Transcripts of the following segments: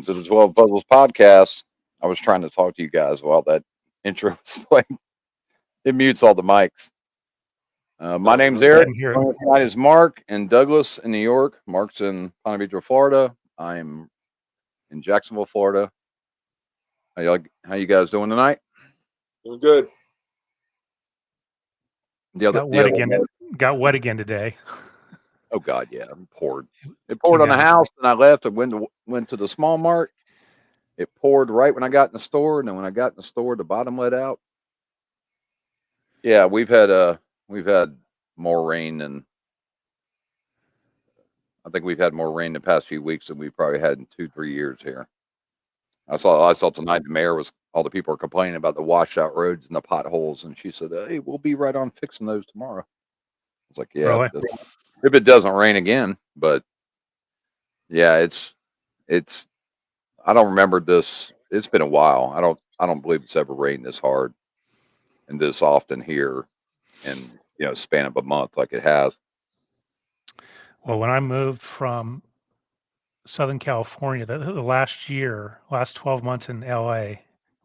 welcome to the 12 Puzzles podcast. I was trying to talk to you guys while that intro was playing. It mutes all the mics. My name's Eric. Tonight is Mark and Douglas in New York. Mark's in Ponte Vedra, Florida. I'm in Jacksonville, Florida. How you guys doing tonight? Doing good. Got wet again today. Oh God, yeah, it poured. It poured on the house, and I left. I went to the small mart. It poured right when I got in the store, and then when I got in the store, the bottom let out. Yeah, we've had more rain than I think we've had more rain the past few weeks than we've probably had in 2-3 years here. I saw tonight the mayor all the people are complaining about the washout roads and the potholes, and she said, "Hey, we'll be right on fixing those tomorrow." I was like, "Yeah, really? if it doesn't rain again." But yeah, it's. I don't remember this. It's been a while. I don't believe it's ever rained this hard and this often here, in span of a month like it has. Well, when I moved from Southern California, the last 12 months in LA,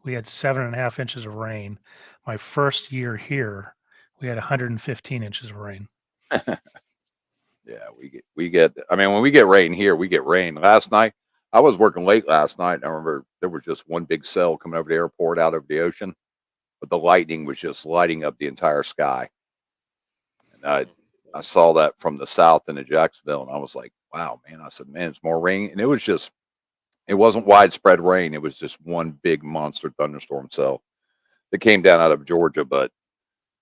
we had 7.5 inches of rain. My first year here, we had 115 inches of rain. Yeah, we get. I mean, when we get rain here, we get rain. Last night, I was working late last night. And I remember there was just one big cell coming over the airport out of the ocean, but the lightning was just lighting up the entire sky. And I saw that from the south into Jacksonville, and I was like, "Wow, man!" I said, "Man, it's more rain," and it wasn't widespread rain. It was just one big monster thunderstorm cell that came down out of Georgia, but.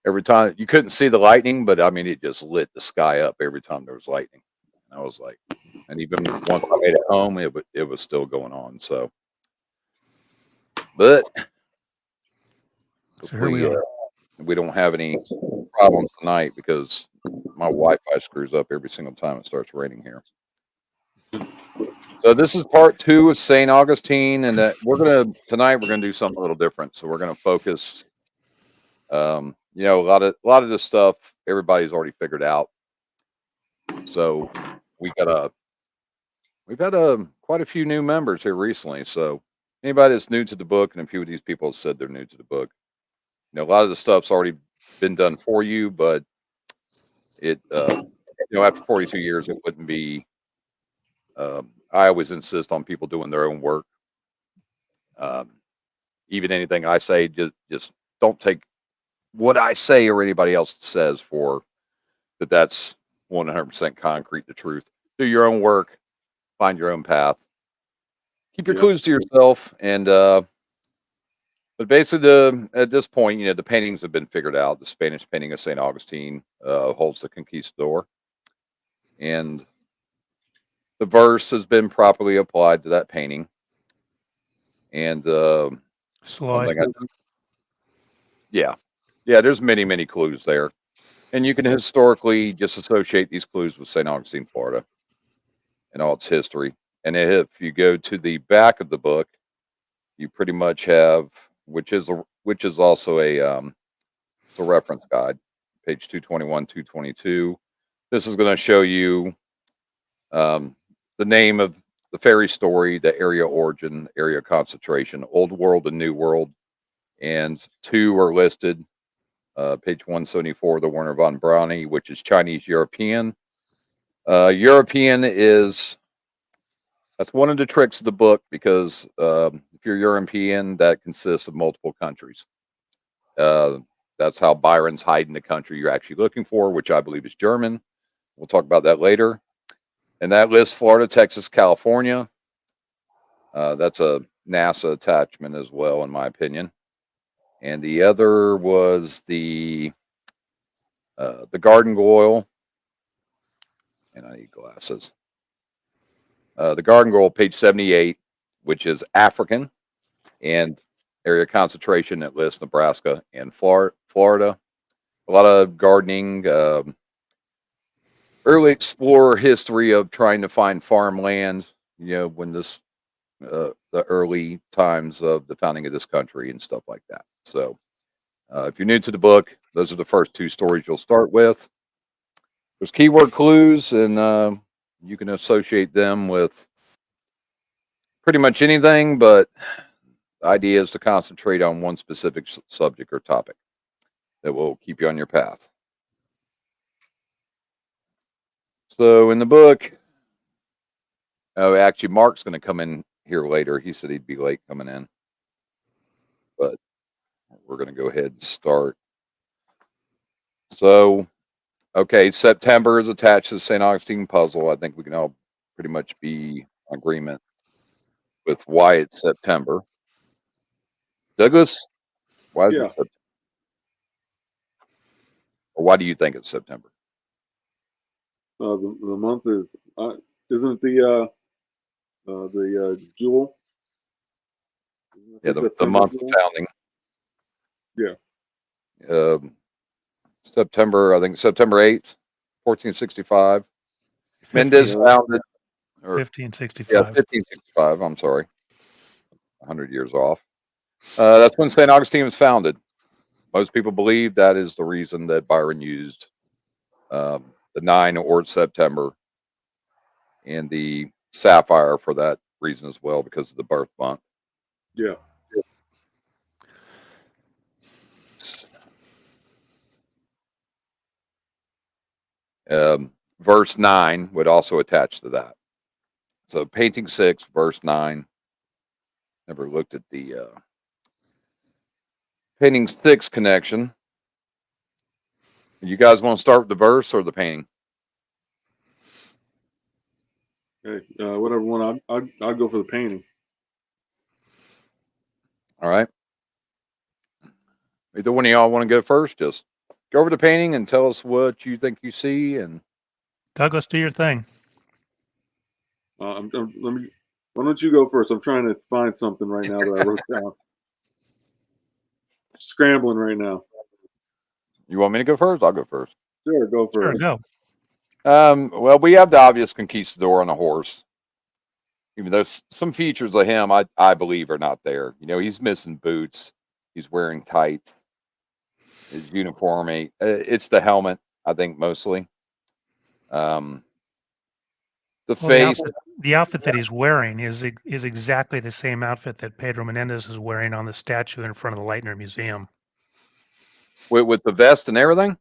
Every time you couldn't see the lightning, but I mean, it just lit the sky up every time there was lightning. And I was like, and even once I made it home, it was still going on. So, but we don't have any problems tonight because my Wi-Fi screws up every single time it starts raining here. So this is part 2 of St. Augustine, and that tonight we're gonna do something a little different. So we're gonna focus. A lot of this stuff everybody's already figured out. So we've had quite a few new members here recently. So anybody that's new to the book, and a few of these people have said they're new to the book. A lot of the stuff's already been done for you, but it after 42 years, it wouldn't be. I always insist on people doing their own work. Even anything I say, just don't take what I say or anybody else says for that's 100% concrete the truth. Do your own work, find your own path, keep your clues to yourself, and but basically at this point, the paintings have been figured out. The Spanish painting of St. Augustine holds the Conquistador, and the verse has been properly applied to that painting. And yeah, there's many clues there. And you can historically just associate these clues with St. Augustine, Florida, and all its history. And if you go to the back of the book, you pretty much have, which is also it's a reference guide, page 221, 222. This is going to show you the name of the fairy story, the area origin, area concentration, Old World and New World, and 2 are listed. Page 174, the Werner von Braunay, which is Chinese European. European that's one of the tricks of the book, because if you're European, that consists of multiple countries. That's how Byron's hiding the country you're actually looking for, which I believe is German. We'll talk about that later. And that lists Florida, Texas, California. That's a NASA attachment as well, in my opinion. And the other was the gargoyle, and I need glasses. The gargoyle, page 78, which is African, and area concentration that lists Nebraska and Florida. A lot of gardening, early explorer history of trying to find farmland. When the early times of the founding of this country and stuff like that. So if you're new to the book, those are the first 2 stories you'll start with. There's keyword clues, and you can associate them with pretty much anything, but the idea is to concentrate on one specific subject or topic that will keep you on your path. So in the book, oh, actually, Mark's going to come in here later. He said he'd be late coming in, but we're going to go ahead and start. So, okay, September is attached to the St. Augustine puzzle. I think we can all pretty much be in agreement with why it's September. Douglas, why is it Yeah. September? Or why do you think it's September? The month is isn't it the jewel? Yeah, the September month of jewel? founding. Yeah. September, I think September 8th, 1465. 15, Mendez founded, or 1565. 1565, I'm sorry, 100 years off. That's when St. Augustine was founded. Most people believe that is the reason that Byron used the 9 or September and the sapphire for that reason as well, because of the birth month. Yeah. Verse 9 would also attach to that. So painting 6, verse 9. Never looked at the painting 6 connection. You guys want to start with the verse or the painting? Hey, whatever one. I'll go for the painting. All right. Either one of y'all want to go first? Just go over the painting and tell us what you think you see. And Douglas, do your thing. Let me. Why don't you go first? I'm trying to find something right now that I wrote down. Scrambling right now. you want me to go first? I'll go first. Sure, go Sure, first. go. Well, we have the obvious conquistador on a horse. Even though some features of him, I believe, are not there. You know, he's missing boots. He's wearing tights. His uniform, it's the helmet, I think, mostly. The Well, face, the outfit that he's wearing is exactly the same outfit that Pedro Menendez is wearing on the statue in front of the Leitner Museum. with the vest and everything.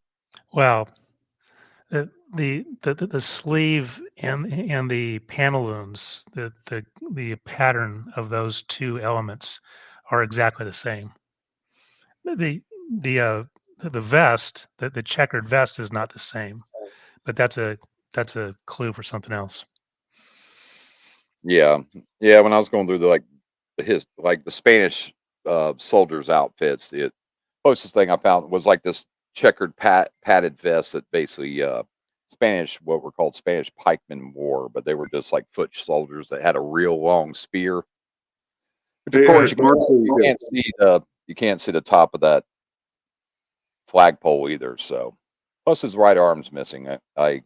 Well, the sleeve and the pantaloons, the pattern of those two elements are exactly the same. The the the vest, the checkered vest, is not the same, but that's a clue for something else. Yeah, yeah. When I was going through the Spanish soldiers' outfits, the closest thing I found was like this checkered padded vest that basically what were called Spanish pikemen wore, but they were just like foot soldiers that had a real long spear. Which of Hey, course Mark, you can't see the top of that flagpole either. So plus his right arm's missing. I've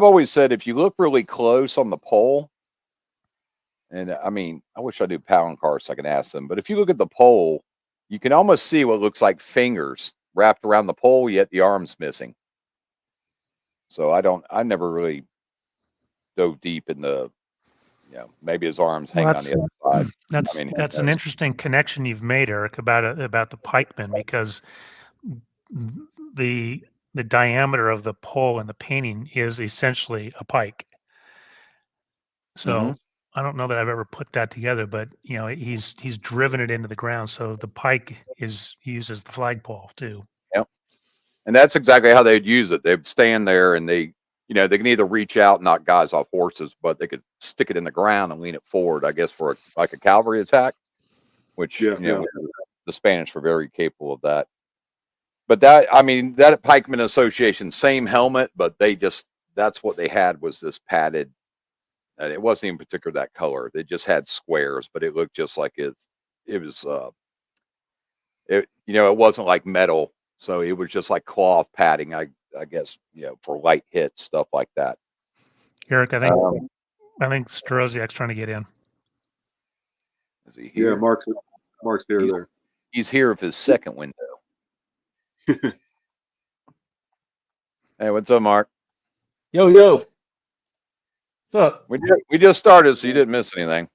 always said if you look really close on the pole. And I mean, I wish I knew pound cars so I could ask them. But if you look at the pole, you can almost see what looks like fingers wrapped around the pole, yet the arm's missing. So I never really dove deep in maybe his arms hanging on the other side. That's an interesting connection you've made, Eric, about the pikemen, because the diameter of the pole in the painting is essentially a pike. So I don't know that I've ever put that together, but he's driven it into the ground, so the pike is used as the flagpole too. Yep. And that's exactly how they'd use it. They'd stand there and they can either reach out and knock guys off horses, but they could stick it in the ground and lean it forward, I guess, for a cavalry attack, which, the Spanish were very capable of that. But that pikeman association, same helmet, but that's what they had, was this padded, and it wasn't even particular that color. They just had squares, but it looked just like it was, it wasn't like metal. So it was just like cloth padding, I guess, for light hits, stuff like that. Eric, I think Staroziak's trying to get in. Is he here? Yeah, Mark's here. There. He's here with his second window. Hey, what's up, Mark? Yo. What's up? We just started, so you didn't miss anything.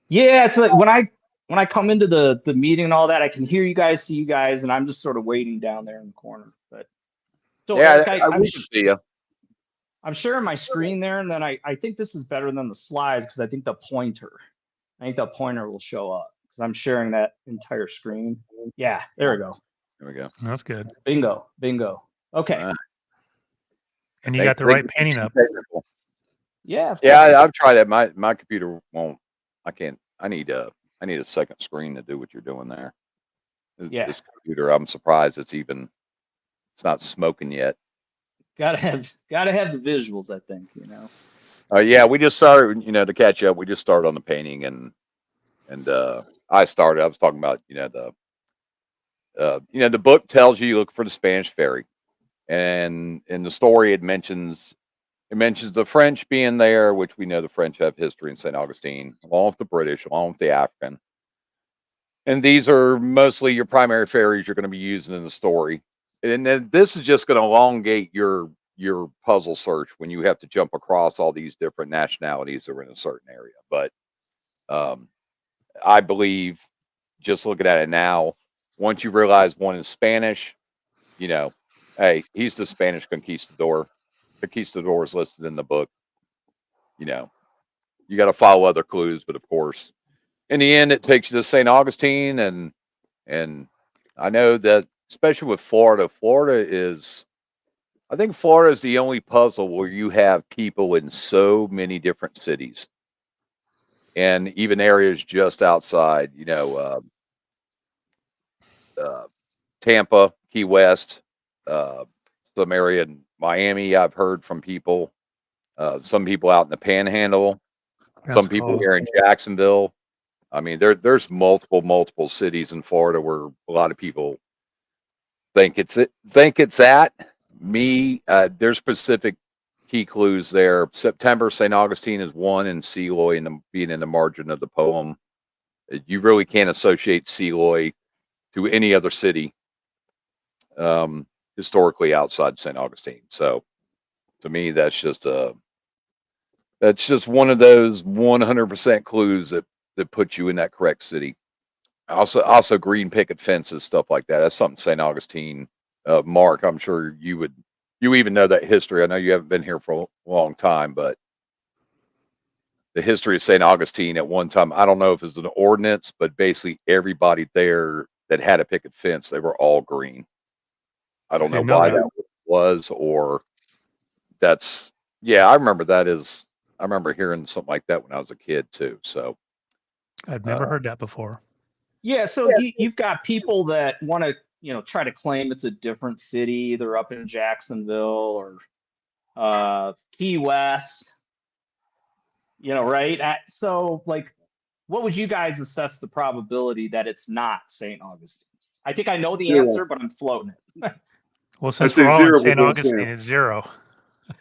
Yeah, it's like when I come into the meeting and all that, I can hear you guys, see you guys, and I'm just sort of waiting down there in the corner. But so Yeah, Eric, we can see you. I'm sharing my screen there, and then I think this is better than the slides because I think the pointer will show up because I'm sharing that entire screen. Yeah, there we go. There we go. That's good. Bingo. Okay. All right. And you got the right painting up. Yeah. Of Yeah, course. I've tried that. My computer won't. I can't. I need a second screen to do what you're doing there. Yeah. This computer, I'm surprised it's not smoking yet. Gotta have the visuals, I think, you know. Yeah, we just started, to catch up. We just started on the painting and I was talking about, the book tells you look for the Spanish ferry. And in the story it mentions the French being there, which we know the French have history in St. Augustine, along with the British, along with the African. And these are mostly your primary ferries you're going to be using in the story. And then this is just going to elongate your puzzle search when you have to jump across all these different nationalities that are in a certain area. But I believe, just looking at it now, once you realize one is Spanish, hey, he's the Spanish conquistador. Conquistador is listed in the book. You got to follow other clues, but of course, in the end, it takes you to St. Augustine, and I know that especially with Florida, I think Florida is the only puzzle where you have people in so many different cities, and even areas just outside. Tampa, Key West, some area in Miami. I've heard from people, some people out in the Panhandle, some people here in Jacksonville. I mean, there's multiple cities in Florida where a lot of people think it's at. Me, there's specific key clues there. September, St. Augustine is one, and Seloy being in the margin of the poem. You really can't associate Seloy to any other city historically outside St. Augustine. So to me, that's just one of those 100% clues that puts you in that correct city. Also green picket fences, stuff like that. That's something St. Augustine. Mark, I'm sure you even know that history. I know you haven't been here for a long time, but the history of St. Augustine at one time, I don't know if it's an ordinance, but basically everybody there that had a picket fence, they were all green. I don't know why that was, or that's, yeah, I remember I remember hearing something like that when I was a kid too. So I've never heard that before. Yeah, so you've got people that want to, try to claim it's a different city, either up in Jacksonville or Key West, right? So, like, what would you guys assess the probability that it's not St. Augustine? I think I know the answer, but I'm floating it. Well, since we're all in St. 0%. Augustine, it's 0.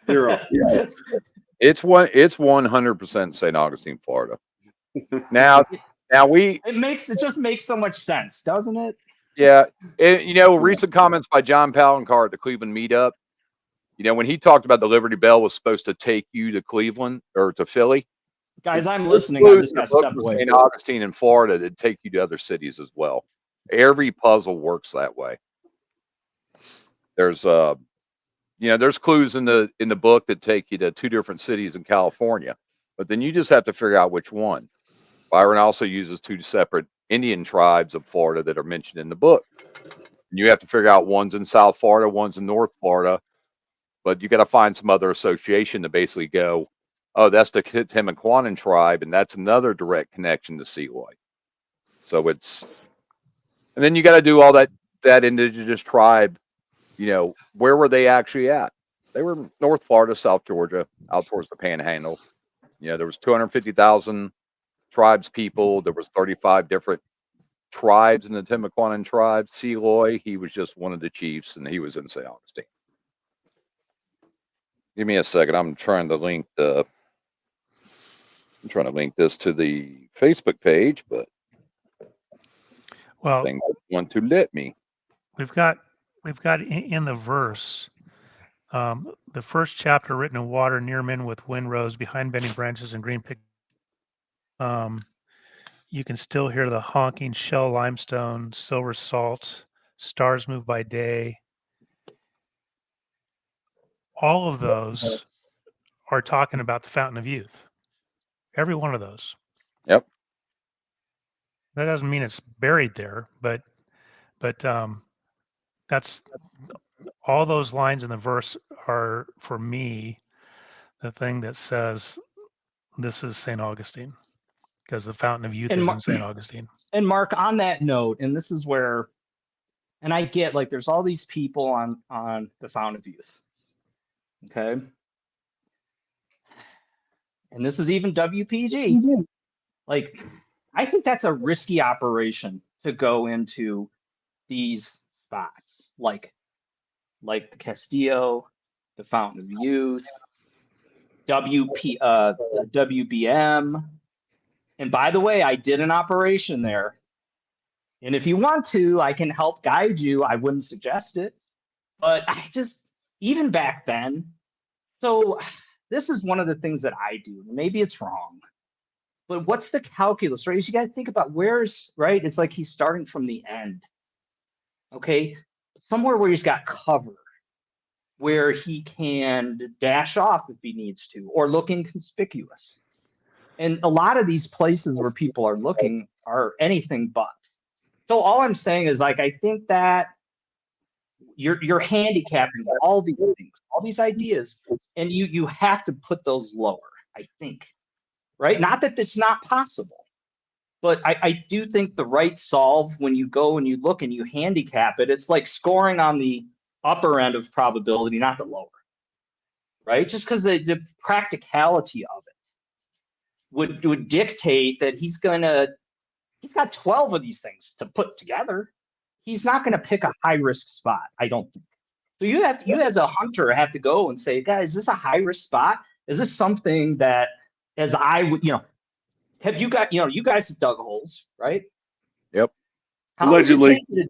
0. Yeah. It's 100% St. Augustine, Florida. Now it just makes so much sense, doesn't it? Yeah. Recent comments by John Palancar at the Cleveland meetup. When he talked about the Liberty Bell was supposed to take you to Cleveland or to Philly. Guys, I'm listening. I just got to step away. St. Augustine in Florida that take you to other cities as well. Every puzzle works that way. There's there's clues in the book that take you to 2 different cities in California, but then you just have to figure out which one. Byron also uses 2 separate Indian tribes of Florida that are mentioned in the book. And you have to figure out one's in South Florida, one's in North Florida, but you got to find some other association to basically go, oh, that's the Timaquanan tribe, and that's another direct connection to Seloy. So and then you got to do all that indigenous tribe. Where were they actually at? They were in North Florida, South Georgia, out towards the Panhandle. There was 250,000 tribes people. There was 35 different tribes in the Timaquanan tribe. Seloy, he was just one of the chiefs, and he was in St. Augustine. Give me a second. I'm trying to link this to the Facebook page, but they want to let me. We've got in the verse, the first chapter written in water near men with wind rose behind bending branches and green pick. you can still hear the honking shell limestone, silver salt, stars move by day. All of those are talking about the fountain of youth. Every one of those. Yep. That doesn't mean it's buried there, but that's all those lines in the verse are, for me, the thing that says this is St. Augustine, because the fountain of youth is in St. Augustine. And Mark, on that note, and this is where, and I get like there's all these people on the fountain of youth. Okay. And this is even WPG. Like, I think that's a risky operation to go into these spots, like the Castillo, the Fountain of Youth, WBM. And by the way, I did an operation there. And if you want to, I can help guide you. I wouldn't suggest it. But I just, even back then, so this is one of the things that I do. Maybe it's wrong. But what's the calculus, right? You got to think about where's, right? It's like he's starting from the end. Okay. Somewhere where he's got cover, where he can dash off if he needs to, or look inconspicuous. And a lot of these places where people are looking are anything but. So all I'm saying is, like, I think that you're handicapping all these things, all these ideas, and you have to put those lower, I think. Right? Not that it's not possible, but I do think the right solve, when you go and you look and you handicap it, it's like scoring on the upper end of probability, not the lower. Right? Just because the practicality of it would dictate that he's got 12 of these things to put together. He's not going to pick a high risk spot, I don't think. So you as a hunter have to go and say, guys, is this a high risk spot? Is this something that, as I would, have you got, you guys have dug holes, right? Yep. How long does it Allegedly. take you to,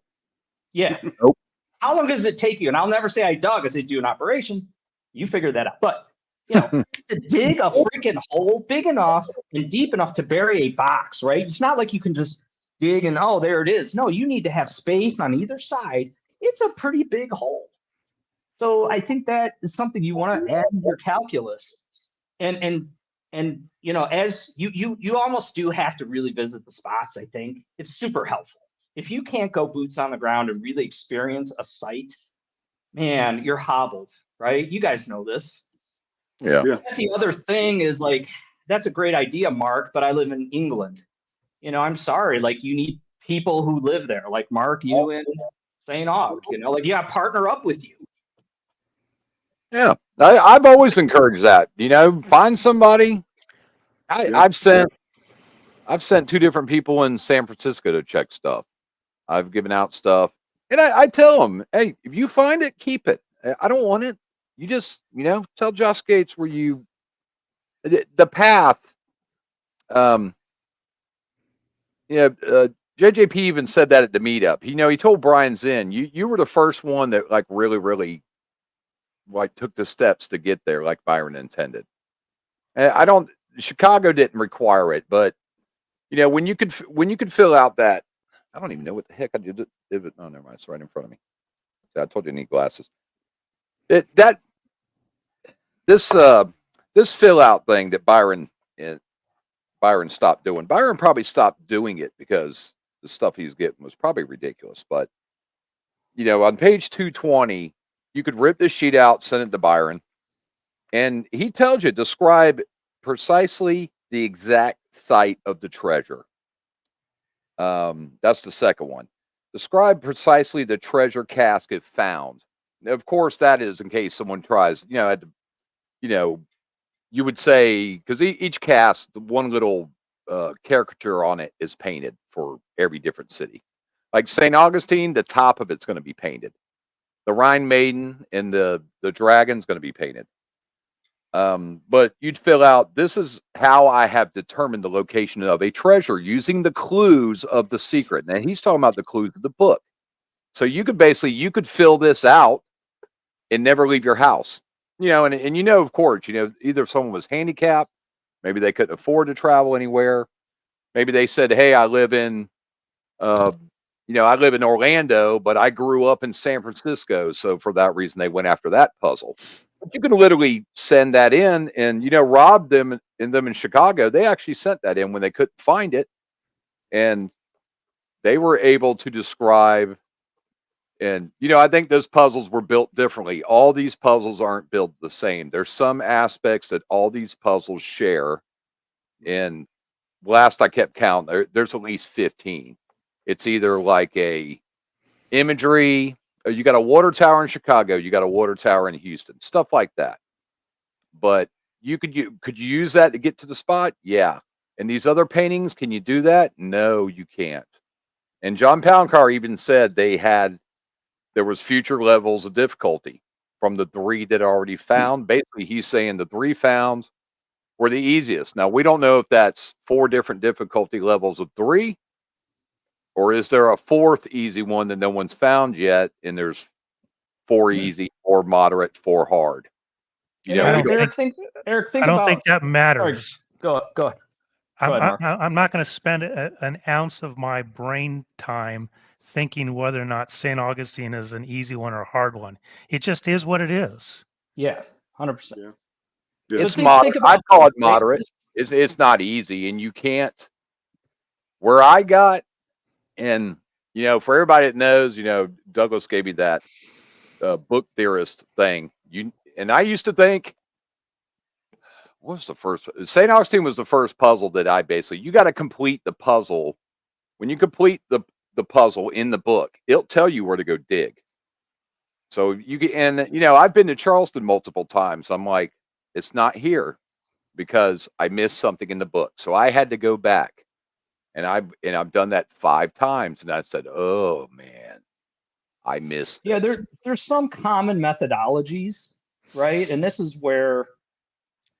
yeah. Nope. How long does it take you? And I'll never say I dug. I say do an operation. You figure that out. But, to dig a freaking hole big enough and deep enough to bury a box, right? It's not like you can just dig and, oh, there it is. No, you need to have space on either side. It's a pretty big hole. So I think that is something you want to add to your calculus. And as you almost do have to really visit the spots. I think it's super helpful. If you can't go boots on the ground and really experience a site, man, you're hobbled, right? You guys know this. Yeah. That's the other thing is, like, that's a great idea, Mark, but I live in England. I'm sorry, like, you need people who live there, like Mark, you and St. Aug, like, you got to partner up with you. Yeah. I've always encouraged that. Find somebody. I've sent 2 different people in San Francisco to check stuff. I've given out stuff, and I tell them, hey, if you find it, keep it. I don't want it. You just, tell Josh Gates where the path. JJP even said that at the meetup. He told Brian Zinn, you were the first one that, like, really, really, like, took the steps to get there, like Byron intended. And Chicago didn't require it, but when you could fill out that, I don't even know what the heck I did. Oh, never mind. It's right in front of me. I told you I need glasses. This fill out thing that Byron stopped doing. Byron probably stopped doing it because the stuff he was getting was probably ridiculous. But on page 220, you could rip this sheet out, send it to Byron, and he tells you describe precisely the exact site of the treasure. That's the second one. Describe precisely the treasure casket found. Of course, that is in case someone tries, you would say, because each cast, one little caricature on it is painted for every different city. Like St. Augustine, the top of it's going to be painted. The Rhine Maiden and the dragon's going to be painted. But you'd fill out, this is how I have determined the location of a treasure using the clues of the secret. Now he's talking about the clues of the book. So you could fill this out and never leave your house. And of course, either someone was handicapped, maybe they couldn't afford to travel anywhere, maybe they said, hey, I live in I live in Orlando, but I grew up in San Francisco. So for that reason, they went after that puzzle. But you can literally send that in, and Rob them in Chicago. They actually sent that in when they couldn't find it, and they were able to describe. And I think those puzzles were built differently. All these puzzles aren't built the same. There's some aspects that all these puzzles share. And last I kept count, there's at least 15. It's either like a imagery. You got a water tower in Chicago. You got a water tower in Houston. Stuff like that. But could you use that to get to the spot? Yeah. And these other paintings, can you do that? No, you can't. And John Poundcar even said there was future levels of difficulty from the 3 that are already found. Basically, he's saying the 3 found were the easiest. Now, we don't know if that's 4 different difficulty levels of 3, or is there a 4th easy one that no one's found yet, and there's 4 easy, 4 moderate, 4 hard. Eric, think I don't about. think that matters. Sorry, go ahead. I'm not going to spend an ounce of my brain time thinking whether or not St. Augustine is an easy one or a hard one. It just is what it is. Yeah, 100%. Yeah. It's moderate. I'd call it moderate. It's not easy, and you can't. Where I got, and for everybody that knows, Douglas gave me that book theorist thing. And I used to think, what was the first? St. Augustine was the first puzzle that you got to complete the puzzle. When you complete the puzzle in the book, it'll tell you where to go dig. So I've been to Charleston multiple times. I'm like, it's not here because I missed something in the book. So I had to go back, and I've done that 5 times, and I said, oh man, I missed. Yeah, there's some common methodologies, right? And this is where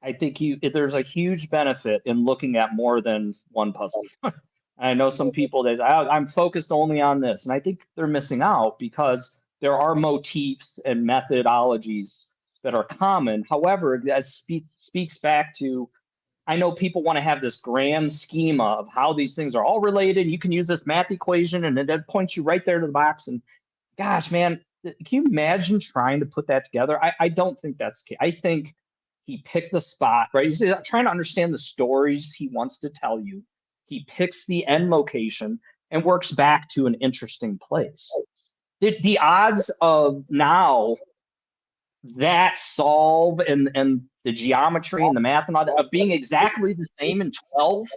I think there's a huge benefit in looking at more than one puzzle. I know some people that I'm focused only on this, and I think they're missing out because there are motifs and methodologies that are common. However, that speaks back to, I know people want to have this grand schema of how these things are all related. You can use this math equation, and then that points you right there to the box. And gosh, man, can you imagine trying to put that together? I don't think that's the case. I think he picked a spot, right? He's trying to understand the stories he wants to tell you. He picks the end location and works back to an interesting place. The odds of now that solve and the geometry and the math and all that of being exactly the same in 12,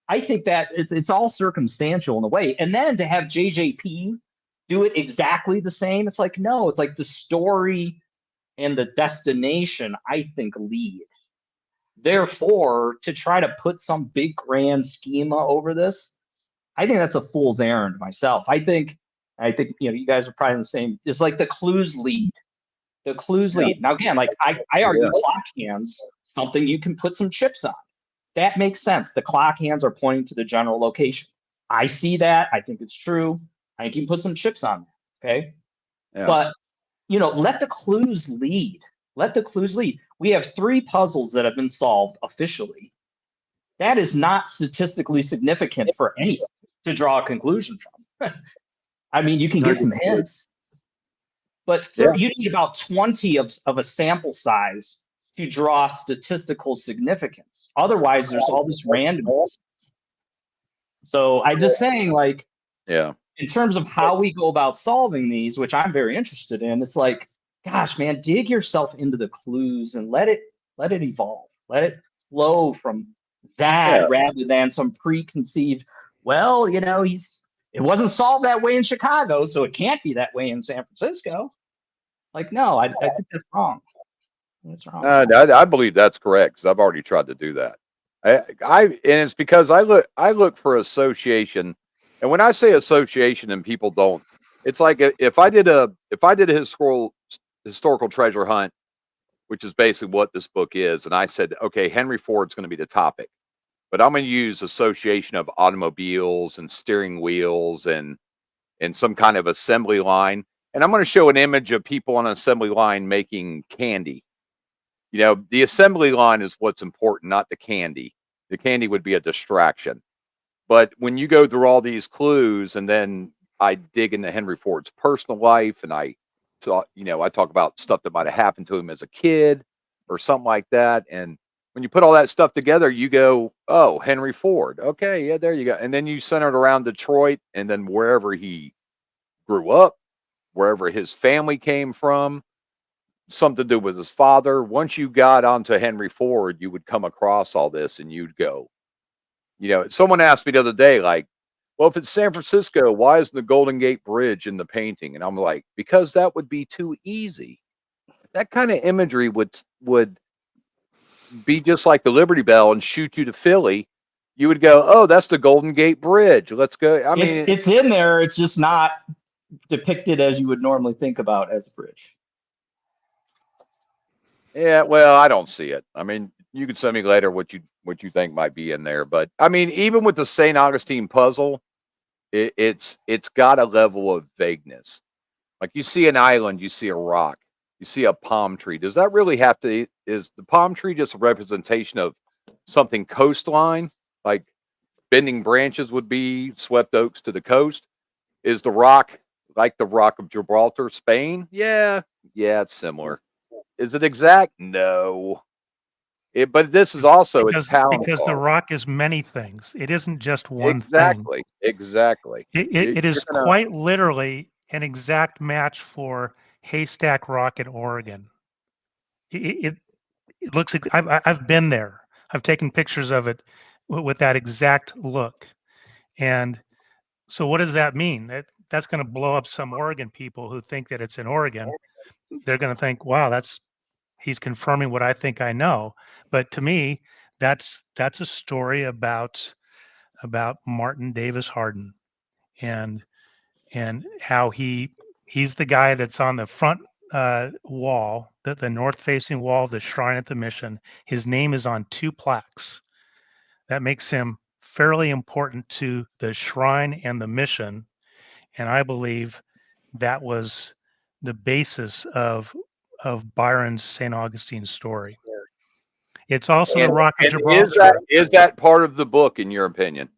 I think that it's all circumstantial in a way. And then to have JJP do it exactly the same, it's like, no, it's like the story and the destination, I think, lead. Therefore, to try to put some big grand schema over this, I think that's a fool's errand myself. I think you guys are probably the same. It's like the clues lead. The clues lead. Now again, like I argue clock hands, something you can put some chips on. That makes sense. The clock hands are pointing to the general location. I see that. I think it's true. I think you can put some chips on there. Okay. Yeah. But let the clues lead. Let the clues lead. We have 3 puzzles that have been solved officially. That is not statistically significant for anything to draw a conclusion from. I mean, you can get some hints, but you need about 20 of a sample size to draw statistical significance. Otherwise, there's all this randomness. So I'm just saying, like, in terms of how we go about solving these, which I'm very interested in, it's like, gosh, man, dig yourself into the clues and let it evolve. Let it flow from that rather than some preconceived, well, it wasn't solved that way in Chicago, so it can't be that way in San Francisco. Like, no, I think that's wrong. That's wrong. I believe that's correct because I've already tried to do that. And it's because I look for association. And when I say association and people don't, it's like if I did a historical treasure hunt, which is basically what this book is, and I said, okay, Henry Ford's going to be the topic, but I'm going to use association of automobiles and steering wheels and some kind of assembly line, and I'm going to show an image of people on an assembly line making candy. The assembly line is what's important, not the candy. The candy would be a distraction. But when you go through all these clues, and then I dig into Henry Ford's personal life, and I talk about stuff that might have happened to him as a kid or something like that. And when you put all that stuff together, you go, oh, Henry Ford. Okay, yeah, there you go. And then you center it around Detroit, and then wherever he grew up, wherever his family came from, something to do with his father. Once you got onto Henry Ford, you would come across all this, and you'd go, someone asked me the other day, like, well, if it's San Francisco, why isn't the Golden Gate Bridge in the painting? And I'm like, because that would be too easy. That kind of imagery would be just like the Liberty Bell and shoot you to Philly. You would go, oh, that's the Golden Gate Bridge. Let's go. I mean, it's in there. It's just not depicted as you would normally think about as a bridge. yeah, well, I don't see it. I mean, you can send me later what you think might be in there, but I mean, even with the St. Augustine puzzle, it's got a level of vagueness. Like you see an island, you see a rock, you see a palm tree. Does that really have to? Is the palm tree just a representation of something coastline, like bending branches would be swept oaks to the coast? Is the rock like the Rock of Gibraltar, Spain? Yeah, it's similar. Is it exact? No. But this is also because the rock is many things. It isn't just one thing. Exactly. It is quite literally an exact match for Haystack Rock in Oregon. It looks. I've been there. I've taken pictures of it with that exact look. And so, what does that mean? That's going to blow up some Oregon people who think that it's in Oregon. They're going to think, "Wow, he's confirming what I think I know." But to me, that's a story about Martin Davis Harden and how he's the guy that's on the front wall, the north-facing wall of the shrine at the mission. His name is on 2 plaques. That makes him fairly important to the shrine and the mission, and I believe that was the basis of Byron's St. Augustine story. It's also the Rock of Gibraltar. Is that part of the book, in your opinion?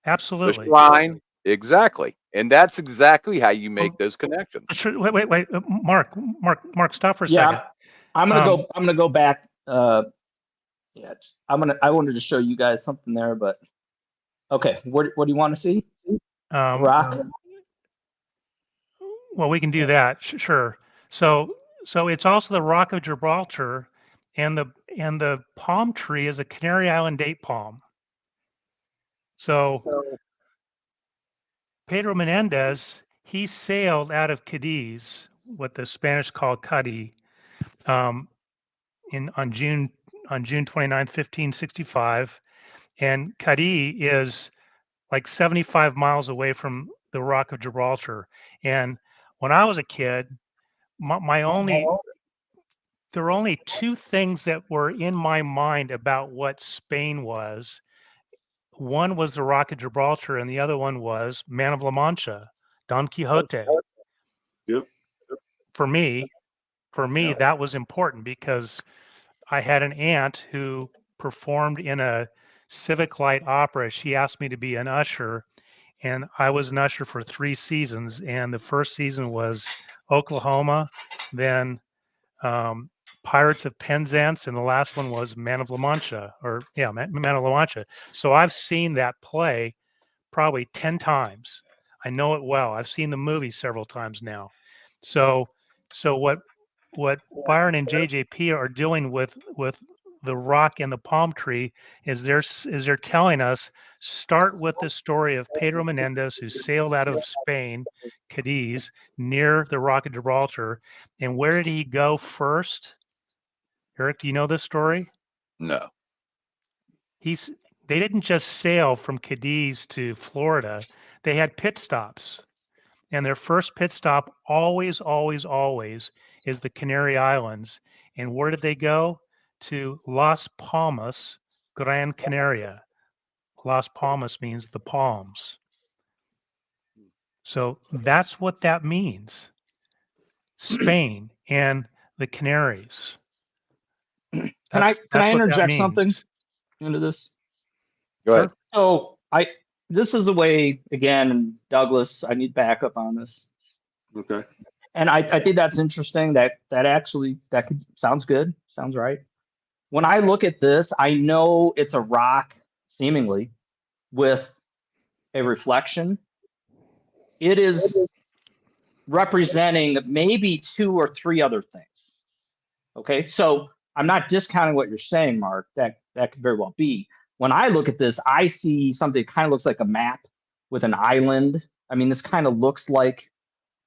Absolutely. The shrine, exactly, and that's exactly how you make those connections. Wait, Mark, stop for a second. I'm gonna go back. I wanted to show you guys something there, but okay. What do you want to see? Rock. Well, we can do that. Sure. So it's also the Rock of Gibraltar, and the palm tree is a Canary Island date palm. So Pedro Menendez, he sailed out of Cadiz, what the Spanish call Cadiz, on June 29th, 1565, and Cadiz is like 75 miles away from the Rock of Gibraltar. And when I was a kid, there were only 2 things that were in my mind about what Spain was. One was the Rock of Gibraltar, and the other one was Man of La Mancha, Don Quixote. Yep. For me, that was important because I had an aunt who performed in a civic light opera. She asked me to be an usher, and I was an usher for 3 seasons. And the first season was Oklahoma, then Pirates of Penzance, and the last one was Man of La Mancha, Man of La Mancha. So I've seen that play probably 10 times. I know it well. I've seen the movie several times now. So what Byron and JJP are doing with the rock and the palm tree is they're telling us, start with the story of Pedro Menendez, who sailed out of Spain, Cadiz, near the Rock of Gibraltar. And where did he go first? Eric, do you know this story? No. They didn't just sail from Cadiz to Florida. They had pit stops. And their first pit stop always is the Canary Islands. And where did they go? To Las Palmas, Gran Canaria. Las Palmas means the palms. So that's what that means. Spain and the Canaries. Can I interject something into this? Go ahead. So this is a way, again, Douglas, I need backup on this. Okay. And I think that's interesting. That sounds good. Sounds right. When I look at this, I know it's a rock, seemingly, with a reflection. It is representing maybe 2 or 3 other things. Okay, so I'm not discounting what you're saying, Mark. That could very well be. When I look at this, I see something that kind of looks like a map with an island. I mean, this kind of looks like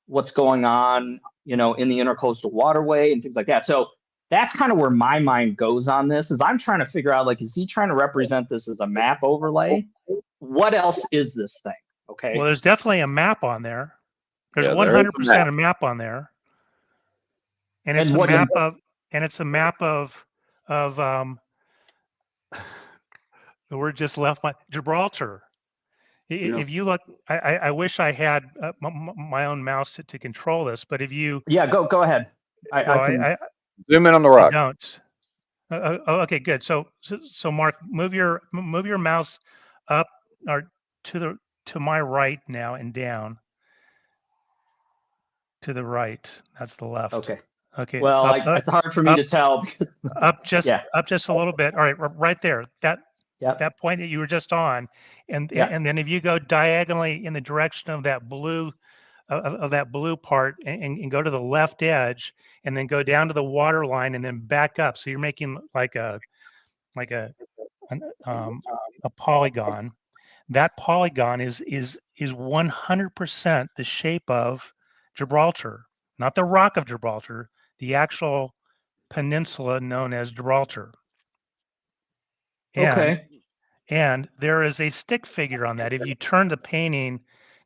what's going on, in the intercoastal waterway and things like that. So that's kind of where my mind goes on this. Is I'm trying to figure out, like, is he trying to represent this as a map overlay? What else is this thing? Okay. Well, there's definitely a map on there. There's Yeah, there is a 100% a map on there, and it's And a what- map of the word just left my Gibraltar. Yeah. If you look, I wish I had my own mouse to control this, but if you, Yeah, go ahead. I Zoom in on the I rock. don't. Okay, good. So Mark, move your mouse up or to my right now and down. To the right. That's the left. Okay. Okay. Well, up, it's hard for me to tell. up just Yeah. up just a little bit. All right, right there. Yep. That point that you were just on, and Yeah. and then if you go diagonally in the direction of that blue of that blue part and go to the left edge and then go down to the water line and then back up. So you're making like a polygon. That polygon is 100% the shape of Gibraltar, not the Rock of Gibraltar, the actual peninsula known as Gibraltar. Okay. And there is a stick figure on that. If you turn the painting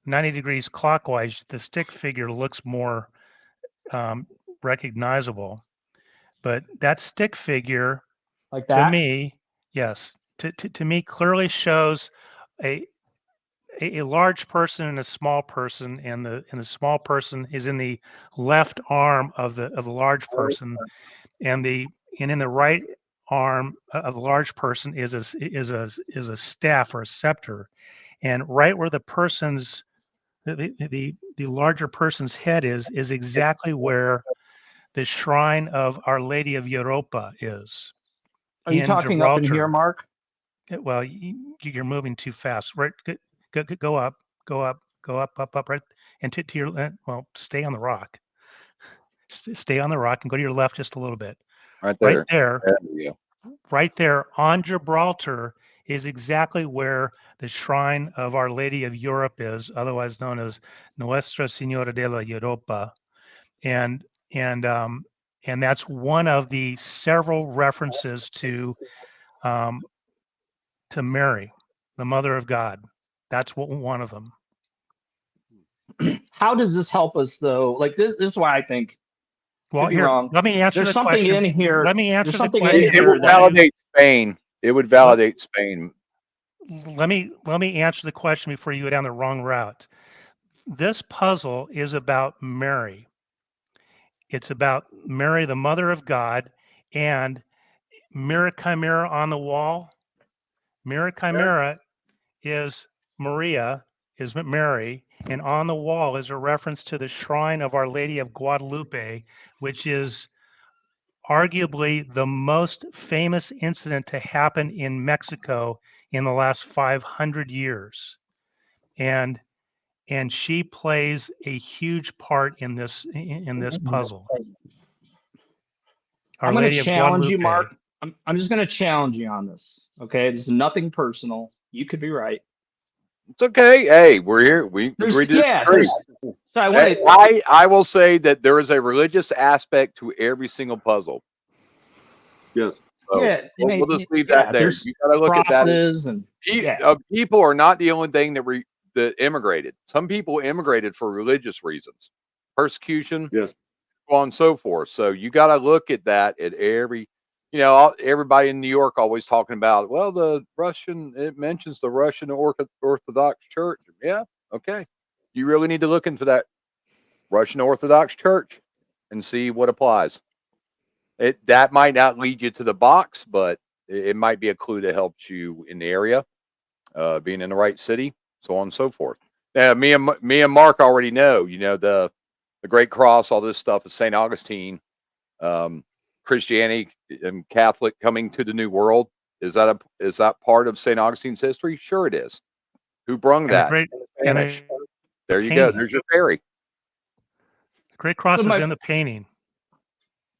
90 degrees clockwise, the stick figure looks more recognizable. But that stick figure, Like to that. me, yes, to me clearly shows a large person and a small person, and the small person is in the left arm of the large person, and in the right arm of the large person is a staff or a scepter, and right where the person's the larger person's head is exactly where the shrine of Our Lady of Europa is. Are you in talking up in here, Gibraltar. Mark? Well, you're moving too fast. Right, go up, up, right, and to your well, stay on the rock. Stay on the rock and go to your left just a little bit. Right Right there. there, There we go. right there on Gibraltar is exactly where the shrine of Our Lady of Europe is, otherwise known as Nuestra Señora de la Europa, and that's one of the several references to Mary, the Mother of God. That's one of them. How does this help us, though? Like, this is why I think. Well, Could be here, wrong. let me answer There's the something question. in here. Let me answer There's the something in question. It here would that validate Spain. It would validate Spain. Let me answer the question before you go down the wrong route. This puzzle is about Mary. It's about Mary, the Mother of God, and Mira Chimera on the wall. Mira Chimera is Maria, is Mary, and on the wall is a reference to the shrine of Our Lady of Guadalupe, which is arguably the most famous incident to happen in Mexico in the last 500 years. And she plays a huge part in this puzzle. Our I'm going Lady to of challenge you, Guadalupe. Mark. I'm just going to challenge you on this. Okay, this is nothing personal. You could be right. It's okay. Hey, we're here. We agree to disagree. So I want Hey, to. I will say that there is a religious aspect to every single puzzle. Yes. So Yeah, we'll just leave that there. There's You got to look at that. crosses and People are not the only thing that immigrated. Some people immigrated for religious reasons, persecution, Yes. so on and so forth. So you got to look at that at every. Everybody in New York always talking about, well, it mentions the Russian Orthodox Church. Yeah, okay. You really need to look into that Russian Orthodox Church and see what applies. That might not lead you to the box, but it might be a clue that helps you in the area. being in the right city, so on and so forth. Now, me and Mark already know, the Great Cross, all this stuff is St. Augustine, Christianity and Catholic coming to the New World. Is that part of St. Augustine's history? Sure, it is. Who brung that? Spanish. There you go. There's your ferry. The Great Cross So is in the painting.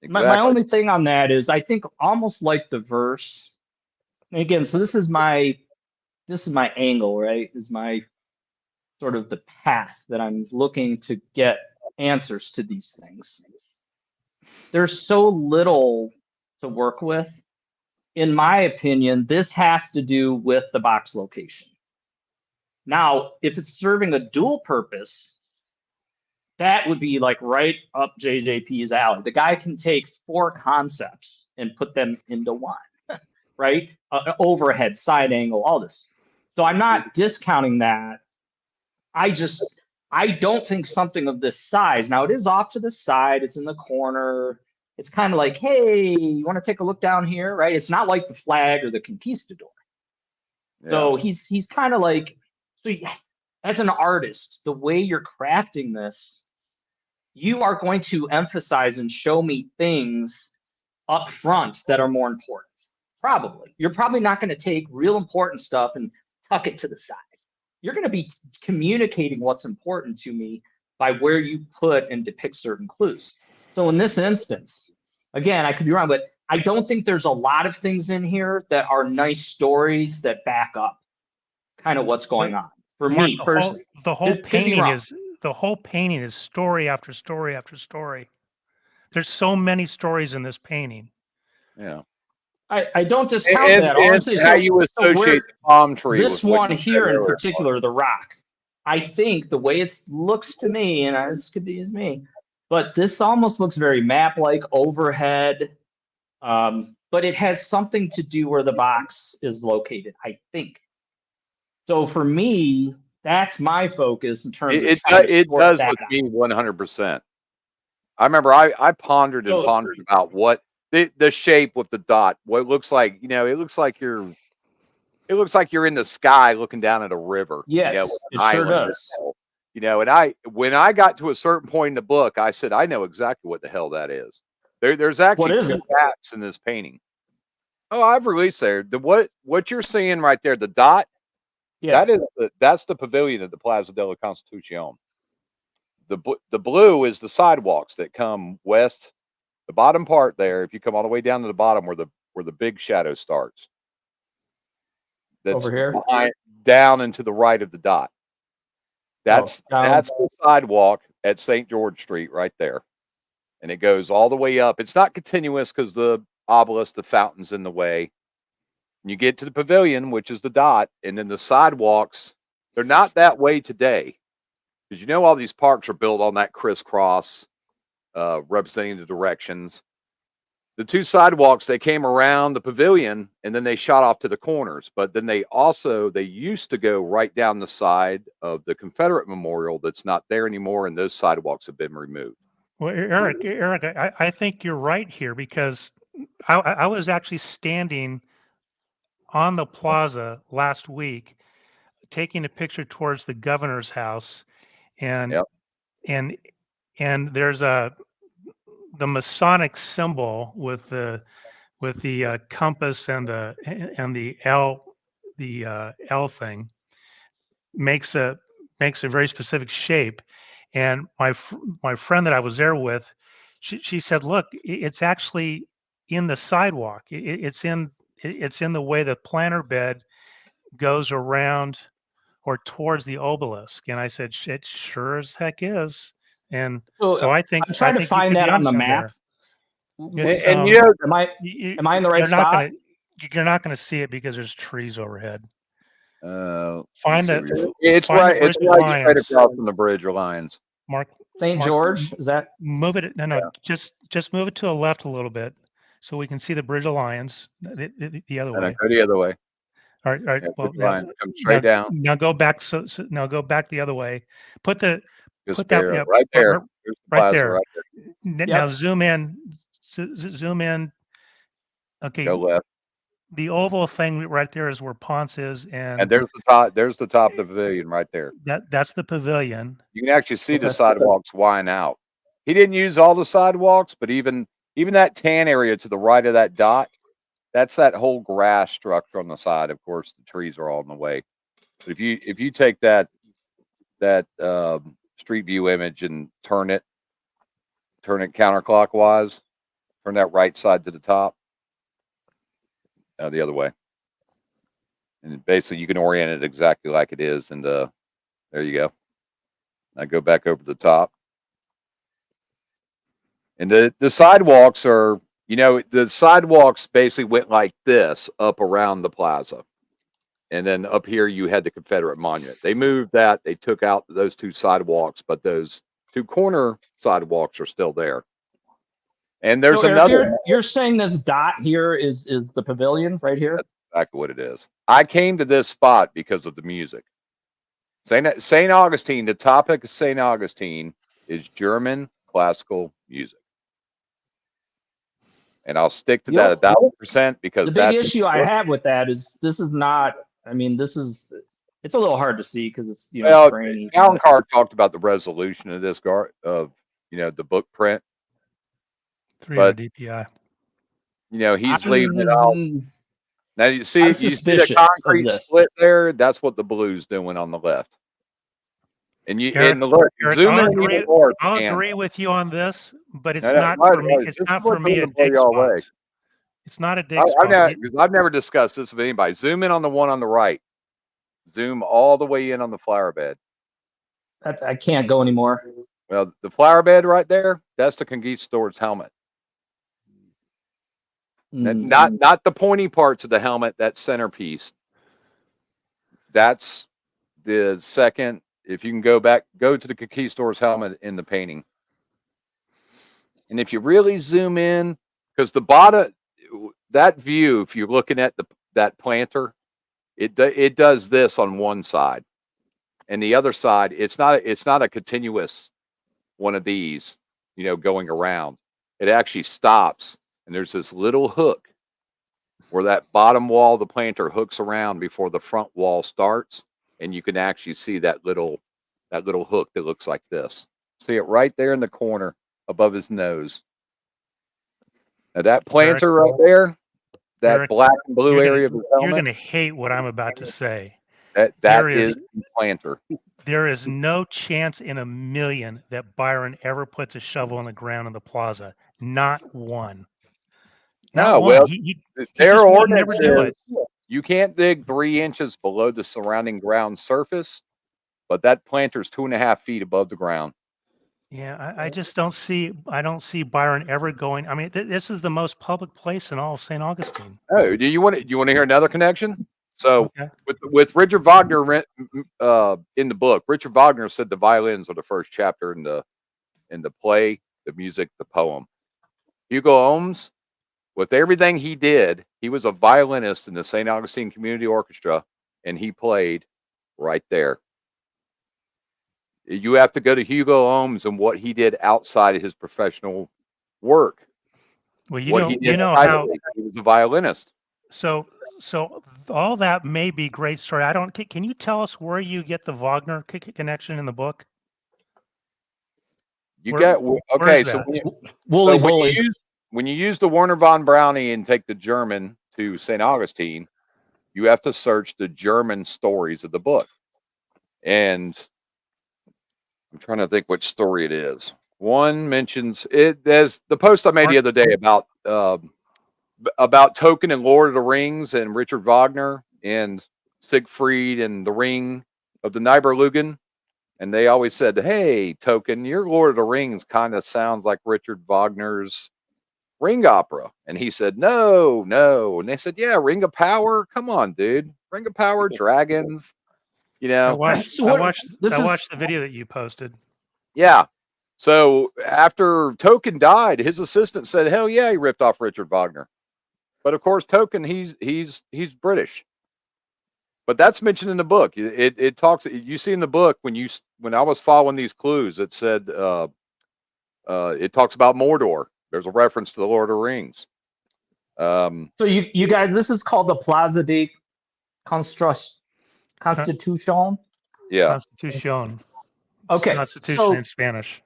Exactly. My only thing on that is I think almost like the verse. And again, so this is my angle, right? Is my sort of the path that I'm looking to get answers to these things. There's so little to work with. In my opinion, this has to do with the box location. Now, if it's serving a dual purpose, that would be like right up JJP's alley. The guy can take 4 concepts and put them into one, right? Overhead, side angle, all this. So I'm not discounting that. I don't think something of this size. Now it is off to the side. It's in the corner. It's kind of like, hey, you want to take a look down here, right? It's not like the flag or the conquistador. Yeah. So he's kind of like, as an artist, the way you're crafting this, you are going to emphasize and show me things up front that are more important. Probably. You're probably not going to take real important stuff and tuck it to the side. You're going to be communicating what's important to me by where you put and depict certain clues. So in this instance, again, I could be wrong, but I don't think there's a lot of things in here that are nice stories that back up kind of what's going on. For Mark, me personally, the whole could be painting wrong. is story after story after story. There's so many stories in this painting. Yeah. I don't discount that. All I'm saying how you associate the palm tree this with one here in earlier. particular, the rock. I think the way it looks to me, and this could be as me, but this almost looks very map-like overhead. But it has something to do where the box is located, I think. So for me, that's my focus in terms of It does with me 100%. I remember I pondered and pondered about what the shape with the dot, what it looks like. It looks like you're in the sky looking down at a river. Yes, it sure does. And when I got to a certain point in the book, I said, I know exactly what the hell that is. There's actually 2 bats in this painting. Oh, I've released there. What you're seeing right there, the dot, that's the pavilion at the Plaza della Constitucion. The blue is the sidewalks that come west, the bottom part there. If you come all the way down to the bottom where the big shadow starts, that's over here, down and to the right of the dot. That's the sidewalk at St. George Street right there, and it goes all the way up. It's not continuous because the obelisk, the fountain's in the way. And you get to the pavilion, which is the dot, and then the sidewalks. They're not that way today. Because all these parks are built on that crisscross, representing the directions. The 2 sidewalks, they came around the pavilion and then they shot off to the corners. But then they used to go right down the side of the Confederate Memorial that's not there anymore, and those sidewalks have been removed. Well, Eric, I think you're right here because I was actually standing on the plaza last week taking a picture towards the governor's house, and there's the Masonic symbol with the compass and the L thing makes a very specific shape. And my friend that I was there with, she said, look, it's actually in the sidewalk. It's in the way the planter bed goes around or towards the obelisk. And I said, it sure as heck is. And so I think I'm trying to find that on the map. Am I in the right spot? You're not going to see it because there's trees overhead. Find it. It's right straight across from the Bridge of Lions. Mark, St. George, is that? Move it. No, just move it to the left a little bit so we can see the Bridge of Lions the other way. Go the other way. All right. Yeah, well, come straight down. Now go back. So now go back the other way. Put that right there. Right there. Now zoom in. Zoom in. Okay. Go left. the oval thing right there is where Ponce is, And and there's the top. There's the top of the pavilion right there. that's the pavilion. You can actually see the Okay. sidewalks wind out. He didn't use all the sidewalks, but even that tan area to the right of that dot, that's that whole grass structure on the side. Of course, the trees are all in the way. But if you take that street view image and turn it counterclockwise, turn that right side to the top, the other way, and basically you can orient it exactly like it is. And there you go. I go back over the top. And the sidewalks are, the sidewalks basically went like this up around the plaza. And then up here, you had the Confederate monument. They moved that. They took out those two sidewalks, but those two corner sidewalks are still there. And there's So, Eric, another. you're saying this dot here is the pavilion right here? That's exactly what it is. I came to this spot because of the music. St. Augustine, the topic of St. Augustine is German classical music. And I'll stick to that 1,000% because The big that's issue I have with that is this is not. I mean, it's a little hard to see because it's well. grainy. Alan Carr talked about the resolution of this the book print, 300 DPI. He's leaving it out. Now you see the suspicious concrete of this. split there. That's what the blue's doing on the left. And Eric, look, Eric, zoom I'll in agree, even more. I'll agree with you on this, but it's No, not no, for me. no, It's this not is what's for me gonna a blow dig y'all away. spot. It's not a dig spot. I've never discussed this with anybody. Zoom in on the one on the right. Zoom all the way in on the flower bed. I can't go anymore. Well, the flower bed right there, that's the conquistador's helmet. Not the pointy parts of the helmet, that centerpiece. That's the second. If you can go to the conquistador's helmet in the painting. And if you really zoom in, because the bottom, that view, if you're looking at that planter, it does this on one side, and the other side, it's not a continuous one of these, going around. It actually stops, and there's this little hook where that bottom wall of the planter hooks around before the front wall starts, and you can actually see that little hook that looks like this. See it right there in the corner above his nose. Now that planter right there, that Eric, black and blue area of his you're helmet, going to hate what I'm about to say. that is the planter. There is no chance in a million that Byron ever puts a shovel on the ground in the plaza. Not one. Not one. Well, He their just would ordinance never do it. is you can't dig 3 inches below the surrounding ground surface, but that planter's 2.5 feet above the ground. Yeah, I just don't see. I don't see Byron ever going. I mean, this is the most public place in all of St. Augustine. Oh, do you want to hear another connection? So Okay. with Richard Wagner in the book, Richard Wagner said the violins are the first chapter in the play, the music, the poem. Hugo Ohms, with everything he did, he was a violinist in the St. Augustine Community Orchestra, and he played right there. You have to go to Hugo Ohms and what he did outside of his professional work. Well, He was a violinist. So all that may be great story. I don't. Can you tell us where you get the Wagner connection in the book? Okay. So when you use the Werner von Brownie and take the German to St. Augustine, you have to search the German stories of the book. And I'm trying to think which story it is. One mentions it. There's the post I made the other day about Tolkien and Lord of the Rings and Richard Wagner and Siegfried and the Ring of the Nibelungen. And they always said, "Hey, Tolkien, your Lord of the Rings kind of sounds like Richard Wagner's Ring opera." And he said, No. And they said, "Yeah, Ring of Power. Come on, dude. Ring of Power, dragons." I watched the video that you posted. Yeah. So after Tolkien died, his assistant said, "Hell yeah, he ripped off Richard Wagner." But of course, Tolkien, he's British. But that's mentioned in the book. It talks. You see in the book when I was following these clues, it said it talks about Mordor. There's a reference to the Lord of the Rings. So you guys, this is called the Plaza de Constitution. Yeah. Constitution. Okay, Constitution in Spanish.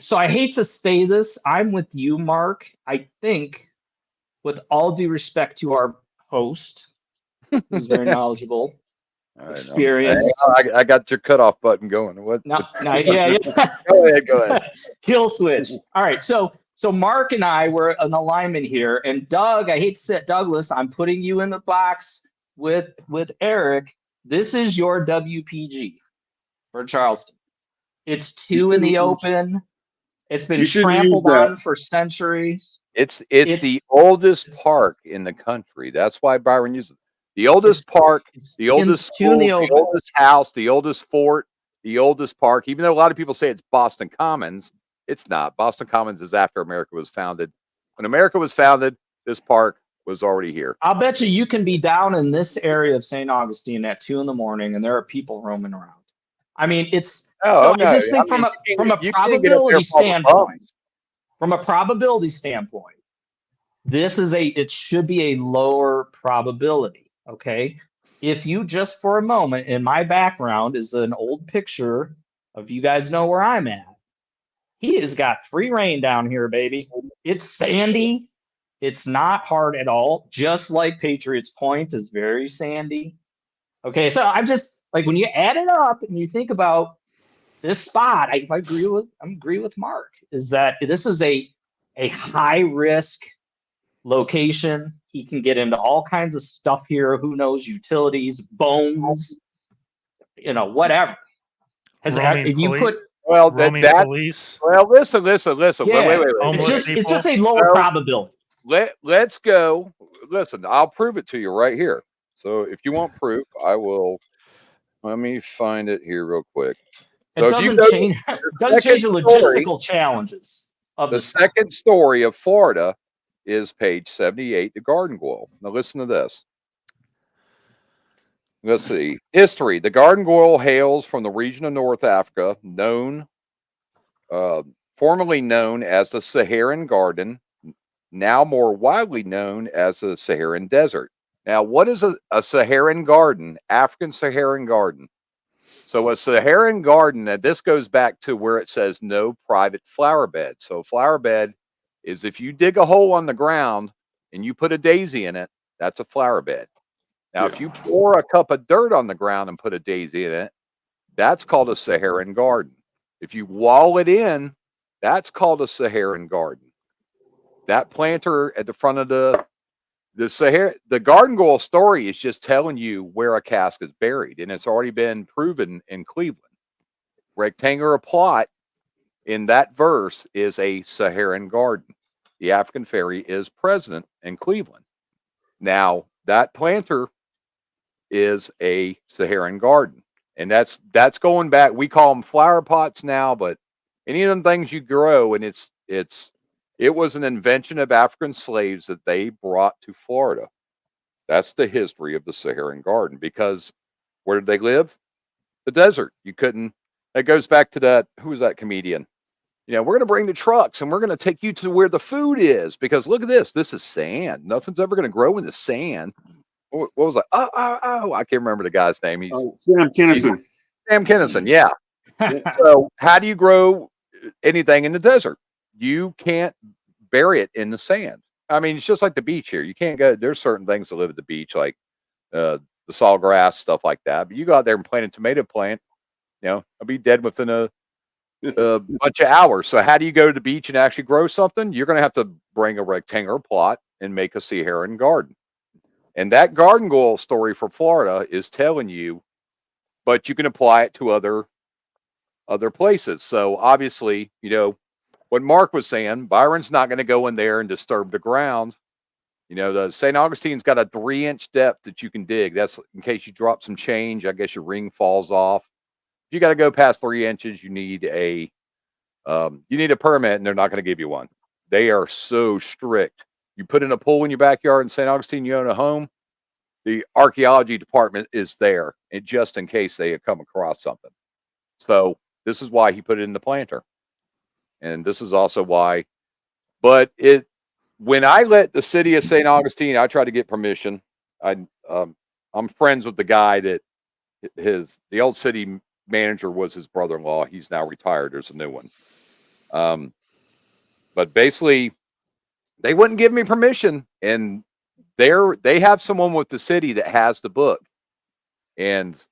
So I hate to say this, I'm with you, Mark. I think, with all due respect to our host, who's very knowledgeable, All right, experienced. I got your cutoff button going. What? No, yeah. Go ahead. Go ahead. Kill switch. All right, so Mark and I were an alignment here, and Doug, I hate to say Douglas, I'm putting you in the box with Eric. This is your WPG for Charleston. It's two in the open. It's been trampled on for centuries. It's the oldest park in the country. That's why Byron uses it. The oldest park, the oldest school, the oldest house, the oldest fort, the oldest park. Even though a lot of people say it's Boston Commons, it's not. Boston Commons is after America was founded. When America was founded, this park was already here. I'll bet you can be down in this area of St. Augustine at 2 a.m. and there are people roaming around. I mean, it's. I just think from a probability standpoint. From a probability standpoint, it should be a lower probability. Okay. If you just for a moment, in my background is an old picture of, you guys know where I'm at. He has got free reign down here, baby. It's sandy. It's not hard at all. Just like Patriots Point is very sandy. Okay. So I'm just like, when you add it up and you think about this spot, I agree with Mark, is that this is a high risk location. He can get into all kinds of stuff here. Who knows? Utilities, bones, whatever. Police. Well, listen. Yeah, Wait. It's just a lower probability. Let's go. Listen, I'll prove it to you right here. So if you want proof, I will. Let me find it here real quick. So it doesn't change the logistical challenges. The second story of Florida is page 78, the Garden Wall. Now listen to this. Let's see. History. The Garden Wall hails from the region of North Africa, formerly known as the Saharan Garden, now more widely known as the Saharan Desert. Now, what is a Saharan garden? African Saharan garden. So a Saharan garden, and this goes back to where it says no private flower bed. So a flower bed is if you dig a hole on the ground and you put a daisy in it, that's a flower bed. Now, if you pour a cup of dirt on the ground and put a daisy in it, that's called a Saharan garden. If you wall it in, that's called a Saharan garden. That planter at the front of the Garden Goal story is just telling you where a cask is buried, and it's already been proven in Cleveland. Rectangular plot in that verse is a Saharan garden. The African fairy is present in Cleveland. Now, that planter is a Saharan garden, and that's going back. We call them flower pots now, but any of them things you grow, and it was an invention of African slaves that they brought to Florida. That's the history of the Saharan garden, because where did they live? The desert. You couldn't. That goes back to that. Who was that comedian? We're going to bring the trucks and we're going to take you to where the food is, because look at this. This is sand. Nothing's ever going to grow in the sand. What was that? Oh, I can't remember the guy's name. Sam Kinison. Sam Kinison, yeah. So how do you grow anything in the desert? You can't bury it in the sand. I mean, it's just like the beach here. You can't go. There's certain things that live at the beach, like the sawgrass, stuff like that. But you go out there and plant a tomato plant, I'll be dead within a bunch of hours. So how do you go to the beach and actually grow something? You're going to have to bring a rectangular plot and make a Saharan garden. And that Garden Goal story for Florida is telling you, but you can apply it to other places. So obviously, what Mark was saying, Byron's not going to go in there and disturb the ground. The St. Augustine's got a 3-inch depth that you can dig. That's in case you drop some change. I guess your ring falls off. If you got to go past 3 inches, you need a permit, and they're not going to give you one. They are so strict. You put in a pool in your backyard in St. Augustine, you own a home, the archaeology department is there, and just in case they come across something. So this is why he put it in the planter. And this is also why, but when I let the city of St. Augustine, I tried to get permission. I'm friends with the guy that the old city manager was his brother-in-law. He's now retired. There's a new one. But basically, they wouldn't give me permission, and they have someone with the city that has the book, and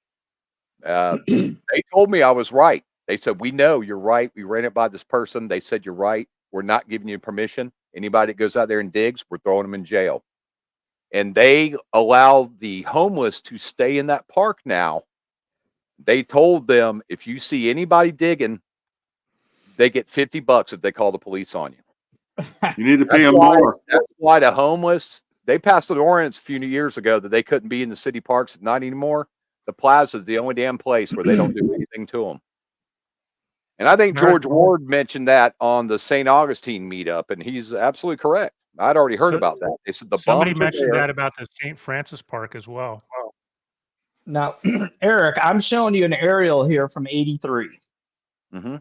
they told me I was right. They said, "We know you're right. We ran it by this person. They said you're right. We're not giving you permission. Anybody that goes out there and digs, we're throwing them in jail." And they allow the homeless to stay in that park now. They told them, if you see anybody digging, they get $50 if they call the police on you. You need to pay them more. That's why the homeless, they passed an ordinance a few years ago that they couldn't be in the city parks at night anymore. The plaza is the only damn place where they don't do anything to them. And I think George Ward mentioned that on the St. Augustine meetup, and he's absolutely correct. I'd already heard about that. They said somebody mentioned that about the St. Francis Park as well. Now, Eric, I'm showing you an aerial here from '83. Mm-hmm.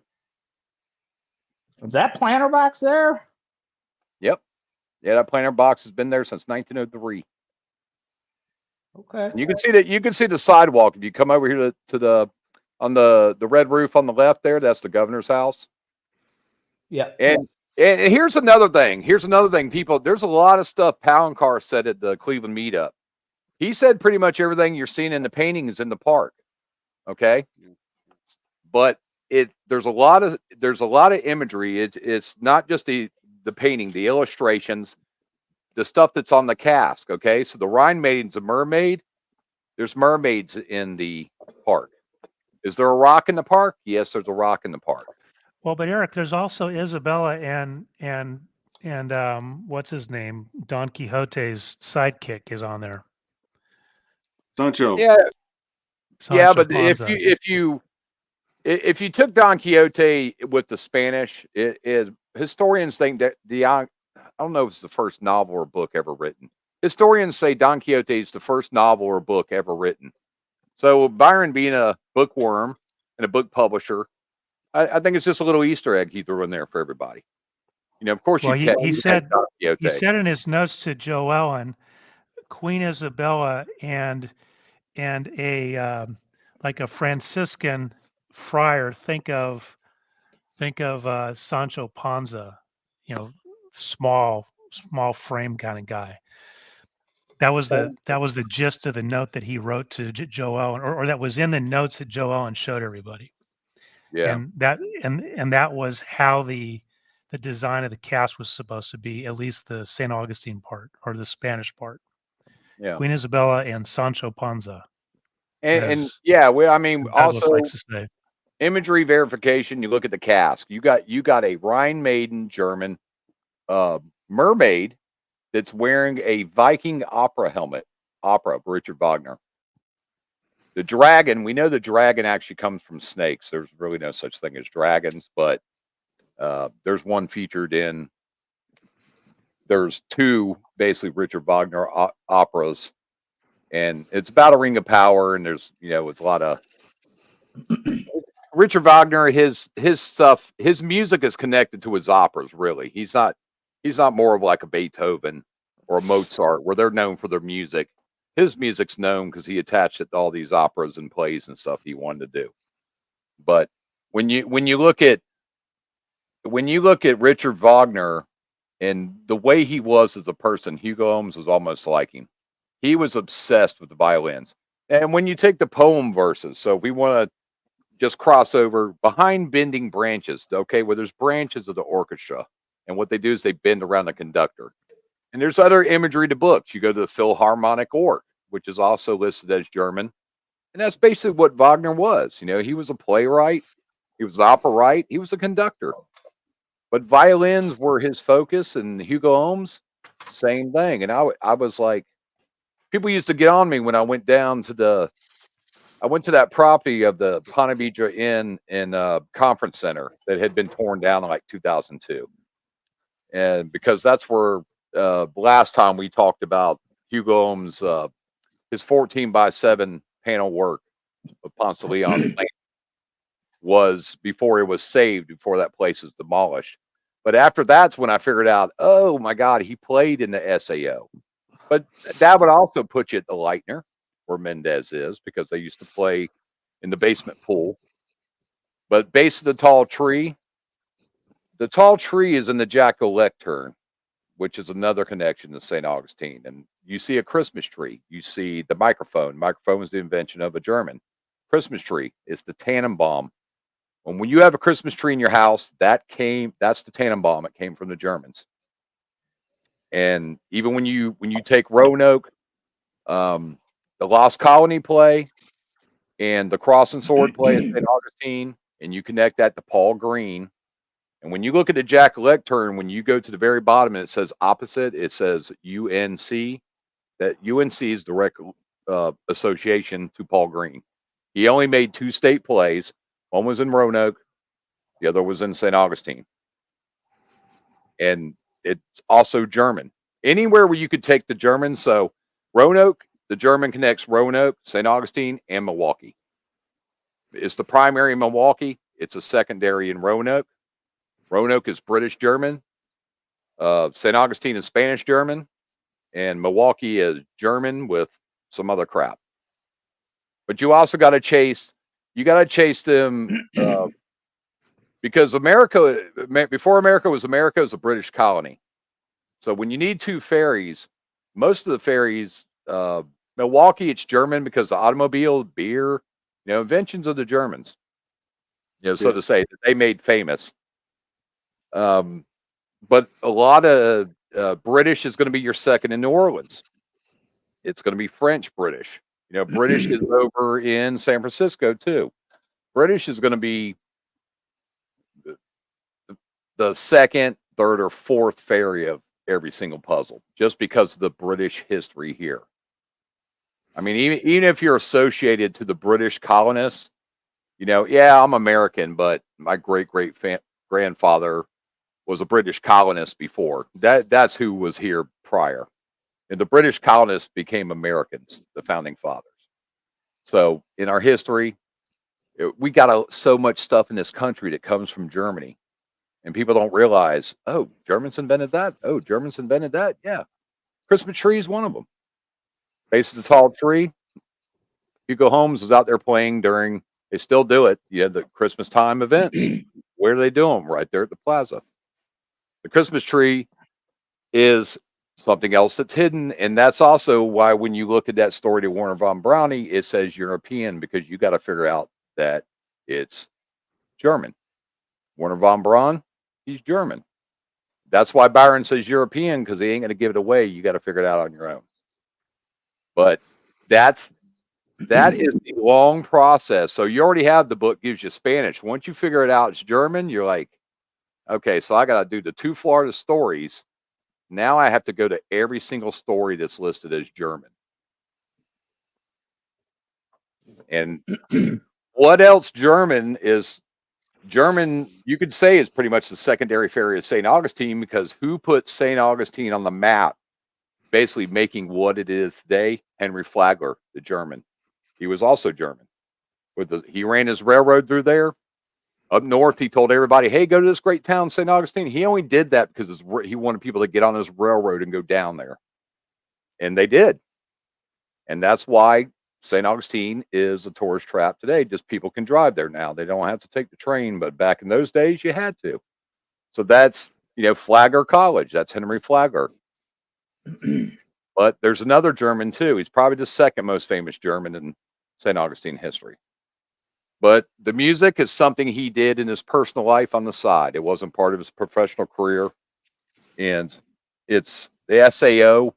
Is that planter box there? Yep. Yeah, that planter box has been there since 1903. Okay. And you can see the sidewalk if you come over here to the on the red roof on the left there. That's the governor's house. Yeah. And here's another thing. People, there's a lot of stuff Poundcar said at the Cleveland meetup. He said pretty much everything you're seeing in the painting is in the park. Okay. But there's a lot of imagery. It's not just the painting, the illustrations, the stuff that's on the cask. Okay. So the Rhine Maiden's a mermaid. There's mermaids in the park. Is there a rock in the park? Yes, there's a rock in the park. Well, but Eric, there's also Isabella and what's his name? Don Quixote's sidekick is on there. Sancho. Yeah. Sancho yeah, but Panza. if you took Don Quixote with the Spanish, historians think that I don't know if it's the first novel or book ever written. Historians say Don Quixote is the first novel or book ever written. So Byron being a bookworm and a book publisher, I think it's just a little Easter egg he threw in there for everybody. You know, of course, well, he said Don Quixote. He said in his notes to Joe Ellen, Queen Isabella and a like a Franciscan friar. Think of Sancho Panza, you know, small frame kind of guy. That was the gist of the note that he wrote to Joe Ellen, or that was in the notes that Joe Ellen showed everybody. Yeah. And that was how the design of the cast was supposed to be, at least the St. Augustine part or the Spanish part. Yeah. Queen Isabella and Sancho Panza. And yeah, well, I mean, also likes to say. Imagery verification. You look at the cask. You got a Rhine Maiden German mermaid that's wearing a Viking opera helmet. Opera, Richard Wagner. The dragon, we know the dragon actually comes from snakes. There's really no such thing as dragons, but there's one featured in. There's two basically Richard Wagner operas, and it's about a Ring of Power, and there's it's a lot of Richard Wagner. His stuff, his music is connected to his operas. Really, he's not more of like a Beethoven or a Mozart, where they're known for their music. His music's known because he attached it to all these operas and plays and stuff he wanted to do. But when you look at Richard Wagner and the way he was as a person, Hugo Holmes was almost like him. He was obsessed with the violins. And when you take the poem verses, so if we want to just cross over behind bending branches, okay, where there's branches of the orchestra, and what they do is they bend around the conductor. And there's other imagery to books. You go to the Philharmonic Org, which is also listed as German. And that's basically what Wagner was. He was a playwright. He was an opera, he was a conductor. But violins were his focus, and Hugo Holmes, same thing. And I was like, people used to get on me when I went down to that property of the Ponte Vedra Inn in Conference Center that had been torn down in like 2002. And because that's where last time we talked about Hugo Holmes, his 14x7 panel work of Ponce de Leon was before it was saved, before that place was demolished. But after that's when I figured out, oh my God, he played in the SAO. But that would also put you at the Lightner, where Mendez is, because they used to play in the basement pool. But base of the tall tree is in the Jack-o'-lantern, which is another connection to St. Augustine. And you see a Christmas tree. You see the microphone. Microphone was the invention of a German. Christmas tree is the Tannenbaum. When you have a Christmas tree in your house, that's the Tannenbaum. It came from the Germans. And even when you take Roanoke, the Lost Colony play, and the Cross and Sword play at St. Augustine, and you connect that to Paul Green. And when you look at the Jack-o'-lantern, when you go to the very bottom and it says opposite, it says UNC. That UNC is direct association to Paul Green. He only made 2 state plays. One was in Roanoke, the other was in St. Augustine. And it's also German. Anywhere where you could take the German. So Roanoke, the German connects Roanoke, St. Augustine, and Milwaukee. It's the primary in Milwaukee. It's a secondary in Roanoke. Roanoke is British German. St. Augustine is Spanish German. And Milwaukee is German with some other crap. But you also got to chase them because before America was America, it was a British colony. So when you need 2 ferries, most of the ferries, Milwaukee, it's German because the automobile, beer, inventions of the Germans, so to say, that they made famous. But a lot of British is going to be your second in New Orleans. It's going to be French British. British is over in San Francisco too. British is going to be the second, third, or fourth ferry of every single puzzle, just because of the British history here. I mean, even if you're associated to the British colonists, yeah, I'm American, but my great grandfather was a British colonist before. That's who was here prior. And the British colonists became Americans, the founding fathers. So in our history, we got so much stuff in this country that comes from Germany. And people don't realize, oh, Germans invented that. Oh, Germans invented that. Yeah. Christmas tree is one of them. Base of the tall tree. Hugo Holmes was out there playing they still do it. The Christmas time events. Where do they do them? Right there at the plaza. The Christmas tree is something else that's hidden. And that's also why when you look at that story to Warner von Brownie, it says European, because you got to figure out that it's German. Warner von Braun, he's German. That's why Byron says European, because he ain't going to give it away. You got to figure it out on your own. But that is the long process. So you already have the book gives you Spanish. Once you figure it out, it's German. You're like, okay, so I got to do the 2 Florida stories. Now I have to go to every single story that's listed as German. And what else German is? German, you could say, is pretty much the secondary ferry of St. Augustine, because who put St. Augustine on the map, basically making what it is today? Henry Flagler, the German. He was also German. He ran his railroad through there. Up north, he told everybody, hey, go to this great town, St. Augustine. He only did that because he wanted people to get on his railroad and go down there. And they did. And that's why St. Augustine is a tourist trap today. Just people can drive there now. They don't have to take the train, but back in those days, you had to. So that's, Flagler College. That's Henry Flagler. But there's another German too. He's probably the second most famous German in St. Augustine history. But the music is something he did in his personal life on the side. It wasn't part of his professional career. And it's the SAO,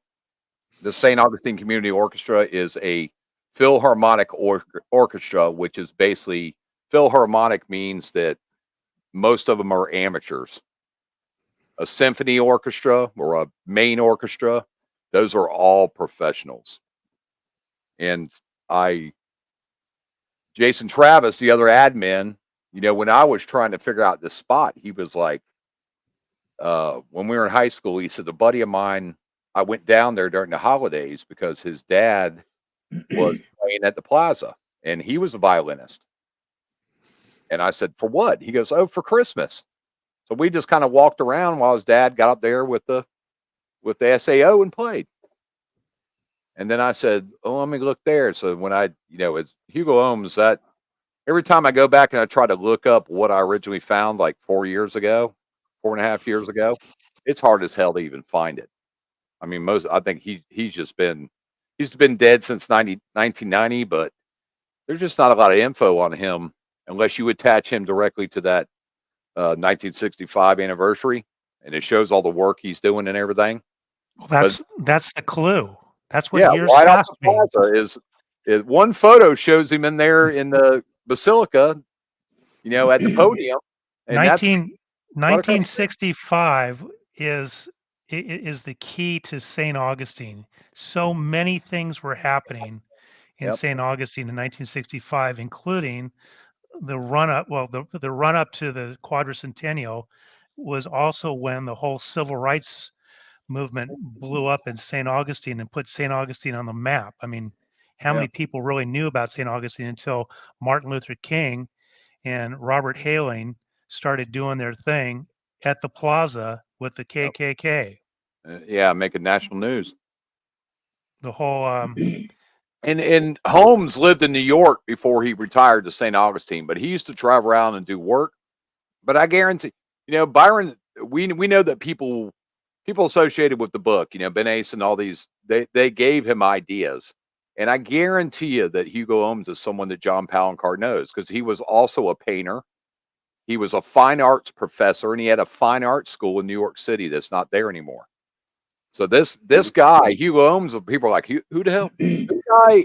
the St. Augustine Community Orchestra, is a Philharmonic orchestra, which is basically, Philharmonic means that most of them are amateurs. A symphony orchestra or a main orchestra, those are all professionals. And Jason Travis, the other admin, when I was trying to figure out this spot, he was like, when we were in high school, he said, a buddy of mine, I went down there during the holidays because his dad was playing at the plaza and he was a violinist. And I said, for what? He goes, oh, for Christmas. So we just kind of walked around while his dad got up there with the SAO and played. And then I said, "Oh, let me look there." So when it's Hugo Ohms, that every time I go back and I try to look up what I originally found like 4 years ago, 4.5 years ago, it's hard as hell to even find it. I mean, I think he's been dead since 1990, but there's just not a lot of info on him unless you attach him directly to that 1965 anniversary, and it shows all the work he's doing and everything. Well, that's the clue. That's what Yeah, years right off past the means. plaza is one photo shows him in there in the basilica, at the podium, and that's 1965 is the key to St. Augustine. So many things were happening in Yep. St. Augustine in 1965, including the run up. Well, the run up to the quadricentennial was also when the whole civil rights movement blew up in St. Augustine and put St. Augustine on the map. I mean, how many people really knew about St. Augustine until Martin Luther King and Robert Hailing started doing their thing at the plaza with the KKK? Making national news. The whole And Holmes lived in New York before he retired to St. Augustine, but he used to travel around and do work. But I guarantee, Byron, we know that people associated with the book, Ben Ace and all these, they gave him ideas. And I guarantee you that Hugo Ohms is someone that John Palancar knows, because he was also a painter. He was a fine arts professor, and he had a fine arts school in New York City that's not there anymore. So this guy, Hugo Ohms, people are like, who the hell? This guy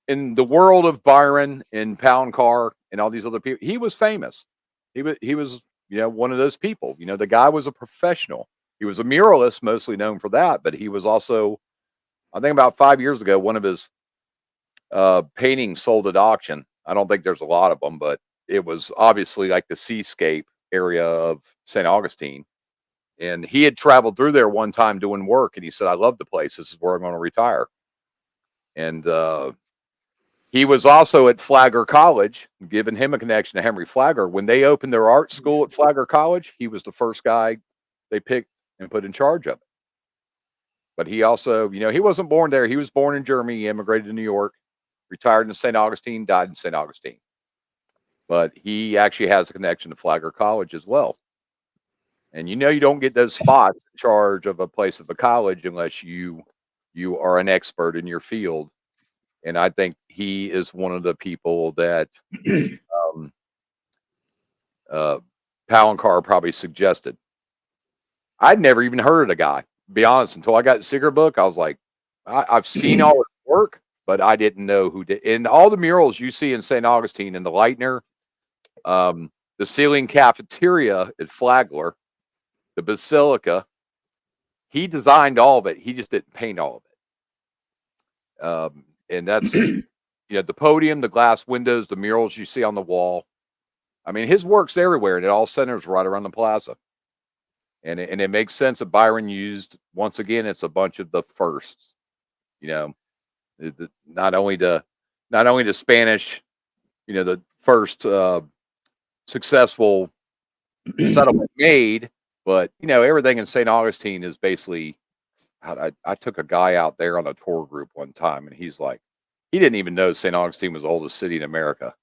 in the world of Byron and Palancar and all these other people, he was famous. He was one of those people. The guy was a professional. He was a muralist, mostly known for that, but he was also, I think about 5 years ago, one of his paintings sold at auction. I don't think there's a lot of them, but it was obviously like the seascape area of St. Augustine. And he had traveled through there one time doing work, and he said, "I love the place. This is where I'm going to retire." And he was also at Flagler College, giving him a connection to Henry Flagler. When they opened their art school at Flagler College, he was the first guy they picked and put in charge of it. But he also, he wasn't born there. He was born in Germany. He immigrated to New York, retired in St. Augustine, died in St. Augustine. But he actually has a connection to Flagler College as well. And you don't get those spots in charge of a place of a college unless you are an expert in your field. And I think he is one of the people that Palancar probably suggested. I'd never even heard of the guy, to be honest, until I got the Cigarette book. I was like, I've seen all his work, but I didn't know who did. And all the murals you see in St. Augustine, in the Lightner, the ceiling cafeteria at Flagler, the Basilica, he designed all of it. He just didn't paint all of it. And that's, the podium, the glass windows, the murals you see on the wall. I mean, his work's everywhere, and it all centers right around the plaza. And it makes sense that Byron used, once again, it's a bunch of the firsts. Not only the Spanish, the first successful settlement made, but everything in St. Augustine is basically. I took a guy out there on a tour group one time, and he's like, he didn't even know St. Augustine was the oldest city in America.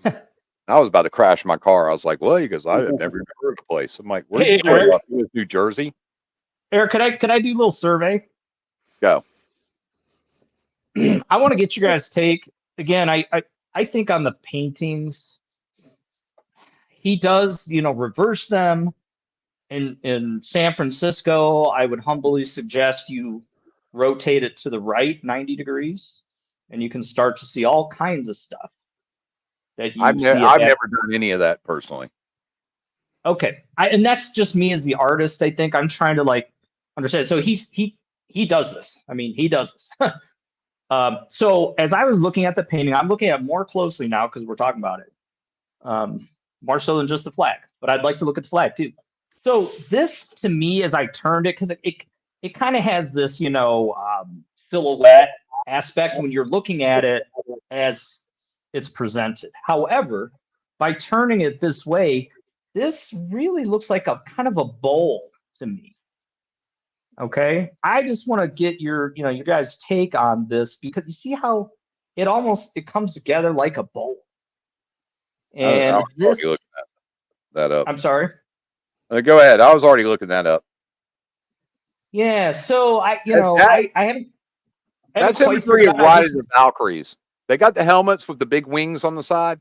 I was about to crash my car. I was like, "Well," he goes, "I have never even heard of the place." I'm like, "Where did you grow up? New Jersey?" Eric, could I do a little survey? Go. I want to get you guys' take. Again, I think on the paintings, he does, reverse them. In San Francisco, I would humbly suggest you rotate it to the right 90 degrees, and you can start to see all kinds of stuff that you I've see. never done any of that personally. Okay, and that's just me as the artist. I think I'm trying to understand. So he does this. I mean, he does this. So as I was looking at the painting, I'm looking at it more closely now because we're talking about it. More so than just the flag, but I'd like to look at the flag too. So this, to me, as I turned it, because it kind of has this, silhouette aspect when you're looking at it as it's presented. However, by turning it this way, this really looks like a kind of a bowl to me. Okay. I just want to get your, your guys' take on this because you see how it comes together like a bowl. I And was already looking that up. I'm sorry. Go ahead. I was already looking that up. Yeah. So I haven't That's quite imagery figured of out. Ride of the Valkyries. They got the helmets with the big wings on the side.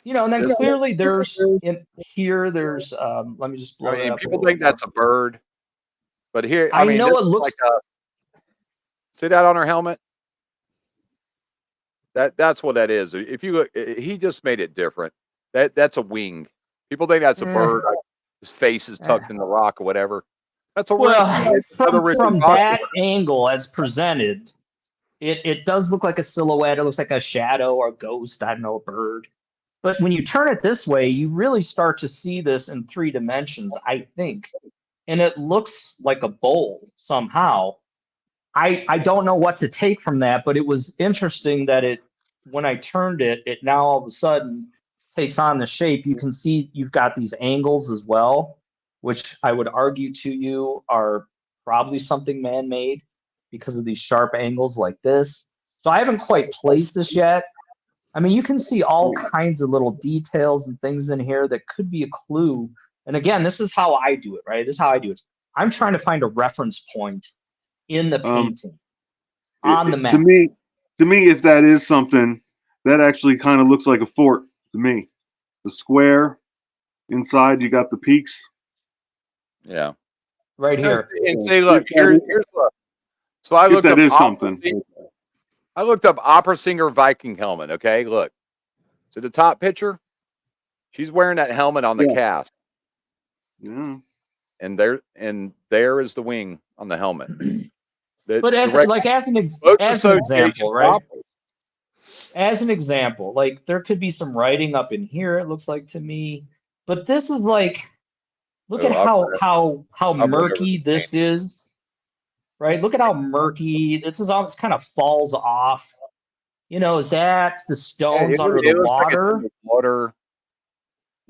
And then Yeah. clearly there's in here, there's let me just blow I that mean, up. people think that's a bird, but here, I mean, know this it is looks like see that on her helmet? That's what that is. If you look, he just made it different. That's a wing. People think that's a bird. Like his face is tucked in the rock or whatever. That's a well ring. from that angle as presented, it does look like a silhouette. It looks like a shadow or a ghost. I don't know, a bird. But when you turn it this way, you really start to see this in 3 dimensions, I think. And it looks like a bowl somehow. I don't know what to take from that, but it was interesting that when I turned it now all of a sudden takes on the shape. You can see you've got these angles as well, which I would argue to you are probably something man-made because of these sharp angles like this. So I haven't quite placed this yet. I mean, you can see all kinds of little details and things in here that could be a clue. And again, this is how I do it, right? This is how I do it. I'm trying to find a reference point in the painting on the map. To me, if that is something, that actually kind of looks like a fort to me. The square inside, you got the peaks. Yeah. Right here. And see, look, here's look. So I looked up something. I looked up opera singer Viking helmet. Okay, look. So the top picture, she's wearing that helmet on the cast. Yeah. And there is the wing on the helmet. But as an example, right? As an example, like there could be some writing up in here, it looks like to me. But this is like, look at how murky this is. Right? Look at how murky this is. Almost kind of falls off. Is that the stones under the water? Like water.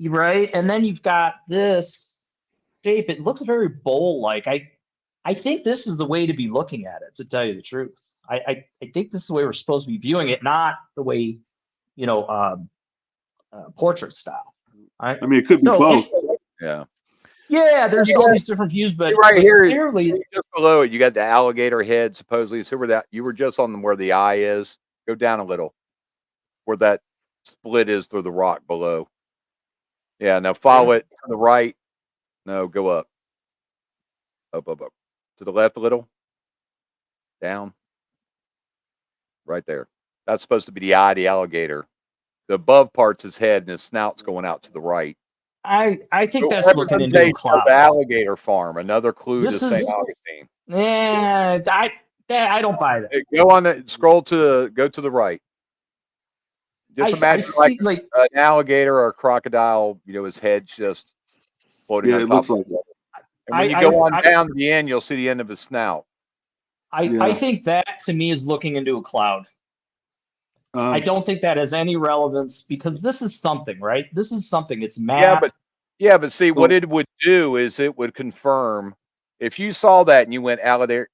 Right? And then you've got this shape. It looks very bowl-like. I think this is the way to be looking at it, to tell you the truth. I think this is the way we're supposed to be viewing it, not the way, portrait style. I mean, it could be both. Yeah. Yeah, there's all these different views, but right here, clearly, just below it, you got the alligator head. Supposedly, so where you were just on where the eye is. Go down a little, where that split is through the rock below. Yeah. Now follow it to the right. No, go up. Up. To the left a little. Down. Right there. That's supposed to be the eye of the alligator. The above part's his head, and his snout's going out to the right. I think that's looking into a cloud. The alligator farm, another clue to St. Augustine. Yeah, I don't buy that. Go on go to the right. Just imagine like an alligator or a crocodile, his head's just floating on top. It looks like that. And when you go on down to the end, you'll see the end of his snout. I think that to me is looking into a cloud. I don't think that has any relevance because this is something, right? This is something. It's map. But see, what it would do is it would confirm if you saw that and you went alligator.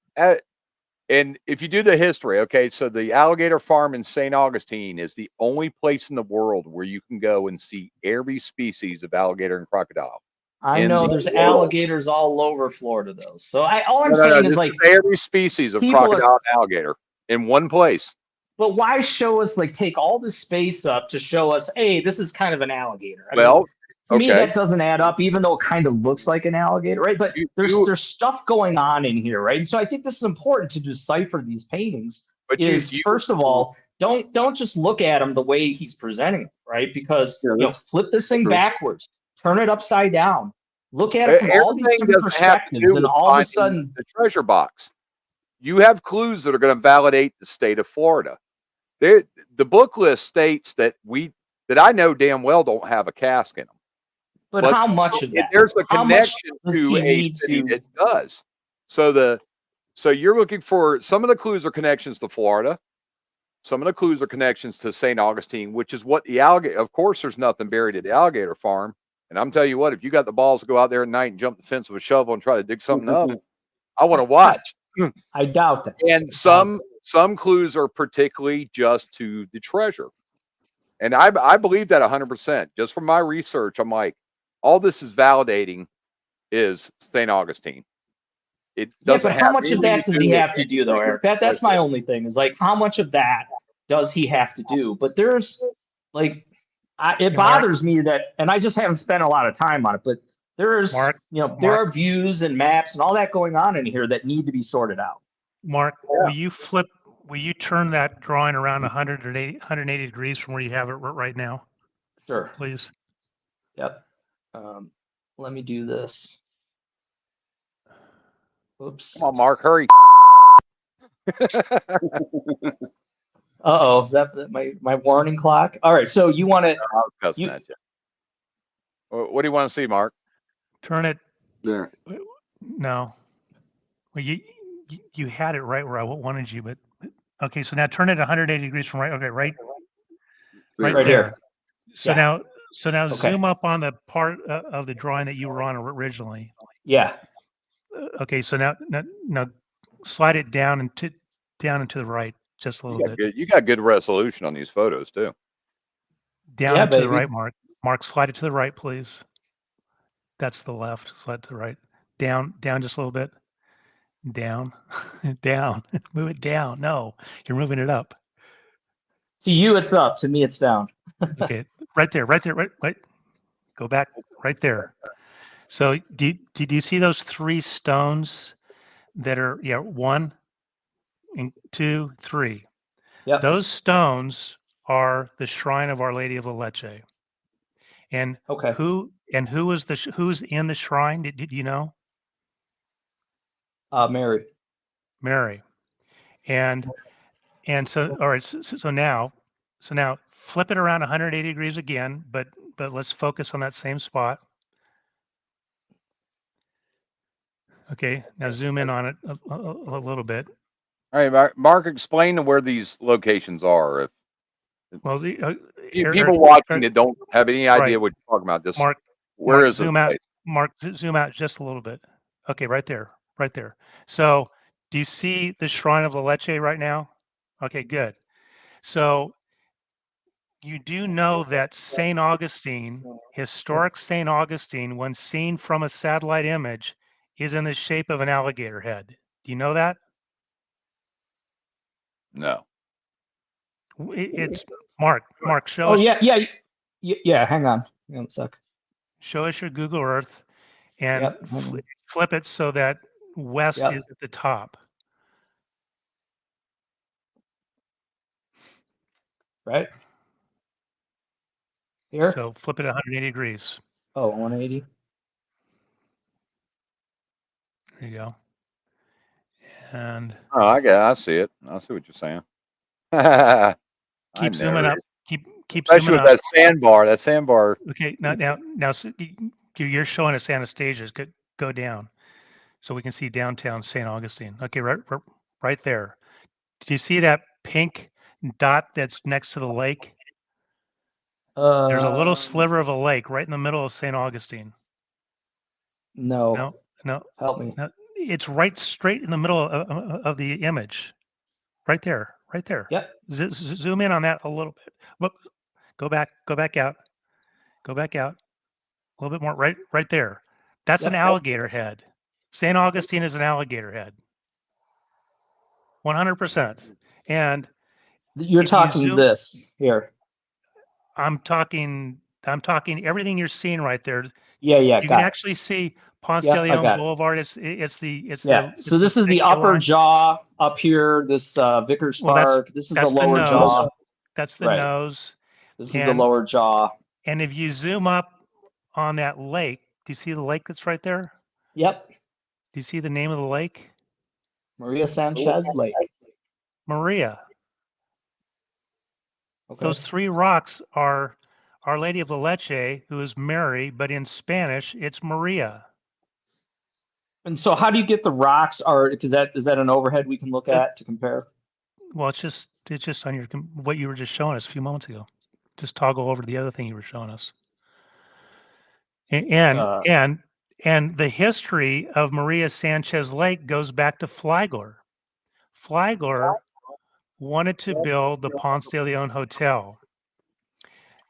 And if you do the history, okay, so the alligator farm in St. Augustine is the only place in the world where you can go and see every species of alligator and crocodile. I know there's alligators all over Florida, though. So all I'm saying is like every species of crocodile and alligator in one place. But why show us take all this space up to show us, hey, this is kind of an alligator? To me, that doesn't add up, even though it kind of looks like an alligator, right? But there's stuff going on in here, right? And so I think this is important to decipher these paintings. First of all, don't just look at them the way he's presenting them, right? Because flip this thing backwards, turn it upside down, look at it from all these different perspectives, and all of a sudden the treasure box. You have clues that are going to validate the state of Florida. The book list states that I know damn well don't have a cask in them. But how much of that? There's a connection to a city that does. So you're looking for some of the clues are connections to Florida. Some of the clues are connections to St. Augustine, which is what the alligator. Of course, there's nothing buried at the alligator farm, And I'm telling you what, if you got the balls to go out there at night and jump the fence with a shovel and try to dig something up, I want to watch. I doubt that. And some clues are particularly just to the treasure. And I believe that 100%. Just from my research, I'm like, all this is validating is St. Augustine. It Yeah, doesn't but how have much of anything that to does do he with have to do, though, anything Eric? That's my only thing is like, how much of that does he have to do? But there's like, it bothers me that, and I just haven't spent a lot of time on it, but there's, Mark, there are views and maps and all that going on in here that need to be sorted out. Mark, will you turn that drawing around 180 degrees from where you have it right now, Sure. please? Yep. Let me do this. Oops. Come on, Mark, hurry. Uh-oh, is that my warning clock? All right, so you want to... I was cussing at you. What do you want to see, Mark? Turn it there. No. Well, you had it right where I wanted you, but okay. So now turn it 180 degrees from right. Okay, right Right there. here. So Yeah. now Okay. zoom up on the part of the drawing that you were on originally. Yeah. Okay. So now slide it down into the right just a little bit. You got good resolution on these photos too. Down Yeah, and to the baby. right, Mark. Mark, slide it to the right, please. That's the left. Slide to the right. Down just a little bit. Down, down. Move it down. No, you're moving it up. To you, it's up. To me, it's down. Okay, right there. Right. Go back. Right there. So, did you see those 3 stones that are 1 and 2, 3? Yep. Those stones are the shrine of Our Lady of La Leche. And Okay. who's in the shrine? Did you know? Mary. Mary. And so, all right. So now flip it around 180 degrees again, but let's focus on that same spot. Okay. Now zoom in on it a little bit. All right, Mark, explain where these locations are. Well, People watching that don't have any idea what you're talking about, just Mark, where is zoom it? out. Mark, zoom out just a little bit. Okay, right there. So, do you see the shrine of La Leche right now? Okay, good. So, you do know that St. Augustine, historic St. Augustine, when seen from a satellite image, is in the shape of an alligator head. Do you know that? No. It's Mark. Show us. Yeah. Hang on a sec. Show us your Google Earth and Yep. flip it so that west Yep. is at the top. Right here. So flip it 180 degrees. Oh, 180. There you go. And I see it. I see what you're saying. keep zooming up. Keep Especially zooming with up. that sandbar. Okay, now you're showing us Anastasia's. Go down, so we can see downtown St. Augustine. Okay, right there. Did you see that pink dot that's next to the lake? There's a little sliver of a lake right in the middle of St. Augustine. No. Help me. No, it's right straight in the middle of the image. Right there. Yep. Zoom in on that a little bit. Look, go back out. A little bit more. Right there. That's an alligator head. St. Augustine is an alligator head. 100%. And you're talking this here. I'm talking everything you're seeing right there. Yeah. You can actually see Ponce de Leon Boulevard. It's so this is the upper jaw up here. This Vickers Park. This is the lower jaw. That's the nose. This is the lower jaw. And if you zoom up on that lake, do you see the lake that's right there? Yep. Do you see the name of the lake? Maria Sanchez Lake. Maria. Okay. Those 3 rocks are Our Lady of La Leche, who is Mary, but in Spanish, it's Maria. And so how do you get the rocks? Is that an overhead we can look at to compare? Well, it's just on what you were just showing us a few moments ago. Just toggle over to the other thing you were showing us. And Uh, and the history of Maria Sanchez Lake goes back to Flagler. Flagler wanted to build the Ponce de Leon Hotel.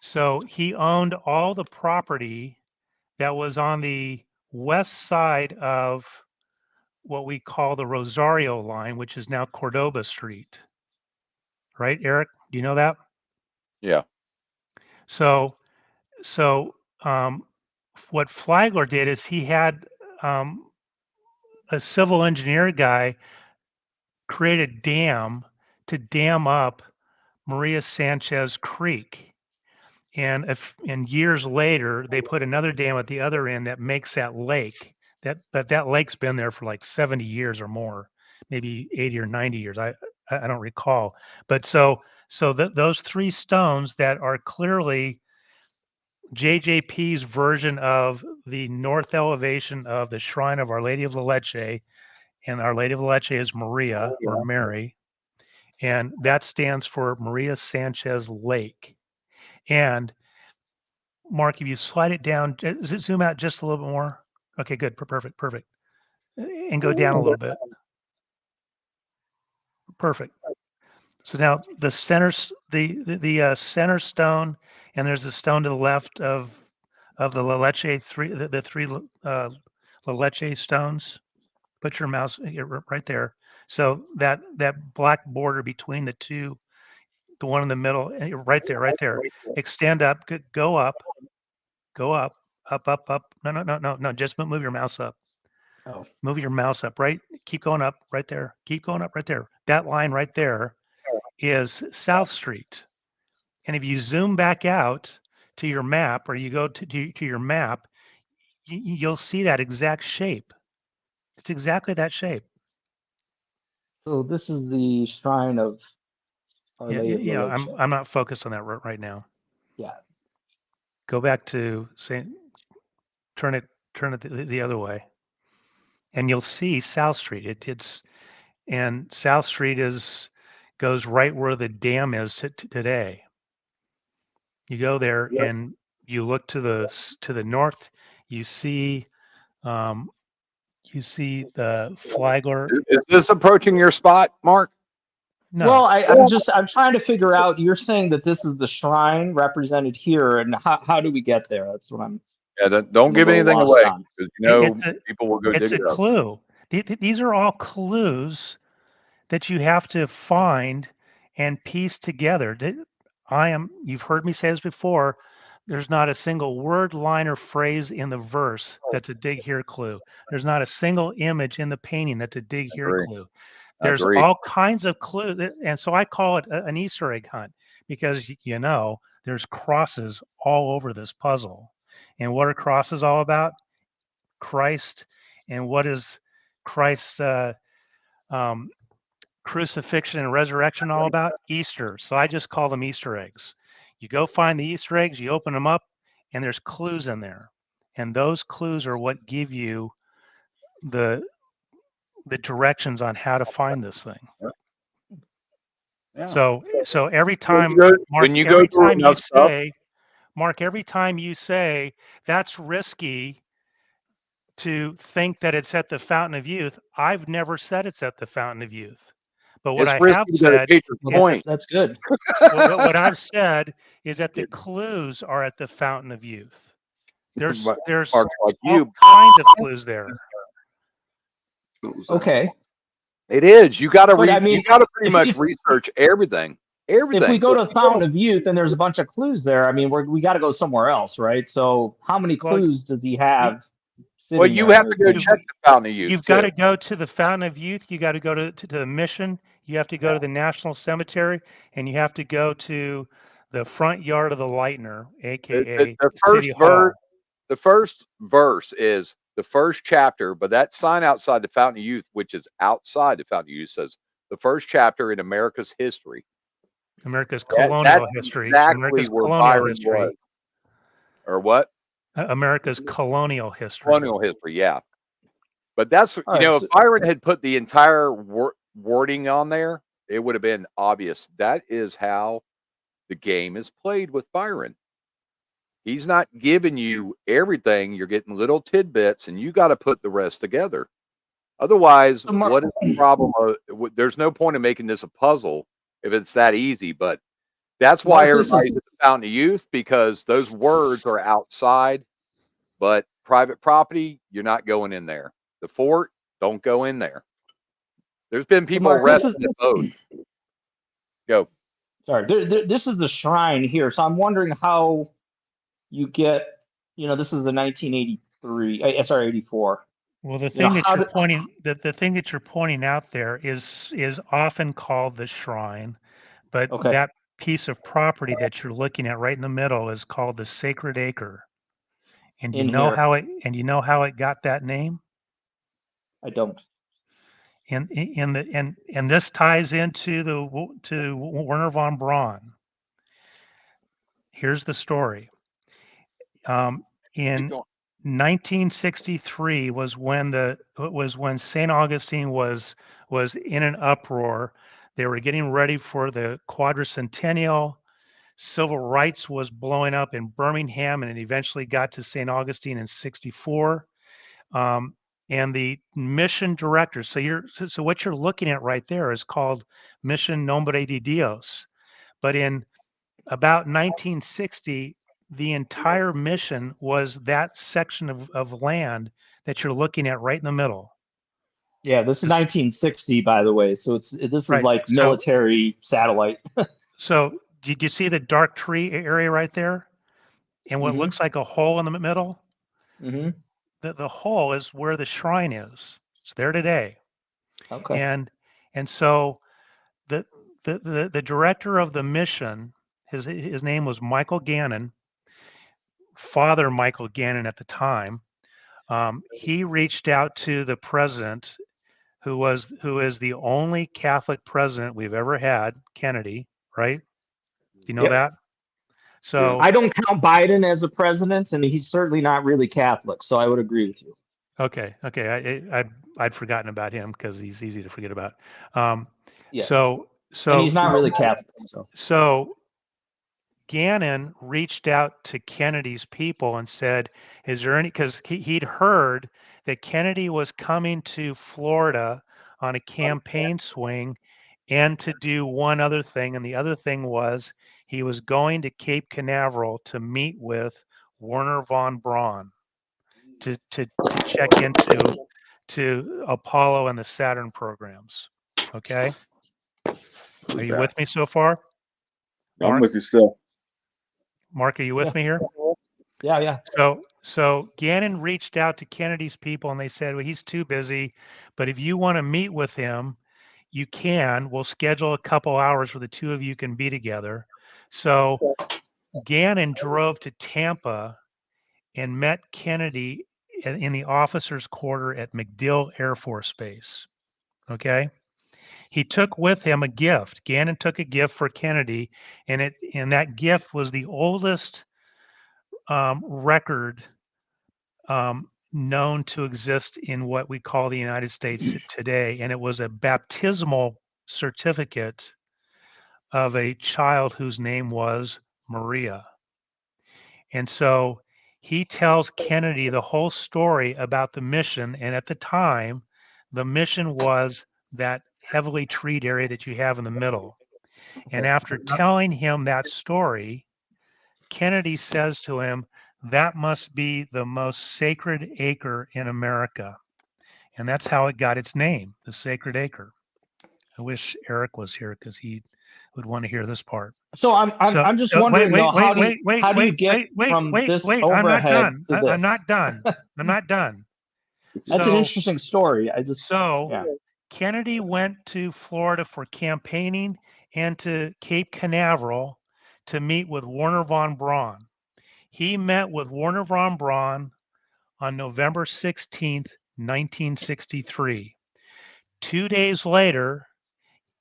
So he owned all the property that was on the west side of what we call the Rosario line, which is now Cordoba Street. Right, Eric? Do you know that? Yeah. So so what Flagler did is he had a civil engineer guy create a dam to dam up Maria Sanchez Creek. And years later, they put another dam at the other end that makes that lake. That lake's been there for like 70 years or more, maybe 80 or 90 years. I don't recall. But those three stones that are clearly JJP's version of the north elevation of the shrine of Our Lady of La Leche, and Our Lady of La Leche is Maria or Mary, and that stands for Maria Sanchez Lake. And Mark, if you slide it down, zoom out just a little bit more. Okay, good, perfect. And go down a little bit. Perfect. So now the center stone, and there's a stone to the left of the La Leche three, the three La Leche stones. Put your mouse right there. So that black border between the two, the one in the middle, right there. Extend up, go up, up. No. Just move your mouse up. oh, Move your mouse up, right? Keep going up, right there. Keep going up, right there. That line right there is South Street. And if you zoom back out to your map, or you go to your map, you'll see that exact shape. It's exactly that shape. so this is the shrine of Our Lady of La Leche. I'm not focused on that right now. Yeah. Go back to turn it the other way, and you'll see South Street. And South Street goes right where the dam is today. You go there and you look to the north. You see the Flagler. Is this approaching your spot, Mark? No, Well, I'm trying to figure out. You're saying that this is the shrine represented here, and how do we get there? That's what Yeah. I'm Don't a give little anything lost away on. because it's people will go dig a it up. clue. These are all clues that you have to find and piece together. You've heard me say this before, there's not a single word, line, or phrase in the verse that's a dig here clue. There's not a single image in the painting that's a dig I here agree. clue. I There's agree. all kinds of clues. And so I call it an Easter egg hunt because, there's crosses all over this puzzle. And what are crosses all about? Christ. And what is Christ's um, crucifixion and resurrection all about? Easter. So I just call them Easter eggs. You go find the Easter eggs, you open them up, and there's clues in there. And those clues are what give you the directions on how to find this thing. Yeah. So every When time, you go, Mark, when you go every through time you enough stuff, say, Mark, every time you say that's risky to think that it's at the Fountain of Youth, I've never said it's at the Fountain of Youth. But what it's I have risky to the said teacher's Well, is point. that's good. what I've said is that the clues are at the Fountain of Youth. There's Mark's like all you. kinds of clues there. Okay, It is. You got to but I read. You mean, got to pretty if much research everything. if we Everything. go to the Fountain of Youth and there's a bunch of clues there, I mean, we got to go somewhere else, right? So how many Well, clues does he you, have Well, sitting you there in have to those go you've check paintings? the Fountain of Youth you've got too. to go to the Fountain of Youth. You got to go to the Mission. You have to go to the National Cemetery, and you have to go to the front yard of the Lightner, aka The City first verse. Hall. The first verse is the first chapter, but that sign outside the Fountain of Youth, which is outside the Fountain of Youth, says the first chapter in America's history. America's colonial That's history. exactly America's where colonial Byron history. was, or what? America's colonial history. Colonial history, yeah. But that's All right, if Byron had put the entire wording on there, it would have been obvious. That is how the game is played with Byron. He's not giving you everything. You're getting little tidbits, and you got to put the rest together. Otherwise, So Mark, what is the problem? There's no point in making this a puzzle if it's that easy. But that's why Mark, this is everybody's at the Fountain of Youth, because those words are outside. But private property, you're not going in there. The fort, don't go in there. There's been so people Mark, this is arrested at both. Go. sorry. This is the shrine here. So I'm wondering how you get. This is a 1983. Sorry, 84. Well, the You know thing that how you're did? pointing the thing that you're pointing out there is often called the shrine, but Okay, that piece of property that you're looking at right in the middle is called the sacred acre. And in here, you know how it got that name? I don't. And this ties into to Werner von Braun. Here's the story. Keep In going. 1963 was when St. Augustine was in an uproar. They were getting ready for the quadricentennial. Civil rights was blowing up in Birmingham, and it eventually got to St. Augustine in 64. Um, and the mission director. So what you're looking at right there is called Mission Nombre de Dios. But in about 1960, the entire mission was that section of land that you're looking at right in the middle. Yeah, this is This, 1960, by the way. So this is right. like military satellite. So did you see the dark tree area right there? And what hmm looks like a hole in the middle? hmm The hole is where the shrine is. It's there today. Okay. And so the the director of the mission, his name was Michael Gannon, Father Michael Gannon at the time. He reached out to the president, who is the only Catholic president we've ever had, Kennedy, right? Do you know Yep. that? Yeah. So I don't count Biden as a president, and he's certainly not really Catholic. So I would agree with you. okay, I'd forgotten about him because he's easy to forget about. Um, Yeah, so and so he's not really Catholic. So so Gannon reached out to Kennedy's people and said, "Is there any?" Because he'd heard that Kennedy was coming to Florida on a campaign swing, and to do one other thing, and the other thing was he was going to Cape Canaveral to meet with Werner von Braun to check into to Apollo and the Saturn programs. Okay, are you Okay. with me so far, I'm Mark? with you still. Mark, are you yeah, with me here? yeah. So Gannon reached out to Kennedy's people and they said, well, he's too busy, but if you want to meet with him, you can. We'll schedule a couple hours where the two of you can be together. So Gannon drove to Tampa and met Kennedy in the officers' quarter at MacDill Air Force Base. Okay. He took with him a gift. Gannon took a gift for Kennedy, and that gift was the oldest record known to exist in what we call the United States today, and it was a baptismal certificate of a child whose name was Maria. And so he tells Kennedy the whole story about the mission, and at the time, the mission was that heavily treed area that you have in the middle. And after telling him that story, Kennedy says to him, that must be the most sacred acre in America. And that's how it got its name, the Sacred Acre. I wish Eric was here because he would want to hear this part. So I'm just So wondering though, how do you get from this I'm not overhead done. to I'm this? not done. I'm not done. That's an So, interesting story. I just so yeah. Kennedy went to Florida for campaigning and to Cape Canaveral to meet with Werner von Braun. He met with Werner von Braun on November 16th, 1963. 2 days later,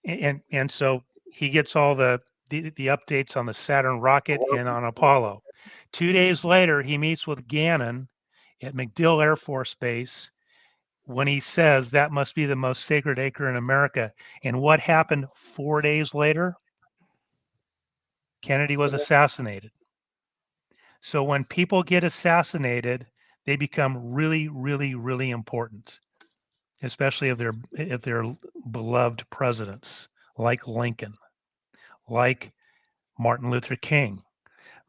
and so he gets all the updates on the Saturn rocket and on Apollo. 2 days later, he meets with Gannon at MacDill Air Force Base when he says that must be the most sacred acre in America. And what happened 4 days later? Kennedy was assassinated. So when people get assassinated, they become really, really, really important, especially if they're beloved presidents like Lincoln, like Martin Luther King.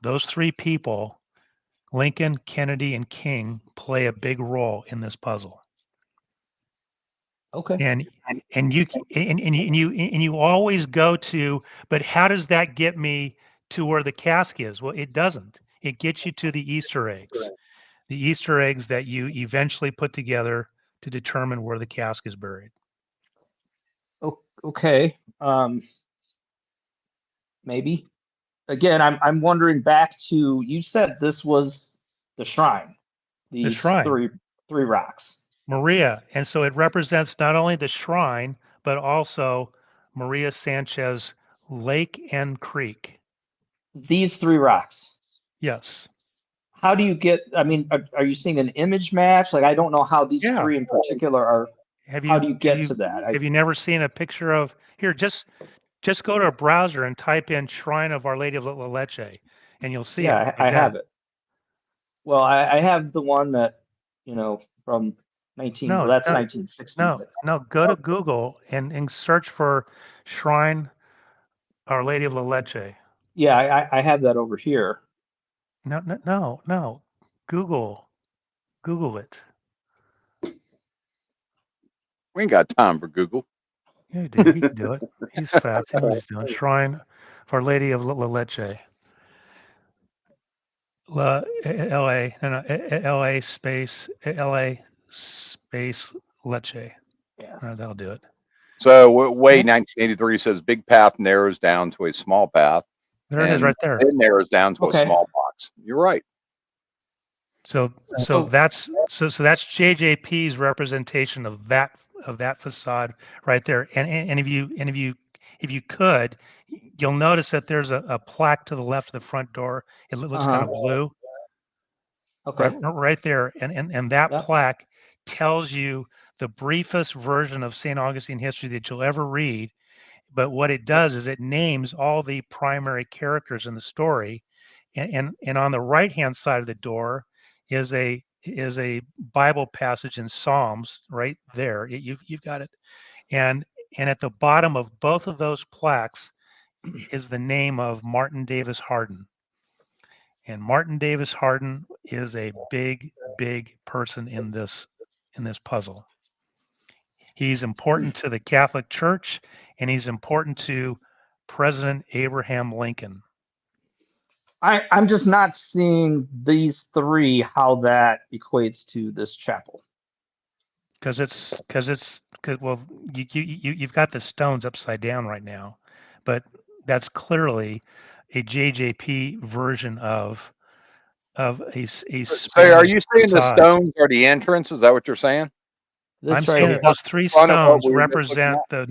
Those three people, Lincoln, Kennedy, and King, play a big role in this puzzle. Okay. And you always go to, but how does that get me to where the cask is? Well, it doesn't. It gets you to the Easter eggs. The Easter eggs that you eventually put together to determine where the cask is buried. Okay. Maybe. Again, I'm wondering back to, you said this was the shrine. The These shrine, three rocks. Maria, and so it represents not only the shrine but also Maria Sanchez Lake and Creek. These three rocks. Yes. How do you get? I mean, are you seeing an image match? Like, I don't know how these Yeah. three in particular are. Have How you do you get to that? have you never seen a picture of here? Just go to a browser and type in Shrine of Our Lady of La Leche, and you'll see it Yeah, right I there. have it. Well, I have the one that, from 19. Well, that's 1960. No. Go to Google and search for Shrine Our Lady of La Leche. Yeah, I have that over here. No. Google it. We ain't got time for Google. Yeah, he can do it. He's fast. He knows what he's doing. Shrine of Our Lady of La Leche. L.A. No, L.A. space Leche. Yeah. All right, that'll do it. So way 1983 says big path narrows down to a small path. There it is, right there. It narrows down to Okay. a small box. You're right. So that's JJP's representation of that facade right there. And if you could, you'll notice that there's a plaque to the left of the front door. It looks kind of blue. Okay. Right there. And that Yep. plaque tells you the briefest version of St. Augustine history that you'll ever read. But what it does is it names all the primary characters in the story. And on the right-hand side of the door is a Bible passage in Psalms right there. You've got it. And at the bottom of both of those plaques is the name of Martin Davis Harden. And Martin Davis Harden is a big person in this puzzle. He's important to the Catholic Church, and he's important to President Abraham Lincoln. I'm just not seeing these three, how that equates to this chapel. Because well, you've got the stones upside down right now, but that's clearly a JJP version of a So are you saying the facade. stones are the entrance? Is that what you're saying? This I'm right saying here. that those three Front of what stones we were just looking represent at?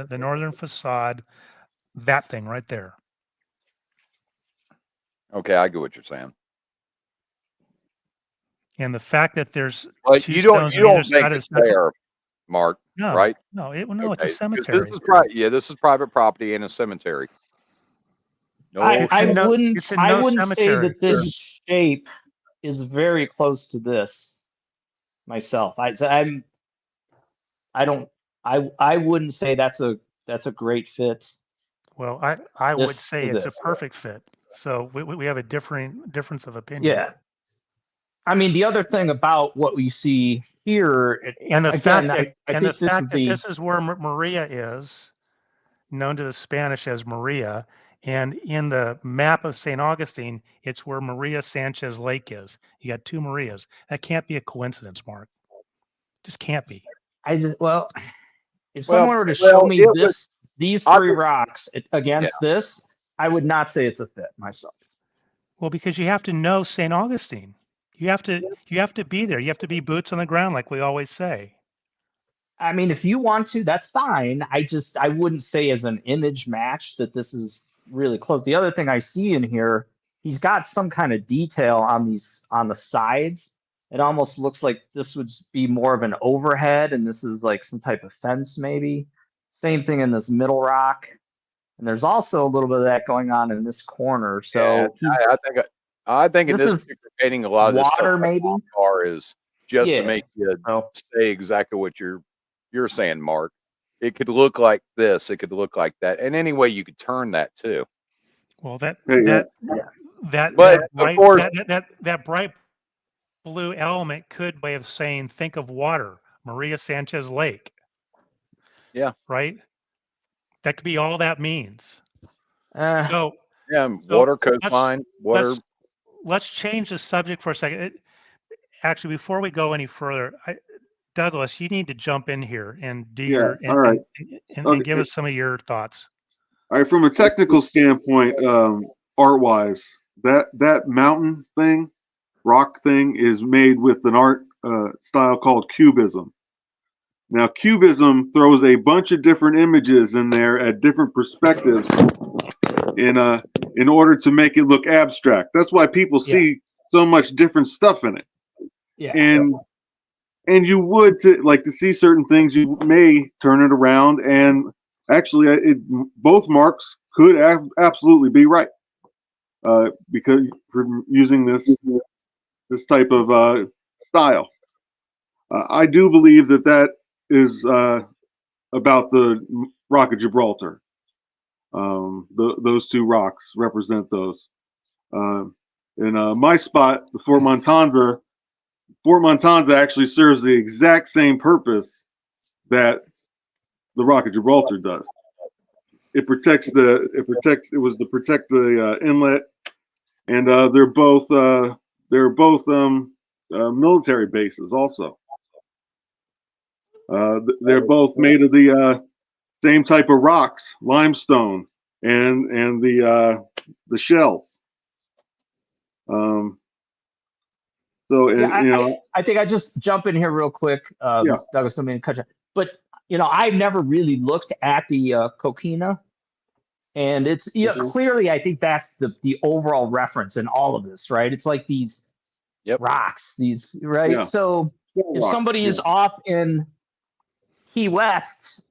the northern facade, that thing right there. Okay, I get what you're saying. And the fact that there's But two you stones don't on either think side it's is not there, Mark, right? No, it's a Okay, 'cause cemetery. this is private property and a cemetery. No, I it's wouldn't in no say cemetery. that this shape is very close to this myself. I wouldn't say that's a great fit. Well, I would This say to it's this. a perfect fit. So we have a difference of opinion. Yeah. I mean, the other thing about what we see here, And the fact that I think this is where Maria is, known to the Spanish as Maria, and in the map of St. Augustine, it's where Maria Sanchez Lake is. You got two Marias. That can't be a coincidence, Mark. Just can't be. If someone were to show me these three rocks against this, I would not say it's a fit myself. Well, because you have to know St. Augustine. You have to be there. You have to be boots on the ground, like we always say. I mean, if you want to, that's fine. I wouldn't say as an image match that this is really close. The other thing I see in here, he's got some kind of detail on the sides. It almost looks like this would be more of an overhead, and this is like some type of fence, maybe. Same thing in this middle rock. And there's also a little bit of that going on in this corner. So I think in This this is picture painting, a lot of this stuff water, by maybe. Car is just to Yeah. make you Oh, say exactly what you're saying, Mark. It could look like this, it could look like that, and any way you could turn that too. Well, that Hey, that yeah. that But that of bright course, that bright blue element could way of saying think of water, Maria Sanchez Lake, yeah, right? That could be all that means. Uh, So yeah, so water let's coastline, water. let's change the subject for a second. Actually, before we go any further, Douglas, you need to jump in here and do yeah. your All right. and give Okay. us some of your thoughts. All right. From a technical standpoint, art wise, that mountain thing, rock thing, is made with an art style called cubism. Now, cubism throws a bunch of different images in there at different perspectives in in order to make it look abstract. That's why people Yeah. see so much different stuff in it. yeah. And you would like to see certain things, you may turn it around, and actually, both marks could absolutely be right, because for using this type of style. I do believe that is about the Rock of Gibraltar. Those two rocks represent those. In my spot, the Fort Montanza actually serves the exact same purpose that the Rock of Gibraltar does. It protects to protect the inlet, and they're both military bases also. They're both made of the same type of rocks, limestone, and the shells. Um, so Yeah, and you know, I think I just jump in here real quick, yeah. Douglas. I mean, cut you. But I've never really looked at the coquina, and it's Mhm. clearly I think that's the overall reference in all of this, right? It's like these Yep. rocks, these right. Yeah. So Shell if rocks. somebody Yeah. is off in Key West,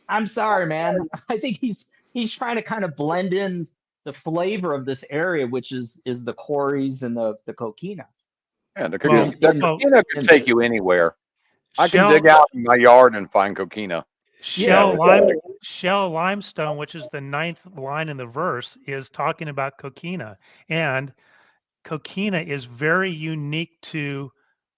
I'm sorry, man. I think he's trying to kind of blend in the flavor of this area, which is the quarries and the coquina. Yeah, the Yeah. coquina, the Well, coquina could And take you anywhere. I can shell dig out in my yard and find coquina. yeah, shell limestone, which is the 9th line in the verse, is talking about coquina, and coquina is very unique to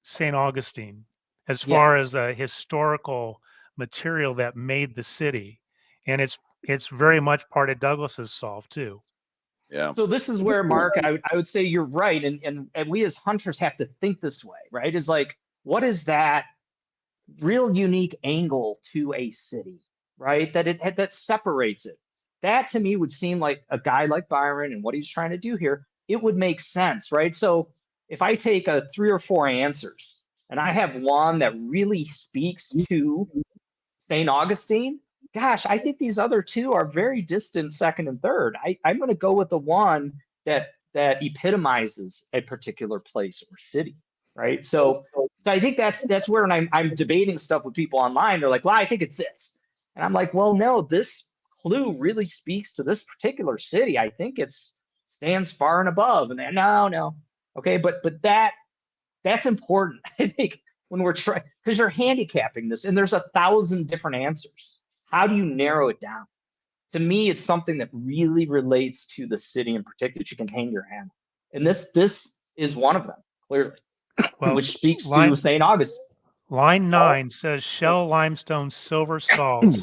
St. Augustine as yeah. far as a historical material that made the city, and it's very much part of Douglas's solve too. Yeah, So this is where, Mark, I would say you're right, and we as hunters have to think this way, right? Is like, what is that real unique angle to a city, right? That separates it. That to me would seem like a guy like Byron and what he's trying to do here. It would make sense, right? So if I take a 3 or 4 answers and I have one that really speaks to St. Augustine, gosh, I think these other two are very distant second and third. I'm going to go with the one that epitomizes a particular place or city, right? So I think that's where when I'm debating stuff with people online, they're like, well, I think it's this. And I'm like, well, no, this clue really speaks to this particular city. I think it's stands far and above. And then no. Okay, but that's important. I think when we're trying, because you're handicapping this and there's 1,000 different answers. How do you narrow it down? To me, it's something that really relates to the city in particular that you can hang your hat on. And this is one of them, clearly, Well, which speaks to line St. Augustine. line 9 says shell limestone silver salt.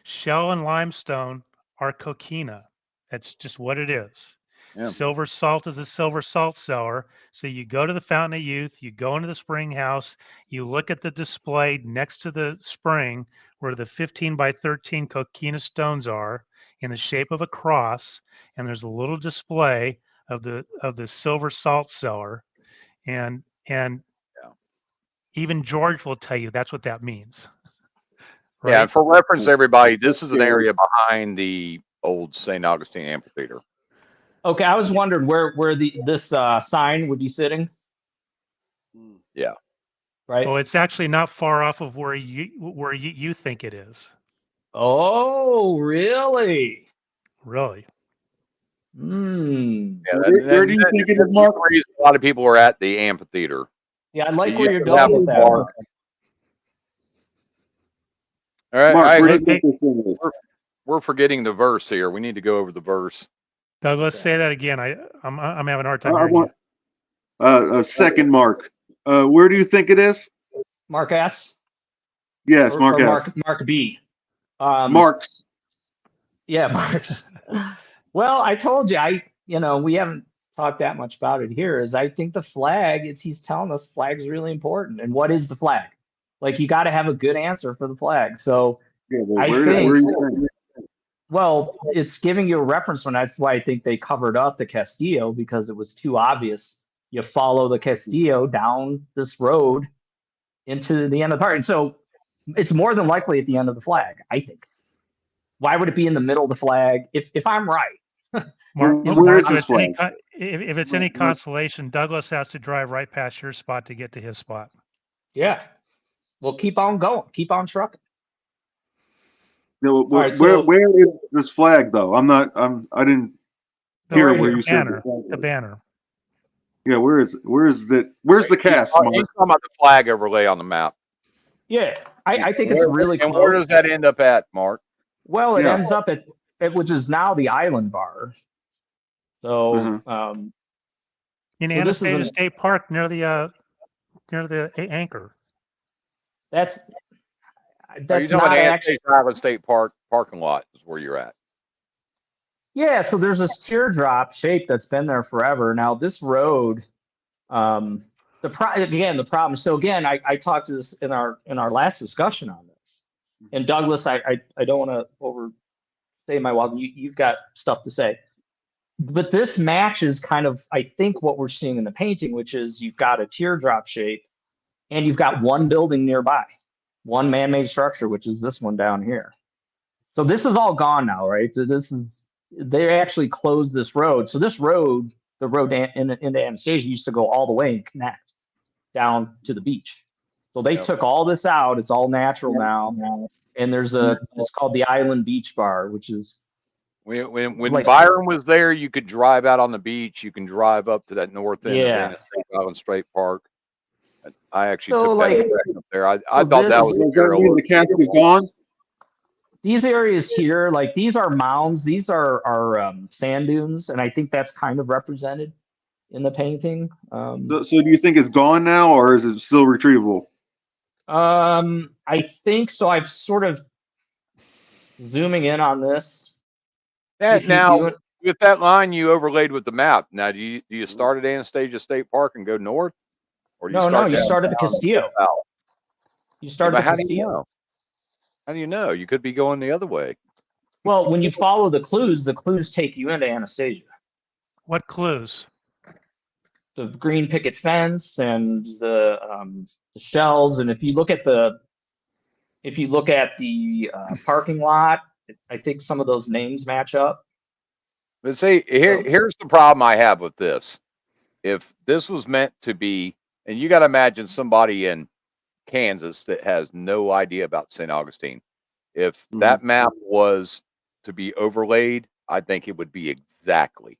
Shell and limestone are coquina. That's just what it is. yeah, Silver salt is a silver salt cellar. So you go to the Fountain of Youth, you go into the spring house, you look at the display next to the spring where the 15 by 13 coquina stones are in the shape of a cross, and there's a little display of the silver salt cellar, and yeah. even George will tell you that's what that means, Yeah, right? and for reference, everybody, this is an area behind the old St. Augustine Amphitheater. Okay, I was wondering where this sign would be sitting, Yeah, right? Well, it's actually not far off of where you think it is, Oh, really? really. Yeah, Where do you think it is, Mark? the reason a lot of people are at the amphitheater. Yeah, I like You where you're have to have going a with that, bar. Mark. All right, Mark, where do you Hey, think this thing is? we're forgetting the verse here. We need to go over the verse. Douglas, Okay. say that again. I'm having a hard time I hearing want you. a second, Mark. Where do you think it is? Mark S. Yes, Mark or S. Mark B. Marks. Yeah, Marks. Well, I told you, we haven't talked that much about it here. Is I think the flag is he's telling us flag's really important. And what is the flag? Like you got to have a good answer for the flag. So Yeah, but I where think, are you saying? well, it's giving you a reference one. That's why I think they covered up the Castillo because it was too obvious. You follow the Castillo down this road into the end of the park. And so it's more than likely at the end of the flag, I think. Why would it be in the middle of the flag? If I'm right. Mark, Where is if this it's any flag? if it's any consolation, Douglas has to drive right past your spot to get to his spot. Yeah. Well, keep on going. Keep on trucking. No, All right, where is this flag though? I didn't hear right where here. you said Banner, flag the was. banner. Yeah, where is it? Where's the cast, He's Mark? talking about the flag overlay on the map. Yeah, I think And it's really and where close. does that end up at, Mark? Well, it Yeah. ends up at which is now the Island Bar. So, Uh-huh. In so this is Anastasia State Park near the anchor. that's Are you that's talking not about actually. Anastasia Island State Park parking lot is where you're at? Yeah, so there's this teardrop shape that's been there forever. Now this road, the problem. So again, I talked to this in our last discussion on this. And Douglas, I don't want to overstay my welcome. You've got stuff to say. But this matches kind of, I think, what we're seeing in the painting, which is you've got a teardrop shape and you've got one building nearby, one man-made structure, which is this one down here. So this is all gone now, right? So they actually closed this road. So this road, the road into Anastasia used to go all the way and connect down to the beach. So they Yep. took all this out. It's all natural now. And it's called the Island Beach Bar, which is When like, Byron was there, you could drive out on the beach. You can drive up to that north end of yeah. Anastasia Island State Park. I actually So took that like, trek up there. I so thought that was Does a that mean the cast is gone? these areas here, like these are mounds, these are sand dunes, and I think that's kind of represented in the painting. So do you think it's gone now, or is it still retrievable? I think so. I've sort of zooming in on this. If now with that line you overlaid with the map. Now do you start at Anastasia State Park and go north, or do you no, start? you start at the Castillo. You start at the How do you Castillo. know? How do you know? You could be going the other way. Well, when you follow the clues take you into Anastasia. What clues? The green picket fence and the shells, and if you look at the parking lot, I think some of those names match up. But see, here's the problem I have with this. If this was meant to be, and you got to imagine somebody in Kansas that has no idea about St. Augustine. If that map was to be overlaid, I think it would be exactly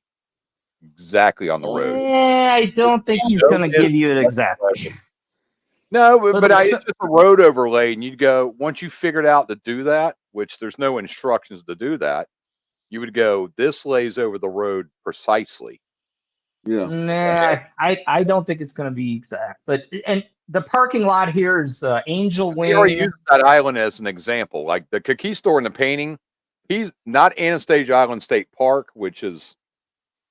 on the road. I don't think he's going to give you it exactly. No, but it's just a road overlay, and you'd go, once you figured out to do that, which there's no instructions to do that, you would go, this lays over the road precisely. Yeah. Nah, I don't think it's going to be exact. But and the parking lot here is Angel Wing. He already used that island as an example. Like the cookie store in the painting, he's not Anastasia Island State Park, which is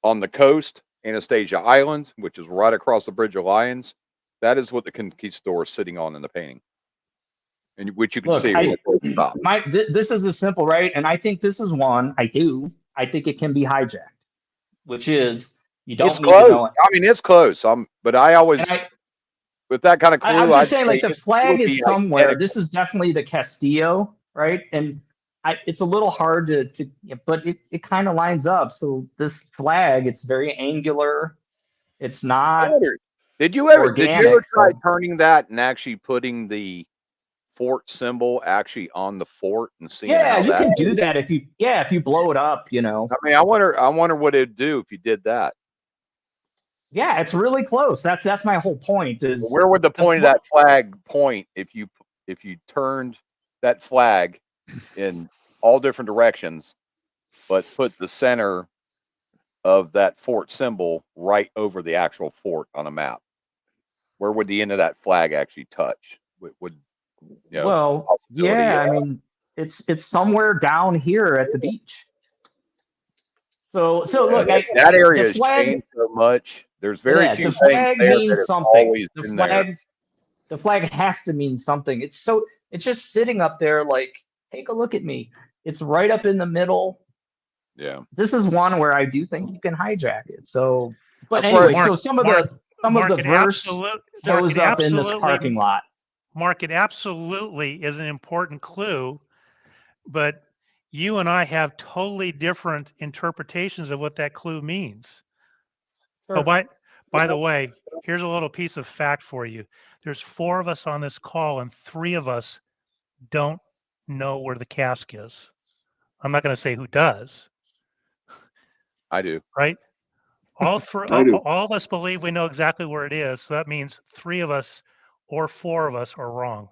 on the coast. Anastasia Island, which is right across the Bridge of Lions. That is what the conquistador is sitting on in the painting, and which you can see. This is a simple, right? And I think this is one I think it can be hijacked, which is you don't need to know it. I mean, it's close. But I always with that kind of clue. I'm just saying, like the flag is somewhere. Identical. This is definitely the Castillo, right? And it's a little hard to but it kind of lines up. So this flag, it's very angular. It's not. Did you ever try turning that and actually putting the fort symbol actually on the fort and seeing Yeah, how you that. can do that if you blow it up, you know. I mean, I wonder what it'd do if you did that. Yeah, it's really close. That's my whole point. Is Where would the point of that flag point if you turned that flag in all different directions, but put the center of that fort symbol right over the actual fort on a map? Where would the end of that flag actually touch? Would you know? Well, Possibility, yeah, I mean, it's somewhere down here at the beach. So look, that area the has flag, changed so much. There's it very has. few The things flag there that means have something. always been there. The flag has to mean something. It's just sitting up there like, take a look at me. It's right up in the middle. Yeah, This is one where I do think you can hijack it. So, but That's where- anyway, Mark- so some of Mark- the it verse shows it up in this absolutely- parking lot. Mark, it absolutely is an important clue, but you and I have totally different interpretations of what that clue means. Oh, Sure. by the way, here's a little piece of fact for you. There's 4 of us on this call, and 3 of us don't know where the cask is. I'm not going to say who does, I do. right? All 3, I do. all of us believe we know exactly where it is. So that means 3 of us or 4 of us are wrong.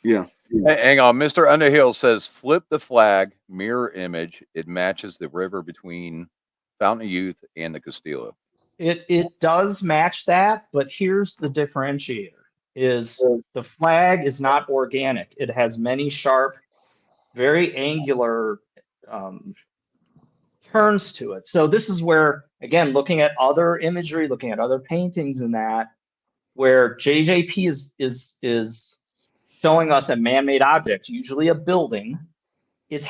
Yeah. Hang on, Mr. Underhill says, flip the flag, mirror image. It matches the river between Fountain of Youth and the Castillo. It does match that, but here's the differentiator: is the flag is not organic. It has many sharp, very angular turns to it. So this is where, again, looking at other imagery, looking at other paintings and that, where JJP is showing us a man-made object, usually a building. It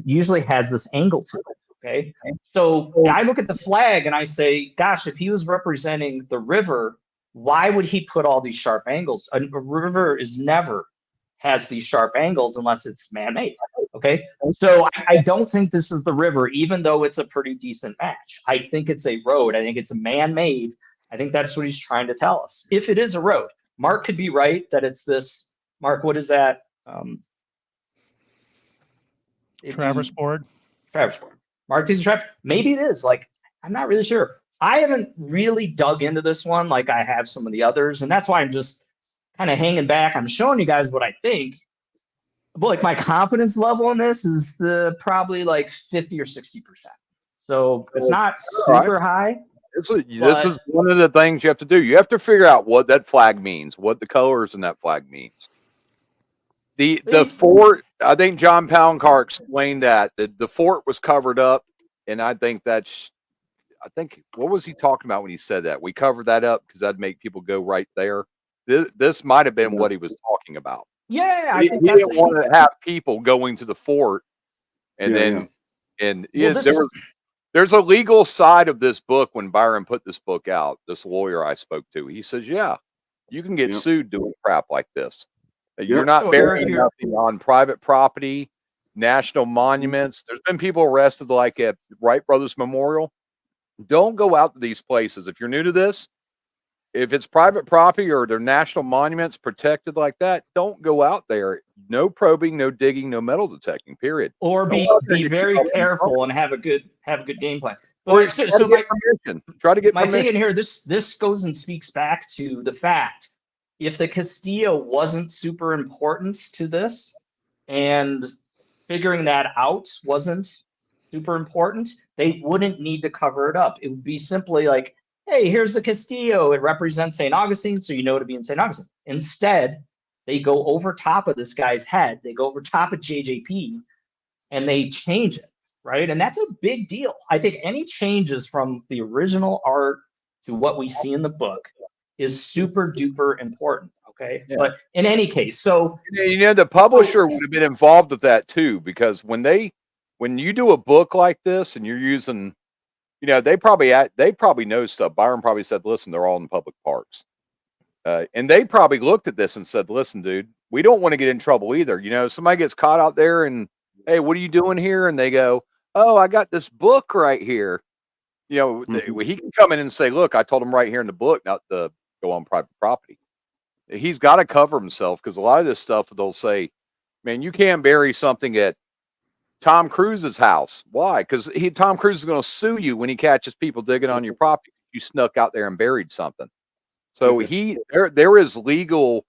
usually has this angle to it. Okay. So I look at the flag and I say, gosh, if he was representing the river, why would he put all these sharp angles? A river never has these sharp angles unless it's man-made. Okay. So I don't think this is the river, even though it's a pretty decent match. I think it's a road. I think it's a man-made. I think that's what he's trying to tell us. If it is a road, Mark could be right that it's this. Mark, what is that? Traverse board. Traverse board. Mark takes a Traverse. Maybe it is. Like, I'm not really sure. I haven't really dug into this one like I have some of the others, and that's why I'm just kind of hanging back. I'm showing you guys what I think, but like my confidence level in this is probably like 50 or 60%. So it's not super high. This is one of the things you have to do. You have to figure out what that flag means, what the colors in that flag means. The fort, I think John Poundcar explained that the fort was covered up, and I think what was he talking about when he said that? We covered that up because that'd make people go right there. This might have been what he was talking about. Yeah, he didn't want to have people going to the fort, and there's a legal side of this book. When Byron put this book out, this lawyer I spoke to, he says, yeah, you can get sued doing crap like this. You're not burying nothing on private property, national monuments. There's been people arrested like at Wright Brothers Memorial. Don't go out to these places. If you're new to this, if it's private property or they're national monuments protected like that, don't go out there. No probing, no digging, no metal detecting, period. Or be very careful and have a good game plan. But try to get permission. My thing in here, this goes and speaks back to the fact, if the Castillo wasn't super important to this and figuring that out wasn't super important, they wouldn't need to cover it up. It would be simply like, hey, here's the Castillo. It represents St. Augustine, so you know to be in St. Augustine. Instead, they go over top of this guy's head. They go over top of JJP, and they change it, right? And that's a big deal. I think any changes from the original art to what we see in the book is super duper important. Okay. Yeah. But in any case, so the publisher would have been involved with that too, because when you do a book like this and you're using, they probably know stuff. Byron probably said, listen, they're all in public parks. And they probably looked at this and said, listen, dude, we don't want to get in trouble either. Somebody gets caught out there and, hey, what are you doing here? And they go, oh, I got this book right here. He can come in and say, look, I told him right here in the book not to go on private property. he's got to cover himself, because a lot of this stuff they'll say, man, you can't bury something at Tom Cruise's house. Why? Because Tom Cruise is going to sue you when he catches people digging on your property. You snuck out there and buried something. So there's a legal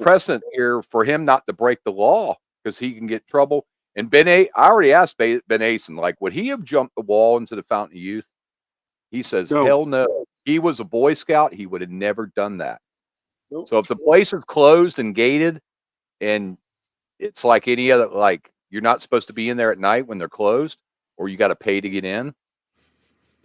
precedent here for him not to break the law, because he can get trouble. And I already asked Ben Asen, like, would he have jumped the wall into the Fountain of Youth? He says, No. hell no. He was a Boy Scout. He would have never done that. Nope. So if the place is closed and gated, and it's like any other, like, you're not supposed to be in there at night when they're closed, or you got to pay to get in,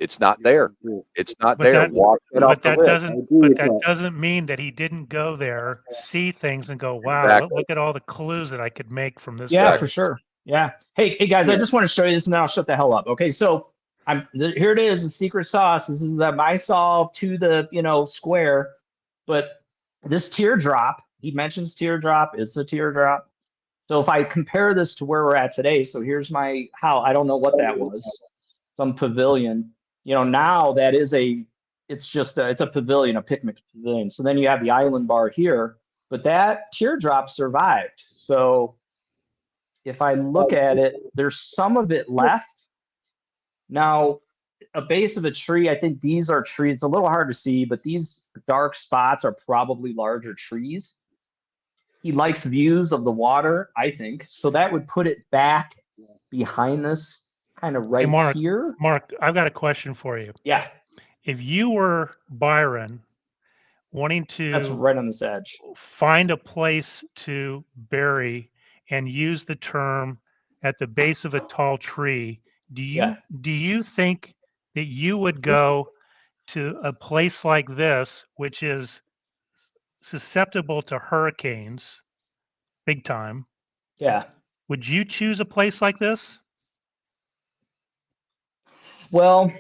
it's not there. It's not But there. that- Walk it off the list. But that doesn't mean that he didn't go there, see things, and go, "Wow, Exactly. look at all the clues that I could make from this." Yeah, place." for sure. Yeah. Hey guys, I just want to show you this, and then I'll shut the hell up. Okay, so here it is, the secret sauce. This is my solve to the square, but this teardrop. He mentions teardrop. It's a teardrop. So if I compare this to where we're at today, so here's my how. I don't know what that was. Some pavilion. Now that is it's a pavilion, a picnic pavilion. So then you have the island bar here, but that teardrop survived. So if I look at it, there's some of it left. Now, a base of a tree, I think these are trees. It's a little hard to see, but these dark spots are probably larger trees. He likes views of the water, I think. So that would put it back behind this, kind of right here. Mark, I've got a question for you. Yeah. If you were Byron, wanting That's to right on this edge. find a place to bury and use the term at the base of a tall tree, do you think that you would go to a place like this, which is susceptible to hurricanes big time? Yeah. Would you choose a place like this? Well,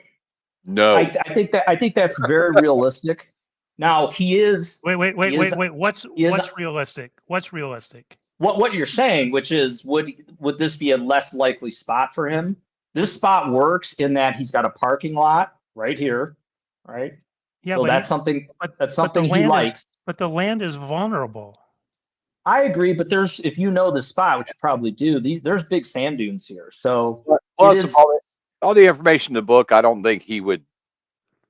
No. I think that's very realistic. Now he is. Wait. What's realistic? What's realistic? What you're saying, which is, would this be a less likely spot for him? This spot works in that he's got a parking lot right here, right? Yeah, so but that's something he likes. But the land is vulnerable. I agree, but if you know the spot, which you probably do, there's big sand dunes here. So all the information in the book, I don't think he would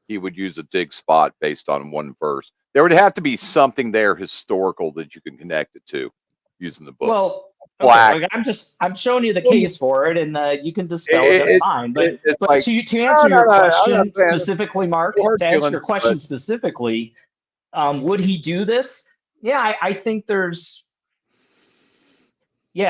use a dig spot based on one verse. There would have to be something there historical that you can connect it to using the book. Well, okay, I'm showing you the case for it, and you can dispel it. That's fine. But to answer your question specifically, Mark, to answer your question specifically, would he do this? Yeah, I think there's you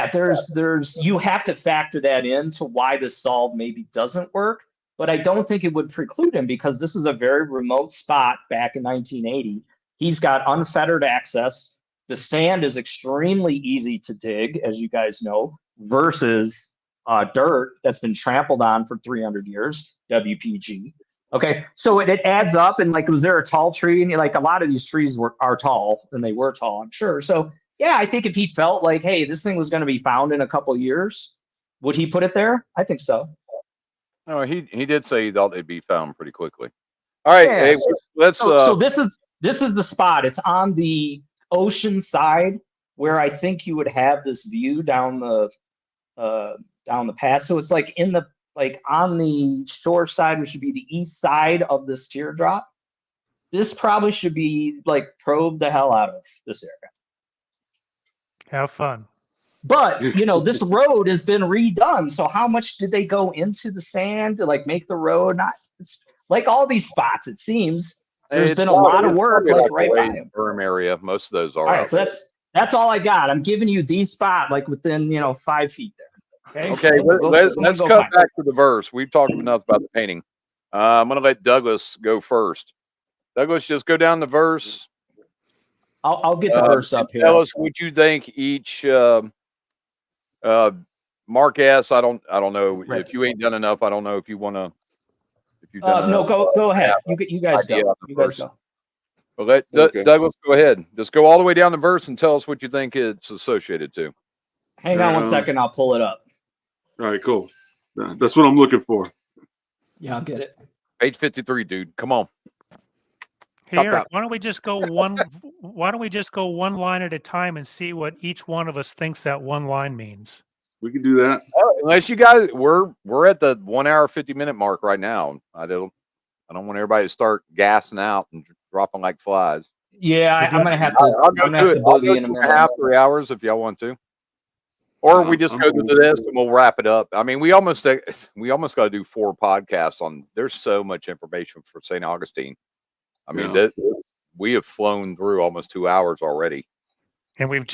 have to factor that into why this solve maybe doesn't work. But I don't think it would preclude him, because this is a very remote spot back in 1980. He's got unfettered access. The sand is extremely easy to dig, as you guys know, versus dirt that's been trampled on for 300 years, WPG. Okay, so it adds up. And was there a tall tree? And a lot of these trees are tall, and they were tall, I'm sure. So yeah, I think if he felt like, hey, this thing was going to be found in a couple of years, would he put it there? I think so. No, he did say he thought they'd be found pretty quickly. All right, yeah. hey, let's. So this is the spot. It's on the ocean side, where I think you would have this view down the pass. So it's on the shore side, which should be the east side of this teardrop. This probably should be probed the hell out of this area. Have fun. But this road has been redone. So how much did they go into the sand to make the road? Not like all these spots. It seems there's been a lot of work right by them. Berm area. Most of those are. All right, so that's all I got. I'm giving you the spot within 5 feet there. Okay. Let's cut back to the verse. We've talked enough about the painting. I'm going to let Douglas go first. Douglas, just go down the verse. I'll get the verse up here. Tell us what you think each. Mark S. I don't know if you ain't done enough. I don't know if you want to. If you've done no, go ahead. You guys go. You guys go. Well, let Douglas go ahead. Just go all the way down the verse and tell us what you think it's associated to. Hang on 1 second. I'll pull it up. All right, cool. That's what I'm looking for. Yeah, I'll get it. Page 53, dude. Come on. Hey, Chop Eric, that. why don't we just go one line at a time and see what each one of us thinks that one line means? We can do that. Unless you guys, we're at the 1 hour 50-minute mark right now. I don't want everybody to start gassing out and dropping like flies. Yeah, We're I'm doing- gonna have to. I'll go I'm gonna to have it. to I'll go boogie in a 2.5, minute. 3 hours if y'all want to, or we just I'm go cool. to this and we'll wrap it up. I mean, we almost got to do 4 podcasts on. There's so much information for St. Augustine. I mean, Yeah. we have flown through almost 2 hours already. And we've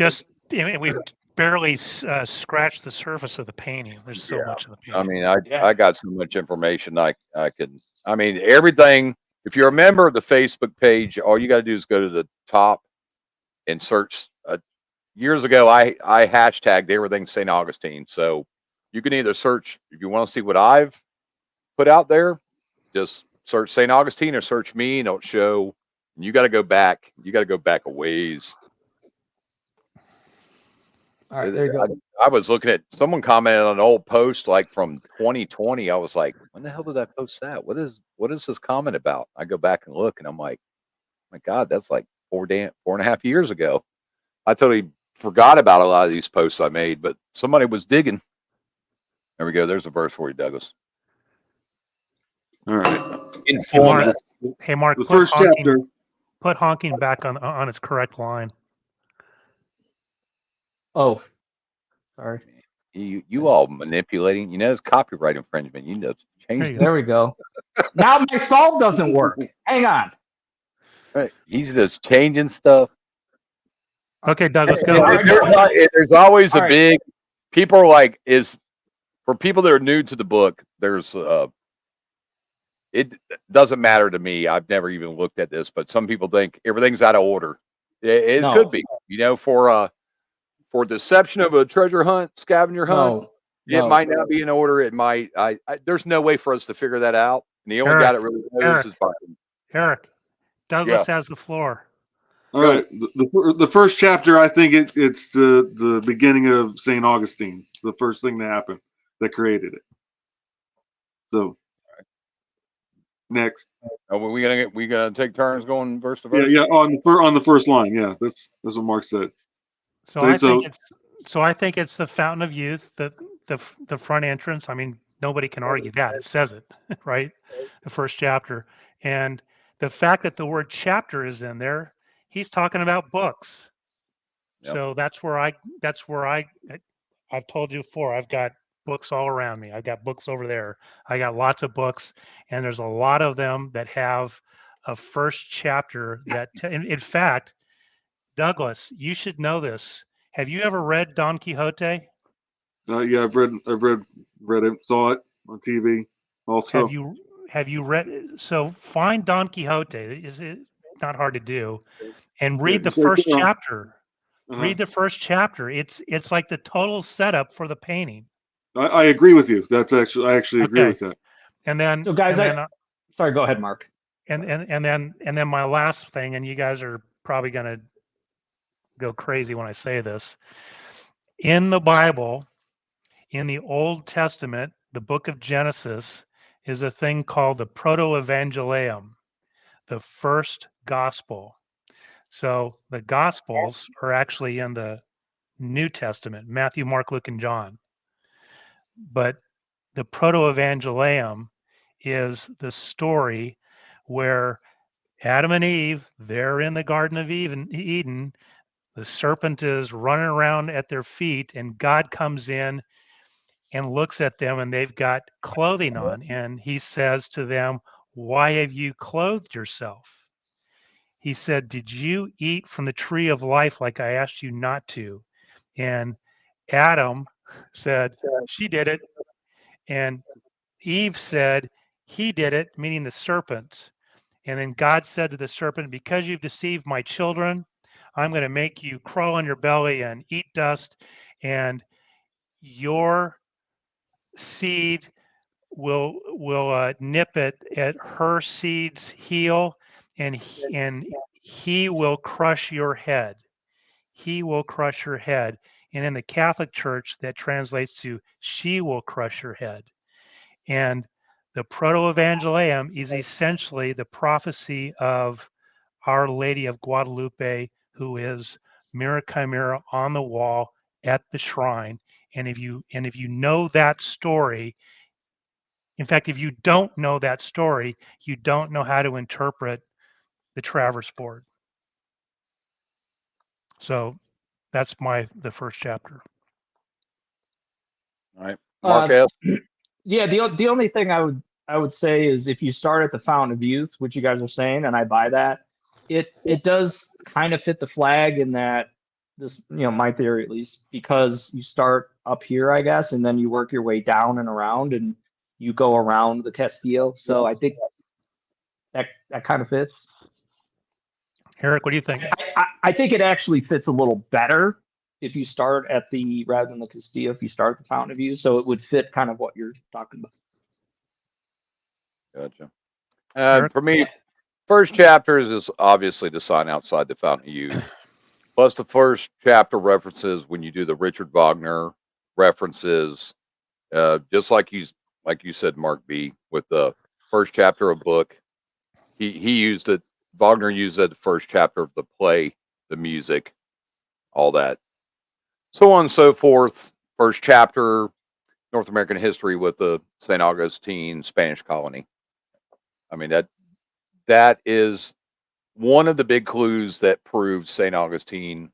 barely scratched the surface of the painting. There's so much of the I painting. mean, Yeah. I got so much information I could. I mean, everything. If you're a member of the Facebook page, all you got to do is go to the top and search. Years ago, I hashtagged everything St. Augustine. So you can either search if you want to see what I've put out there, just search St. Augustine or search me, and it'll show. And you got to go back. You got to go back a ways. All right, there you go. I was looking at someone commented on an old post like from 2020. I was like, when the hell did I post that? What is this comment about? I go back and look, and I'm like, my God, that's like 4.5 years ago. I totally forgot about a lot of these posts I made, but somebody was digging. There we go. There's a verse for you, Douglas. All right. Informative. Hey, Mark, The first chapter. put honking back on its correct line. Oh, sorry. You all manipulating. You know, it's copyright infringement. You know, change you that. There we go. Now my solve doesn't work. Hang on. Right. He's just changing stuff. Okay, Douglas, go. There's always All a right. big. People are like, for people that are new to the book. There's it doesn't matter to me. I've never even looked at this, but some people think everything's out of order. It No. could be, for deception of a treasure hunt, scavenger hunt. No. It might not be in order. It might. There's no way for us to figure that out. And the only guy that really knows is Biden. Eric, Douglas has the floor. All right. The first chapter, I think it's the beginning of St. Augustine. The first thing that happened that created it. So next. Are we gonna take turns going verse to verse? Yeah, on the first line. Yeah, that's what Mark said. So Okay, I think it's the fountain of youth, the front entrance. I mean, nobody can argue that. It says it, right? The first chapter. And the fact that the word chapter is in there, he's talking about books. Yep. So that's where I've told you before, I've got books all around me. I've got books over there. I got lots of books, and there's a lot of them that have a first chapter that in fact, Douglas, you should know this. Have you ever read Don Quixote? yeah, I've read it, saw it on TV. Also, Have you read? So find Don Quixote. Is it not hard to do? And read the it's right first there. chapter. Uh-huh. Read the first chapter. It's like the total setup for the painting. I agree with you. I actually agree Okay. with that. And then, So guys, and then, sorry. Go ahead, Mark. and then my last thing, and you guys are probably gonna go crazy when I say this. In the Bible, in the Old Testament, the book of Genesis is a thing called the Proto-Evangelium, the first gospel. So the gospels are actually in the New Testament, Matthew, Mark, Luke, and John. But the Proto-Evangelium is the story where Adam and Eve, they're in the Garden of Eden. The serpent is running around at their feet, and God comes in and looks at them, and they've got clothing on. And he says to them, "Why have you clothed yourself?" He said, "Did you eat from the tree of life like I asked you not to?" And Adam said, "She did it." And Eve said, "He did it," meaning the serpent. And then God said to the serpent, "Because you've deceived my children, I'm going to make you crawl on your belly and eat dust, and your seed will nip at her seed's heel, and he will crush your head. He will crush your head." And in the Catholic Church, that translates to "she will crush your head." And the Proto-Evangelium is essentially the prophecy of Our Lady of Guadalupe, who is Mira Chimera on the wall at the shrine. And if you know that story, in fact, if you don't know that story, you don't know how to interpret the Traverse board. So that's the first chapter. All right, Mark Uh, S. Yeah, the only thing I would say is if you start at the Fountain of Youth, which you guys are saying, and I buy that, it does kind of fit the flag in that this, my theory at least, because you start up here, I guess, and then you work your way down and around, and you go around the Castillo. So I think that kind of fits. Eric, what do you think? I think it actually fits a little better if you start at rather than the Castillo, if you start at the Fountain of Youth, so it would fit kind of what you're talking about. Gotcha. For me, first chapters is obviously the sign outside the Fountain of Youth. Plus, the first chapter references when you do the Richard Wagner references, just like you said, Mark B. With the first chapter of book, he used it. Wagner used it the first chapter of the play, the music, all that, so on and so forth. First chapter, North American history with the St. Augustine Spanish colony. I mean, that is one of the big clues that proves St. Augustine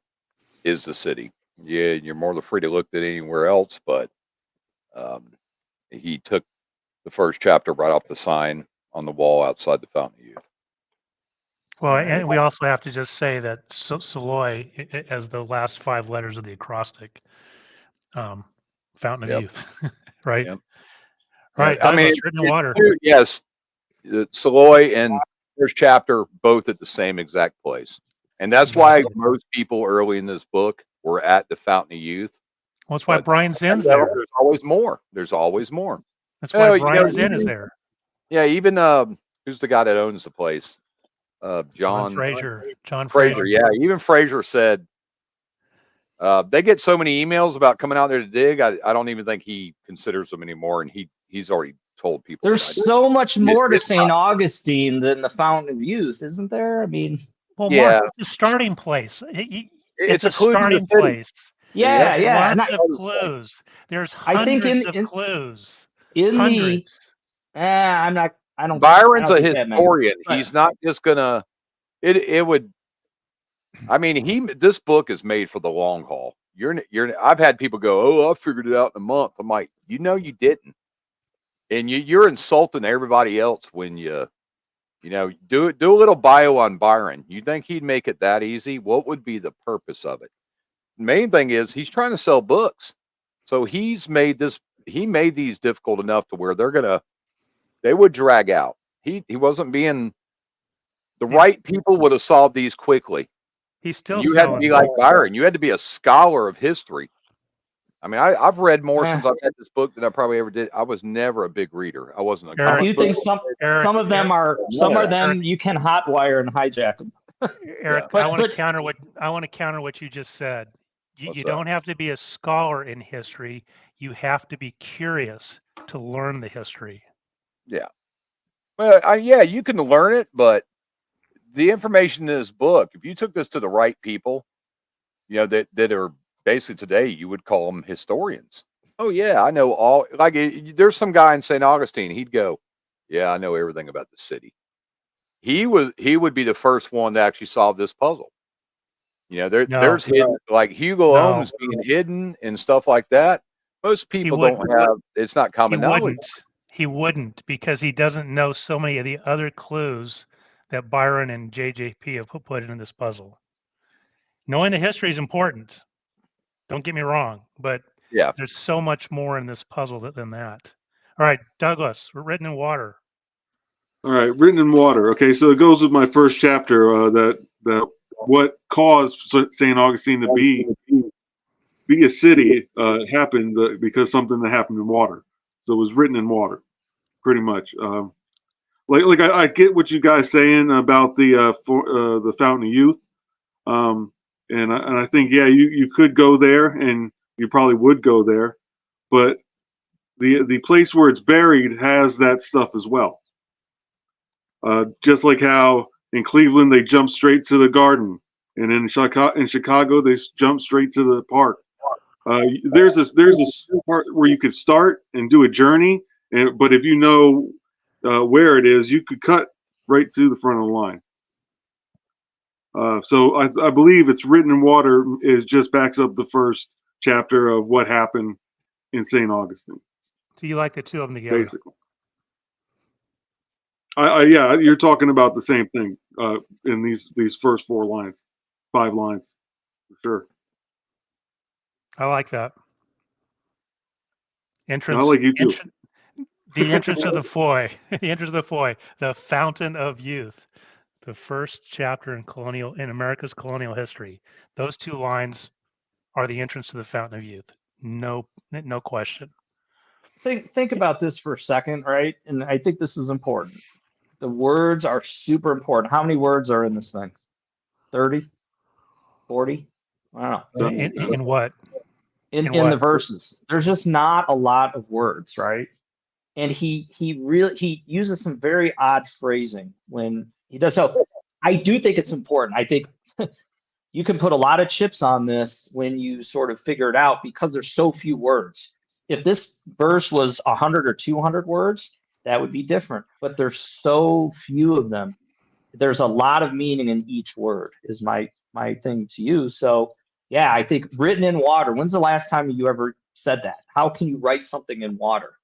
is the city. Yeah, you're more than free to look at anywhere else, but he took the first chapter right off the sign on the wall outside the Fountain of Youth. Well, and we also have to just say that Saloy, as the last 5 letters of the acrostic, Fountain of Youth, right? Yep. Right. I mean, written in water. Yes, Saloy and first chapter both at the same exact place, and that's why most people early in this book were at the Fountain of Youth. Well, that's why Brian Zinn's there. There's always more. There's always more. That's why Brian Zinn is there. Yeah, even who's the guy that owns the place? John Fraser. John Fraser. Yeah, even Fraser said they get so many emails about coming out there to dig. I don't even think he considers them anymore, and he's already told people. There's so much more to St. Augustine than the Fountain of Youth, isn't there? I mean, well, Mark, it's a starting place. It's a starting place. Yeah, There's lots of clues. There's hundreds of clues. Hundreds. I don't. Byron's a historian. He's not just gonna. It would. I mean, this book is made for the long haul. I've had people go, "Oh, I figured it out in a month." I'm like, you didn't, and you're insulting everybody else when you do a little bio on Byron. You think he'd make it that easy? What would be the purpose of it? The main thing is he's trying to sell books, so he made these difficult enough to where they would drag out. He wasn't being. The right people would have solved these quickly. You had to be like Byron. You had to be a scholar of history. I mean, I've read more since I've had this book than I probably ever did. I was never a big reader. I wasn't a. Do you think some of them are? Some of them you can hotwire and hijack them. Eric, I want to counter what you just said. You don't have to be a scholar in history. You have to be curious to learn the history. Yeah. Well, you can learn it, but the information in this book, if you took this to the right people, that are basically today, you would call them historians. Oh yeah, I know all. Like there's some guy in St. Augustine. He'd go, "Yeah, I know everything about the city." He would be the first one to actually solve this puzzle. There's hidden, like Hugo Ohms being hidden and stuff like that. Most people don't have. It's not common knowledge. He wouldn't, because he doesn't know so many of the other clues that Byron and JJP have put into this puzzle. Knowing the history is important. Don't get me wrong, but there's so much more in this puzzle than that. All right, Douglas, written in water. All right, written in water. Okay, so it goes with my first chapter. That what caused St. Augustine to be a city happened because something that happened in water. So it was written in water, pretty much. I get what you guys saying about the Fountain of Youth, and I think you could go there, and you probably would go there, but the place where it's buried has that stuff as well. Just like how In Cleveland, they jump straight to the garden, and in Chicago, they jump straight to the park. There's a part where you could start and do a journey, but if you know where it is, you could cut right to the front of the line. So I believe it's written in water is just backs up the first chapter of what happened in St. Augustine. So you like the two of them together? Basically. Yeah, you're talking about the same thing in these first 5 lines, for sure. I like that. I Entrance. like you too. The entrance of the Foy. The entrance of the Foy. The fountain of youth. The first chapter in America's colonial history. Those 2 lines are the entrance to the fountain of youth. No question. Think about this for a second, right? And I think this is important. The words are super important. How many words are in this thing? 30? 40? I don't know. In what? In the verses. There's just not a lot of words, right? And he uses some very odd phrasing when he does. So I do think it's important. I think you can put a lot of chips on this when you sort of figure it out because there's so few words. If this verse was 100 or 200 words, that would be different. But there's so few of them. There's a lot of meaning in each word is my thing to you. So yeah, I think written in water. When's the last time you ever said that? How can you write something in water?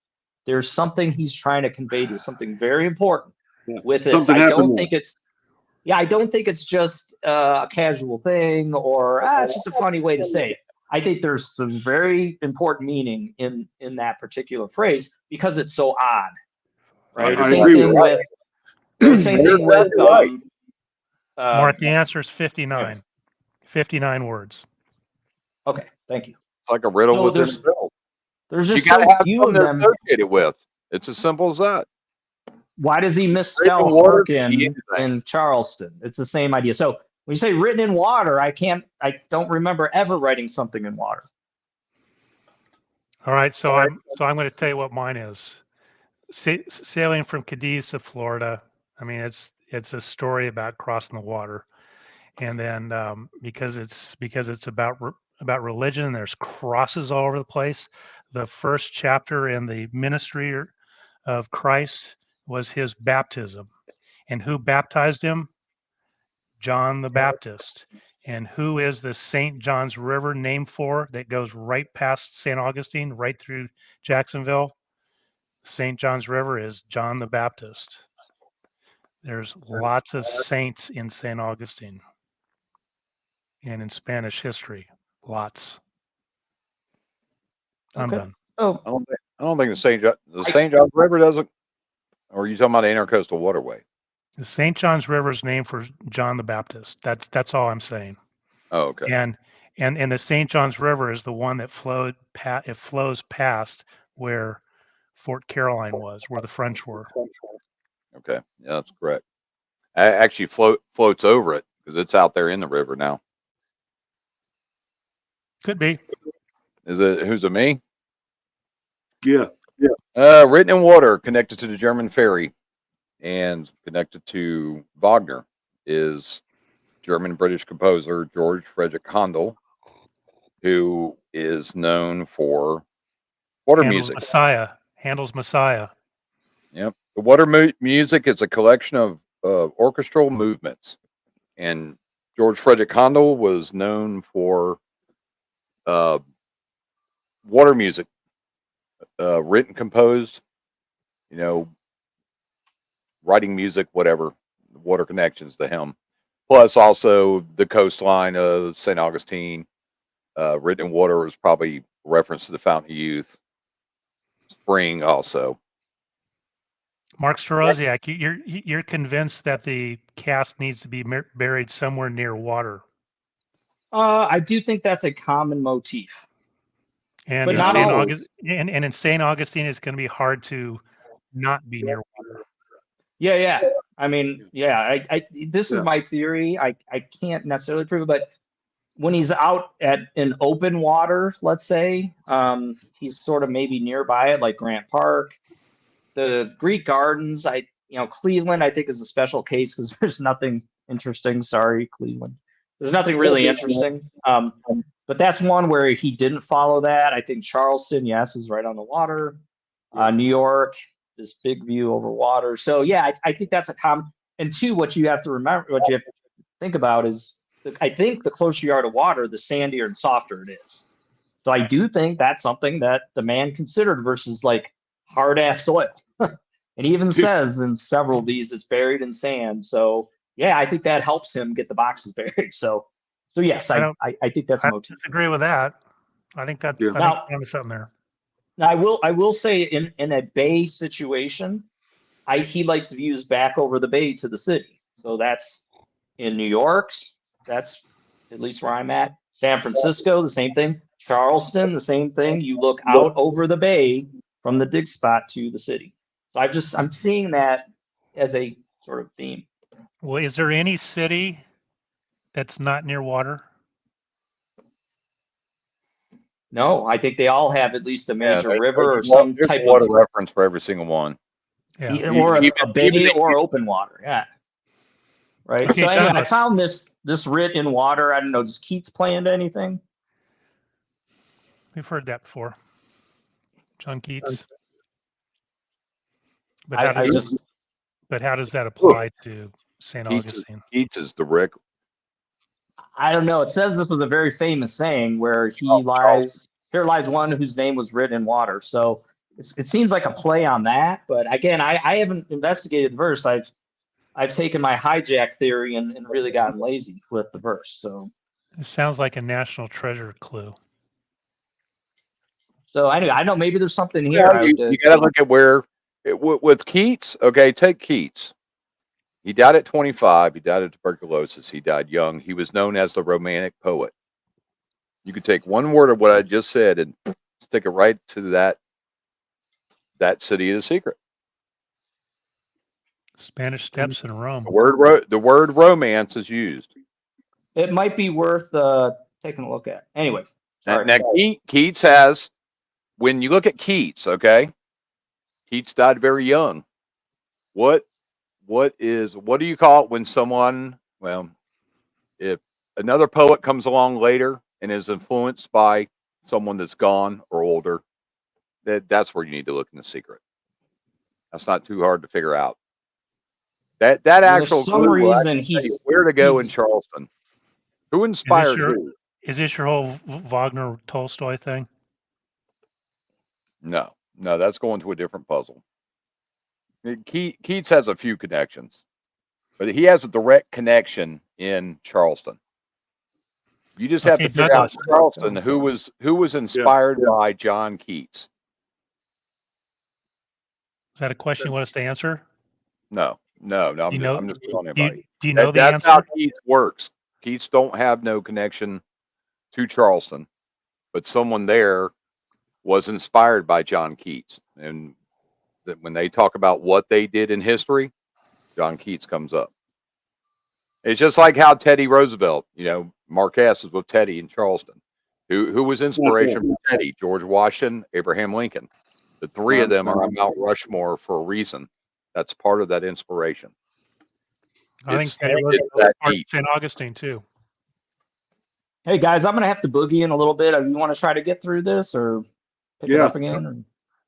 There's something he's trying to convey to you, something very important with it. So I don't think it's just a casual thing or it's just a funny way to say it. I think there's some very important meaning in that particular phrase because it's so odd, right? I agree Same thing with Mark, the answer is 59. Yeah. 59 words. Okay, thank you. It's like a riddle So within a riddle. There's You just gotta so have few of something them. associated with. It's as simple as that. Why does he misspell Written water could be Harkin anything. in Charleston? It's the same idea. So when you say written in water, I don't remember ever writing something in water. All right, so I'm going to tell you what mine is. Sailing from Cadiz to Florida. I mean, it's a story about crossing the water, and then because it's about religion, and there's crosses all over the place. The first chapter in the ministry of Christ was his baptism, and who baptized him? John the Baptist. And who is the St. John's River named for that goes right past St. Augustine, right through Jacksonville? St. John's River is John the Baptist. There's lots of saints in St. Augustine and in Spanish history. Lots. I'm done. Oh, I don't think the St. John's River doesn't. Or are you talking about the Intercoastal Waterway? The St. John's River is named for John the Baptist. That's all I'm saying. Oh, okay. And the St. John's River is the one that flows past where Fort Caroline was, where the French were. Okay, yeah, that's correct. Actually, floats over it because it's out there in the river now. Could be. Who's it? Me? Yeah. Written in water, connected to the German ferry, and connected to Wagner is German-British composer George Frederick Handel, who is known for water music. Handel's Messiah. Yep. The water music is a collection of orchestral movements, and George Frederick Handel was known for water music, written, composed, writing music, whatever, water connections to him. Plus, also the coastline of St. Augustine, written in water is probably reference to the Fountain of Youth. Spring also. Mark Staroziak, you're convinced that the cast needs to be buried somewhere near water. I do think that's a common motif. And but in not St. always. And in St. Augustine, it's going to be hard to not be near water. Yeah. I mean, yeah. This is my theory. I can't necessarily prove it, but when he's out in open water, let's say, he's sort of maybe nearby it, like Grant Park, the Greek Gardens. I Cleveland, I think, is a special case because there's nothing interesting. Sorry, Cleveland. There's nothing really interesting. But that's one where he didn't follow that. I think Charleston, yes, is right on the water. New York, this big view over water. So yeah, I think that's a common. And two, what you have to remember, what you have to think about is, I think the closer you are to water, the sandier and softer it is. So I do think that's something that the man considered versus like hard ass soil. And he even says in several of these it's buried in sand. So yeah, I think that helps him get the boxes buried. So yes, I think that's a motif. I disagree with that. I think that Yeah. I think there's something there. Now I will say in a bay situation, he likes views back over the bay to the city. So that's in New York. That's at least where I'm at. San Francisco, the same thing. Charleston, the same thing. You look out over the bay from the dig spot to the city. So I'm seeing that as a sort of theme. Well, is there any city that's not near water? No, I think they all have at least a major there's river or a some there's type a water of, reference for every single one. Yeah. or a Even bay the- or open water. Yeah. Right. Okay, So anyway, I Douglas. found this writ in water. I don't know. Does Keats play into anything? We've heard that before. John Keats. But how does that apply to St. Augustine? Keats is the Rick. I don't know. It says this was a very famous saying where here lies one whose name was written in water. So it seems like a play on that. But again, I haven't investigated the verse. I've taken my hijack theory and really gotten lazy with the verse. So It sounds like a national treasure clue. So anyway, I know maybe there's something here. Yeah, you got to look at where with Keats. Okay, take Keats. He died at 25. He died of tuberculosis. He died young. He was known as the Romantic poet. You could take one word of what I just said and stick it right to that city of the secret. Spanish Steps in Rome. The word romance is used. It might be worth taking a look at. Anyway, Now Keats has. When you look at Keats, okay, Keats died very young. What do you call it when someone, if another poet comes along later and is influenced by someone that's gone or older, that's where you need to look in the secret. That's not too hard to figure out. That actual for some reason he's where to go in Charleston. Who inspired who? Is this your whole Wagner Tolstoy thing? No, that's going to a different puzzle. Keats has a few connections, but he has a direct connection in Charleston. You just have to figure out Charleston who was inspired by John Keats. Is that a question you want us to answer? No. I'm just telling everybody. Do you know the that's answer? How Keats works. Keats don't have no connection to Charleston, but someone there was inspired by John Keats, and that when they talk about what they did in history, John Keats comes up. It's just like how Teddy Roosevelt, Marquess is with Teddy in Charleston. Who was inspiration for Teddy? George Washington, Abraham Lincoln. The three of them are on Mount Rushmore for a reason. That's part of that inspiration. I think Teddy Roosevelt was St. Augustine too. Hey guys, I'm gonna have to boogie in a little bit. You want to try to get through this or pick it up again? Or?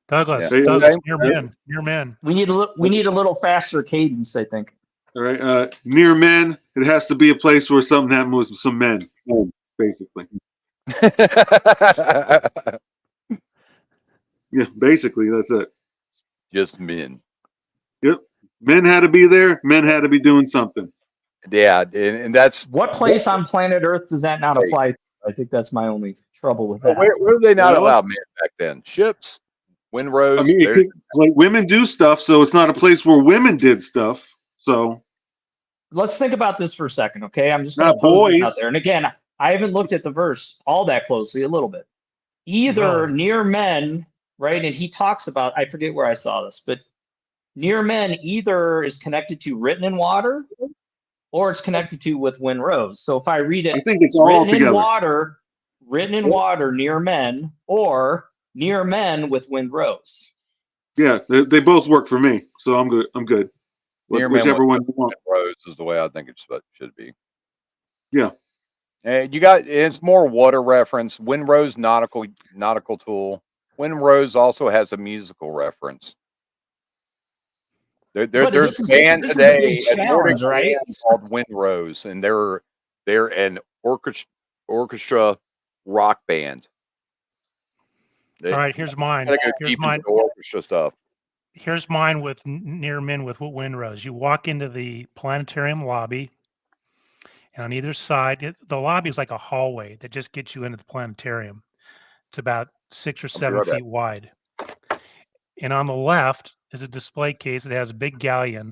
Douglas, near men. We need a little faster cadence, I think. All right. Near men, it has to be a place where something happened with some men, basically. Yeah, basically, that's it. Just men. Yep. Men had to be there. Men had to be doing something. Yeah, and that's what place on planet Earth does that not apply to? I think that's my only trouble with that. Where were they not allowed men back then? Ships, windrows. I mean, women do stuff, so it's not a place where women did stuff. So let's think about this for a second, okay? I'm just going to pose this out there. And again, I haven't looked at the verse all that closely, a little bit. Either near men, right? And he talks about, I forget where I saw this, but near men either is connected to written in water or it's connected to with windrows. So if I read it, I think it's all together. Written in water near men, or near men with windrows. Yeah, they both work for me, so I'm good. whichever one you want. Rose is the way I think it should be. Yeah. And it's more water reference. Windrose nautical tool. Windrose also has a musical reference. But There's a this band is a big today, a Nordic challenge, right? band called Windrose, and they're an orchestra rock band. All right, here's mine. Gotta go Here's deep mine. into the orchestra stuff. Here's mine with near min with Windrose. You walk into the planetarium lobby, and on either side, the lobby is like a hallway that just gets you into the planetarium. It's about 6 or 7 right back. feet wide. And on the left is a display case that has a big galleon.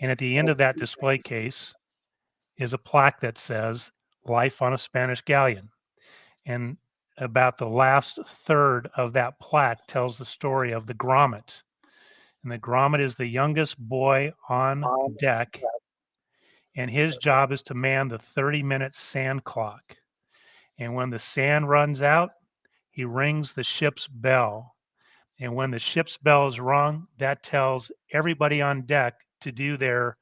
And at the end of that display case is a plaque that says Life on a Spanish Galleon. And about the last third of that plaque tells the story of the grommet. And the grommet is the youngest boy on deck. And his job is to man the 30-minute sand clock. And when the sand runs out, he rings the ship's bell. And when the ship's bell is rung, that tells everybody on deck to do their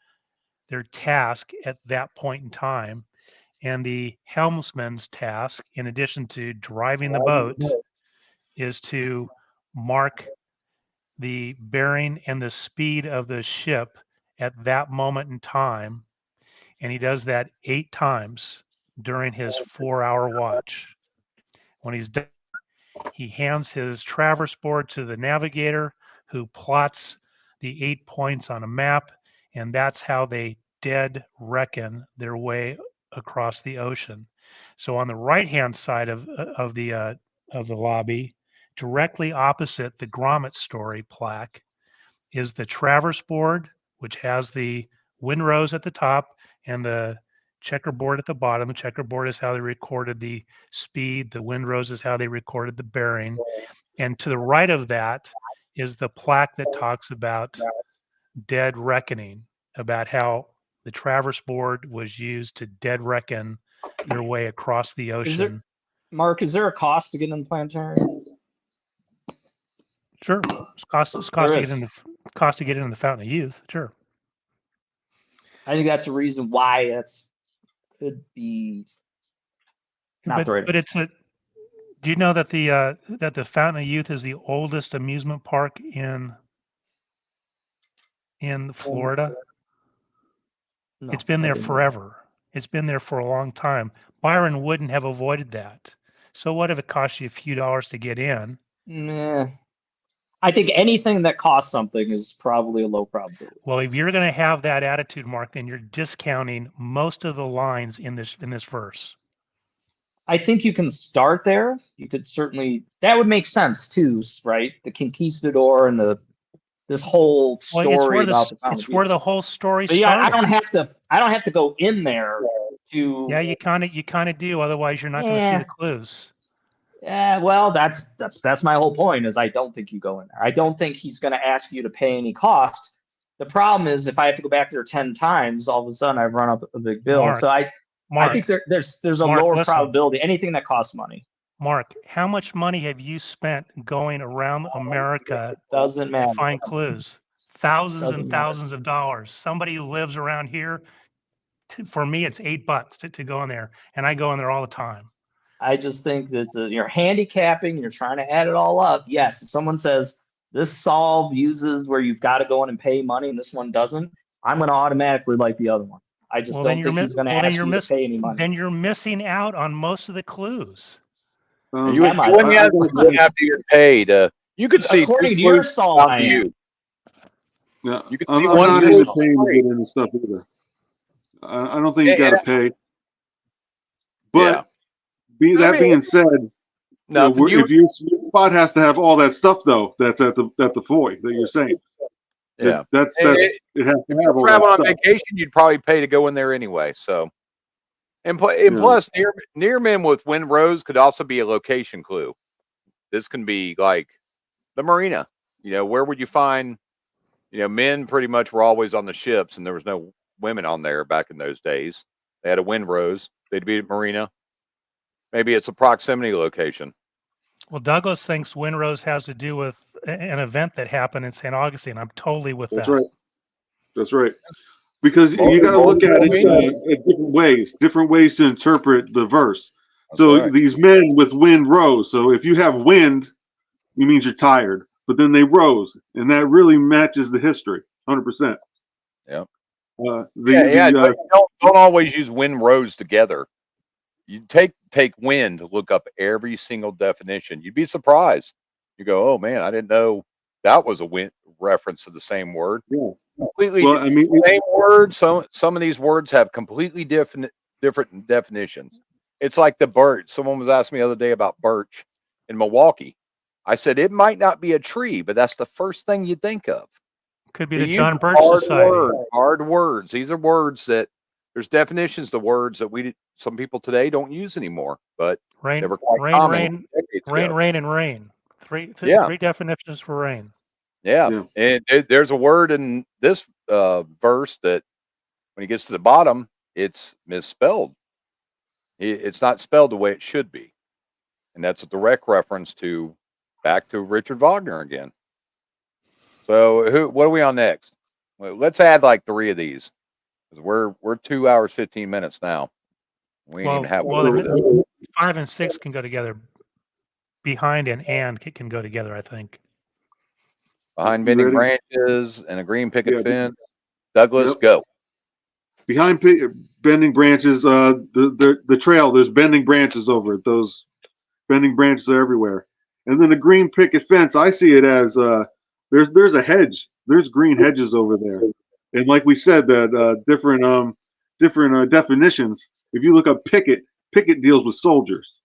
task at that point in time. And the helmsman's task, in addition to driving the boat, is to mark the bearing and the speed of the ship at that moment in time. And he does that 8 times during his 4-hour watch. When he's done, he hands his traverse board to the navigator, who plots the 8 points on a map, and that's how they dead reckon their way across the ocean. So on the right-hand side of the lobby, directly opposite the grommet story plaque, is the traverse board, which has the windrose at the top and the checkerboard at the bottom. The checkerboard is how they recorded the speed. The windrose is how they recorded the bearing. And to the right of that is the plaque that talks about dead reckoning, about how the traverse board was used to dead reckon their way across the ocean. Mark, is there a cost to get in the planetarium? Sure, it's cost to get into the Fountain of Youth. Sure. I think that's a reason why that's could be not the right. But it's a. Do you know that the Fountain of Youth is the oldest amusement park in Florida? No, It's been I there didn't know. forever. It's been there for a long time. Byron wouldn't have avoided that. So what if it costs you a few dollars to get in? Nah. I think anything that costs something is probably a low probability. Well, if you're going to have that attitude, Mark, then you're discounting most of the lines in this verse. I think you can start there. You could certainly, that would make sense too, right? The conquistador and this whole story about the Fountain of Youth. Where the whole story But started. yeah, I don't have to go in there to. Yeah, you kind of do. Otherwise, you're not going to see the clues. Yeah, well, that's my whole point. Is I don't think you go in there. I don't think he's going to ask you to pay any cost. The problem is if I have to go back there 10 times, all of a sudden I've run up a big bill. Mark, so I think there's a lower probability. Anything that costs money. Mark, how much money have you spent going around America Doesn't matter. to find clues? Thousands and thousands of dollars. Somebody who lives around here, for me, it's $8 to go in there, and I go in there all the time. I just think that you're handicapping. You're trying to add it all up. Yes, if someone says this solve uses where you've got to go in and pay money, and this one doesn't, I'm going to automatically like the other one. I just don't think he's going to ask you to pay any money. Then you're missing out on most of the clues. You wouldn't have to get paid. You could see according to your solve. Yeah, you could I'm see not even paying to get into stuff either. I don't think you got to pay. But being said, if your spot has to have all that stuff though, that's at the Foy that you're saying. Yeah, it has to have all travel that on stuff. vacation, you'd probably pay to go in there anyway. So, and plus, near men with windrose could also be a location clue. This can be like the marina. Where would you find? Men pretty much were always on the ships, and there was no women on there back in those days. They had a windrose. They'd be at marina. Maybe it's a proximity location. Well, Douglas thinks windrose has to do with an event that happened in St. Augustine. I'm totally with that. That's right. That's right. Because you got to look at it at different ways to interpret the verse. That's So right. these men with wind rose. So if you have wind, it means you're tired. But then they rose, and that really matches the history, 100%. Yep. Uh, Yeah. the Don't always use wind rows together. You take wind to look up every single definition. You'd be surprised. You go, oh man, I didn't know that was a wind reference to the same word. Yeah. Completely Well, I mean, same word. Some of these words have completely different definitions. It's like the birch. Someone was asking me the other day about birch in Milwaukee. I said it might not be a tree, but that's the first thing you think of. Could be He the uses John Birch Society. hard words. These are words that there's definitions to words that some people today don't use anymore, but they Rain, were quite rain, common rain, decades rain, ago. rain, and rain. Yeah, Three definitions for rain. yeah. yeah. And there's a word in this verse that when he gets to the bottom, it's misspelled. It's not spelled the way it should be, and that's a direct reference to back to Richard Wagner again. So what are we on next? Well, let's add like 3 of these because we're 2 hours 15 minutes now. We ain't even Well, halfway well, through this. 5 and 6 can go together. Behind and can go together, I think. Behind You bending ready? branches and a green picket Yeah. fence. Douglas, Yep. go. Behind bending branches, the trail. There's bending branches over it. Those bending branches are everywhere. And then the green picket fence. I see it as there's a hedge. There's green hedges over there. And like we said, that different definitions. If you look up picket, picket deals with soldiers.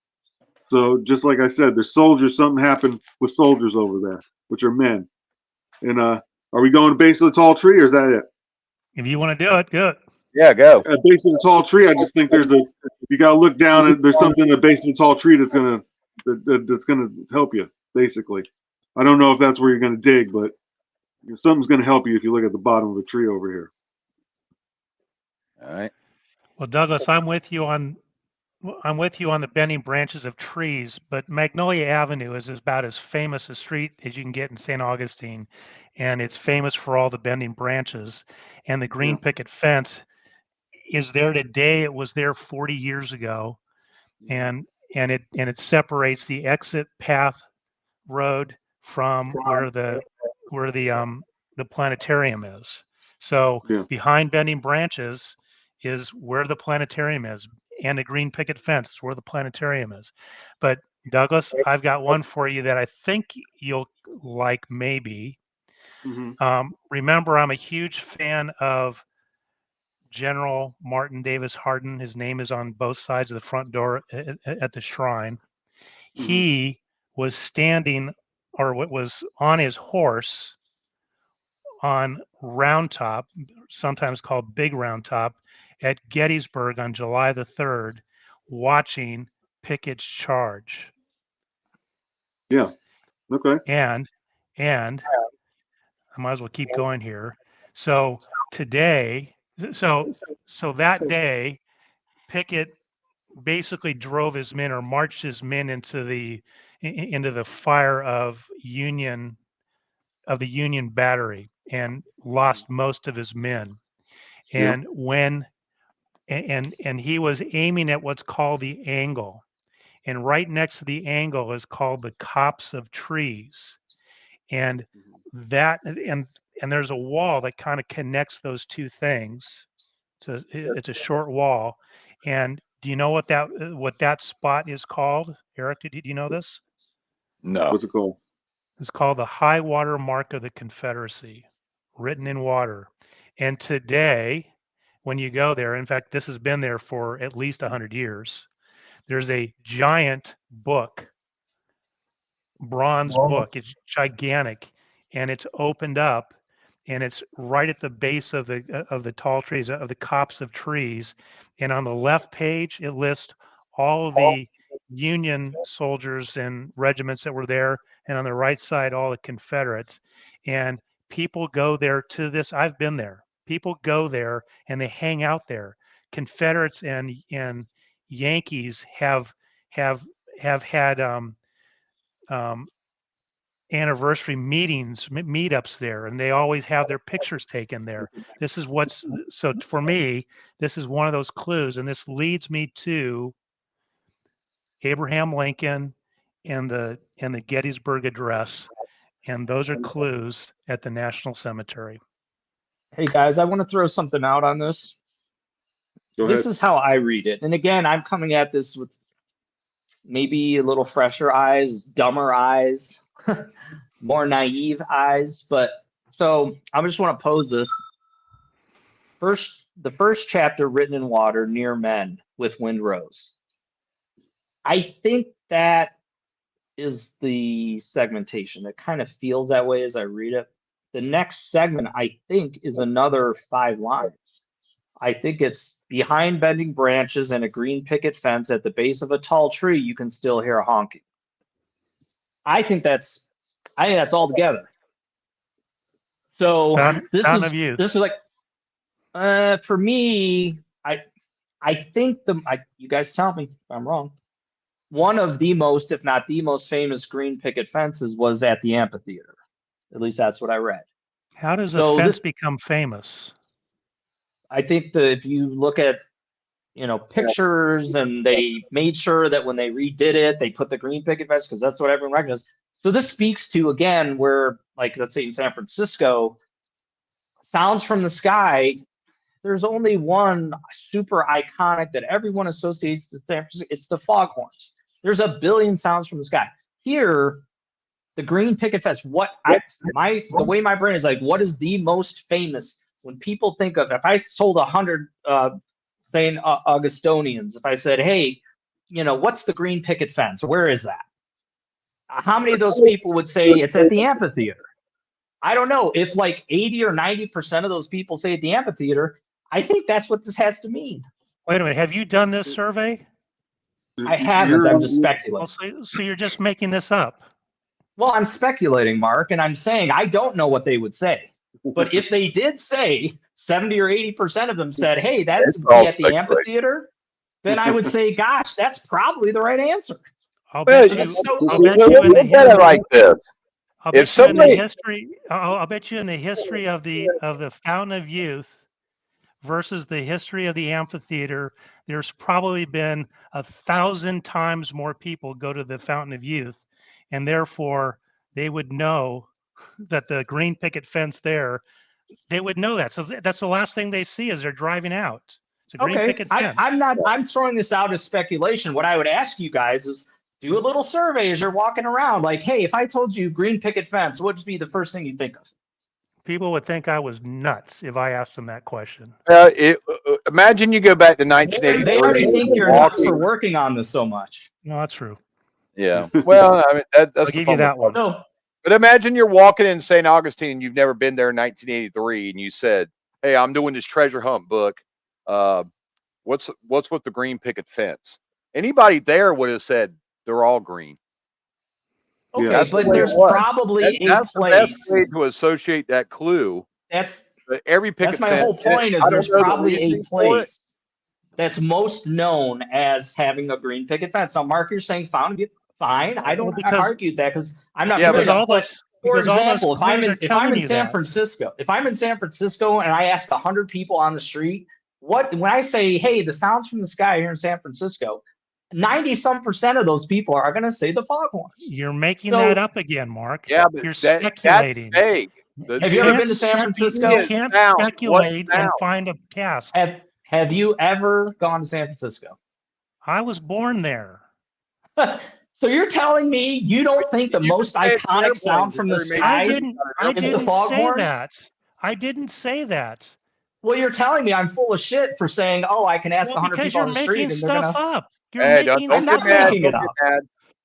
So just like I said, there's soldiers. Something happened with soldiers over there, which are men. And are we going to base of the tall tree, or is that it? If you want to do it, do it. Yeah, go. At base of the tall tree, I just think you got to look down and there's something at base of the tall tree that's gonna help you. Basically, I don't know if that's where you're gonna dig, but something's gonna help you if you look at the bottom of the tree over here. All right. Well, Douglas, I'm with you on the bending branches of trees, but Magnolia Avenue is about as famous a street as you can get in St. Augustine, and it's famous for all the bending branches. And the green Yeah. picket fence is there today. It was there 40 years ago, and it separates the exit path road from where the planetarium is. So Yeah. behind bending branches is where the planetarium is, and a green picket fence is where the planetarium is. But Douglas, I've got one for you that I think you'll like maybe. Mm-hmm. Remember, I'm a huge fan of General Martin Davis Hardin. His name is on both sides of the front door at the shrine. Mm-hmm. He was standing, or what was on his horse on Round Top, sometimes called Big Round Top, at Gettysburg on July the 3rd, watching Pickett's charge. Yeah. Okay. And and I might as well keep going here. So today, so that day, Pickett basically drove his men or marched his men into the fire of the Union battery and lost most of his men. Yeah. And when and he was aiming at what's called the angle. And right next to the angle is called the copse of trees. And that and there's a wall that kind of connects those two things. It's a short wall. And do you know what that spot is called? Eric, do you know this? No. What's it called? It's called the high water mark of the Confederacy, written in water. And today, when you go there, in fact, this has been there for at least 100 years, there's a giant book, bronze book. It's gigantic, and it's opened up, and it's right at the base of the tall trees, of the copse of trees. And on the left page, it lists all of the Union soldiers and regiments that were there, and on the right side, all the Confederates. And people go there to this. I've been there. People go there and they hang out there. Confederates and Yankees have have had um, anniversary meetups there, and they always have their pictures taken there. This is so for me, this is one of those clues, and this leads me to Abraham Lincoln and the Gettysburg Address, and those are clues at the National Cemetery. Hey guys, I want to throw something out on this. Go This ahead. is how I read it. And again, I'm coming at this with maybe a little fresher eyes, dumber eyes, more naive eyes. But so I just want to pose this. The first chapter, written in water, near men with windrows. I think that is the segmentation. It kind of feels that way as I read it. The next segment, I think, is another 5 lines. I think it's behind bending branches and a green picket fence at the base of a tall tree, you can still hear honking. I think that's all together. So Fountain of Youth. this is like for me, I think you guys tell me if I'm wrong. One of the most, if not the most famous green picket fences was at the amphitheater. At least that's what I read. How does a So fence become famous? I think that if you look at, pictures, and they made sure that when they redid it, they put the green picket fence because that's what everyone recognizes. So this speaks to, again, where, like, let's say in San Francisco, sounds from the sky, there's only one super iconic that everyone associates to San Francisco. It's the foghorns. There's a billion sounds from the sky. Here, the green picket fence, the way my brain is like, what is the most famous when people think of, if I sold 100 St. Augustinians, if I said, hey, what's the green picket fence? Where is that? How many of those people would say it's at the amphitheater? I don't know. If like 80 or 90% of those people say at the amphitheater, I think that's what this has to mean. Wait a minute. Have you done this survey? I haven't. I'm just speculating. So you're just making this up. Well, I'm speculating, Mark, and I'm saying I don't know what they would say. But if they did say 70 or 80% of them said, hey, that's at the amphitheater, then I would say, gosh, that's probably the right answer. I'll bet you in the history of the Fountain of Youth versus the history of the amphitheater, there's probably been 1,000 times more people go to the Fountain of Youth, and therefore they would know that the green picket fence there, they would know that. So that's the last thing they see as they're driving out. It's a green picket fence. I'm throwing this out as speculation. What I would ask you guys is do a little survey as you're walking around. Like, hey, if I told you green picket fence, what would be the first thing you think of? People would think I was nuts if I asked them that question. Imagine you go back to 1983. They already think you're nuts for working on this so much. No, that's true. Yeah. Well, I mean, that's I'll give you that one. No. But imagine you're walking in St. Augustine and you've never been there in 1983, and you said, "Hey, I'm doing this treasure hunt book. What's with the green picket fence?" Anybody there would have said they're all green. Okay, Yeah, but there's probably that's a place. The best way to associate that clue. That's every picket that's my fence, whole point. Is there's probably a place that's most known as having a green picket fence. Now, Mark, you're saying found it. Fine, I don't argue that because I'm not. Yeah, but for example, if I'm in San Francisco, and I ask 100 people on the street, when I say, hey, the sounds from the sky here in San Francisco, 90% of those people are going to say the foghorns. You're making that up again, Mark. Yeah, but you're speculating. That's vague. Have you ever been to San Francisco? You can't speculate and find a task. Have you ever gone to San Francisco? I was born there. So you're telling me you don't think the most iconic sound from the sky is the foghorns? I didn't say that. Well, you're telling me I'm full of shit for saying, oh, I can ask 100 people on the street. Because you're making stuff up. I'm not making it up.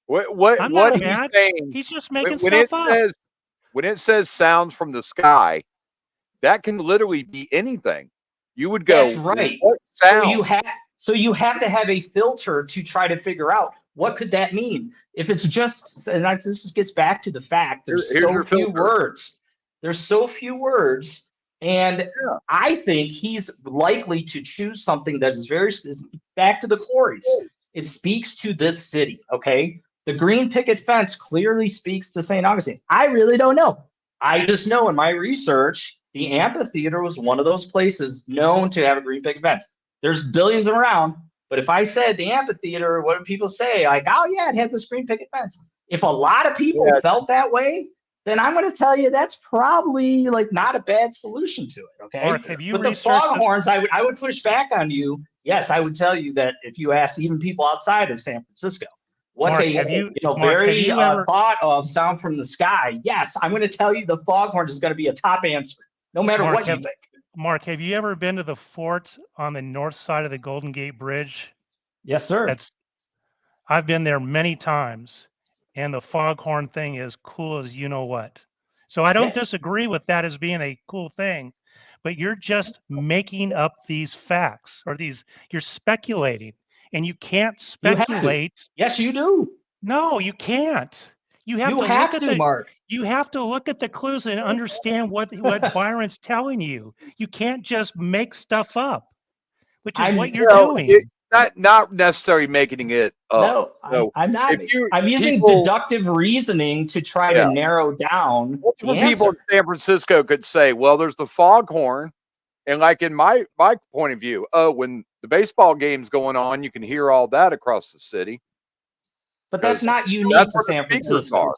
What he's saying, he's just making stuff up. When it says sounds from the sky, that can literally be anything. You would go, that's right. What sound? So you have to have a filter to try to figure out what could that mean. If it's just, and this just gets back to the fact there's so few words. There's so few words, and I think he's likely to choose something that is back to the quarries. It speaks to this city, okay? The green picket fence clearly speaks to St. Augustine. I really don't know. I just know in my research, the amphitheater was one of those places known to have a green picket fence. There's billions around, but if I said the amphitheater, what do people say? Like, oh yeah, it had this green picket fence. If a lot of people felt that way, then I'm going to tell you that's probably like not a bad solution to it. Okay. Mark, have you But the researched foghorns, I would push back on you. Yes, I would tell you that if you ask even people outside of San Francisco, what's Mark, a have you, Mark, very have you ever, thought of sound from the sky? Yes, I'm going to tell you the foghorns is going to be a top answer, no matter Mark, what you think. Mark, have you ever been to the fort on the north side of the Golden Gate Bridge? Yes, sir. I've been there many times, and the foghorn thing is cool as you know what. So I don't disagree with that as being a cool thing, but you're just making up these facts, or you're speculating, and you can't speculate. Yes, you do. No, you can't. You have Mark. You have to look at the clues and understand what Byron's telling you. You can't just make stuff up, which is what you're doing. Not necessarily making it up. No, I'm not. I'm using deductive reasoning to try to narrow down the answer. People in San Francisco could say, well, there's the foghorn. And like in my point of view, when the baseball game's going on, you can hear all that across the city. But that's not unique to San Francisco.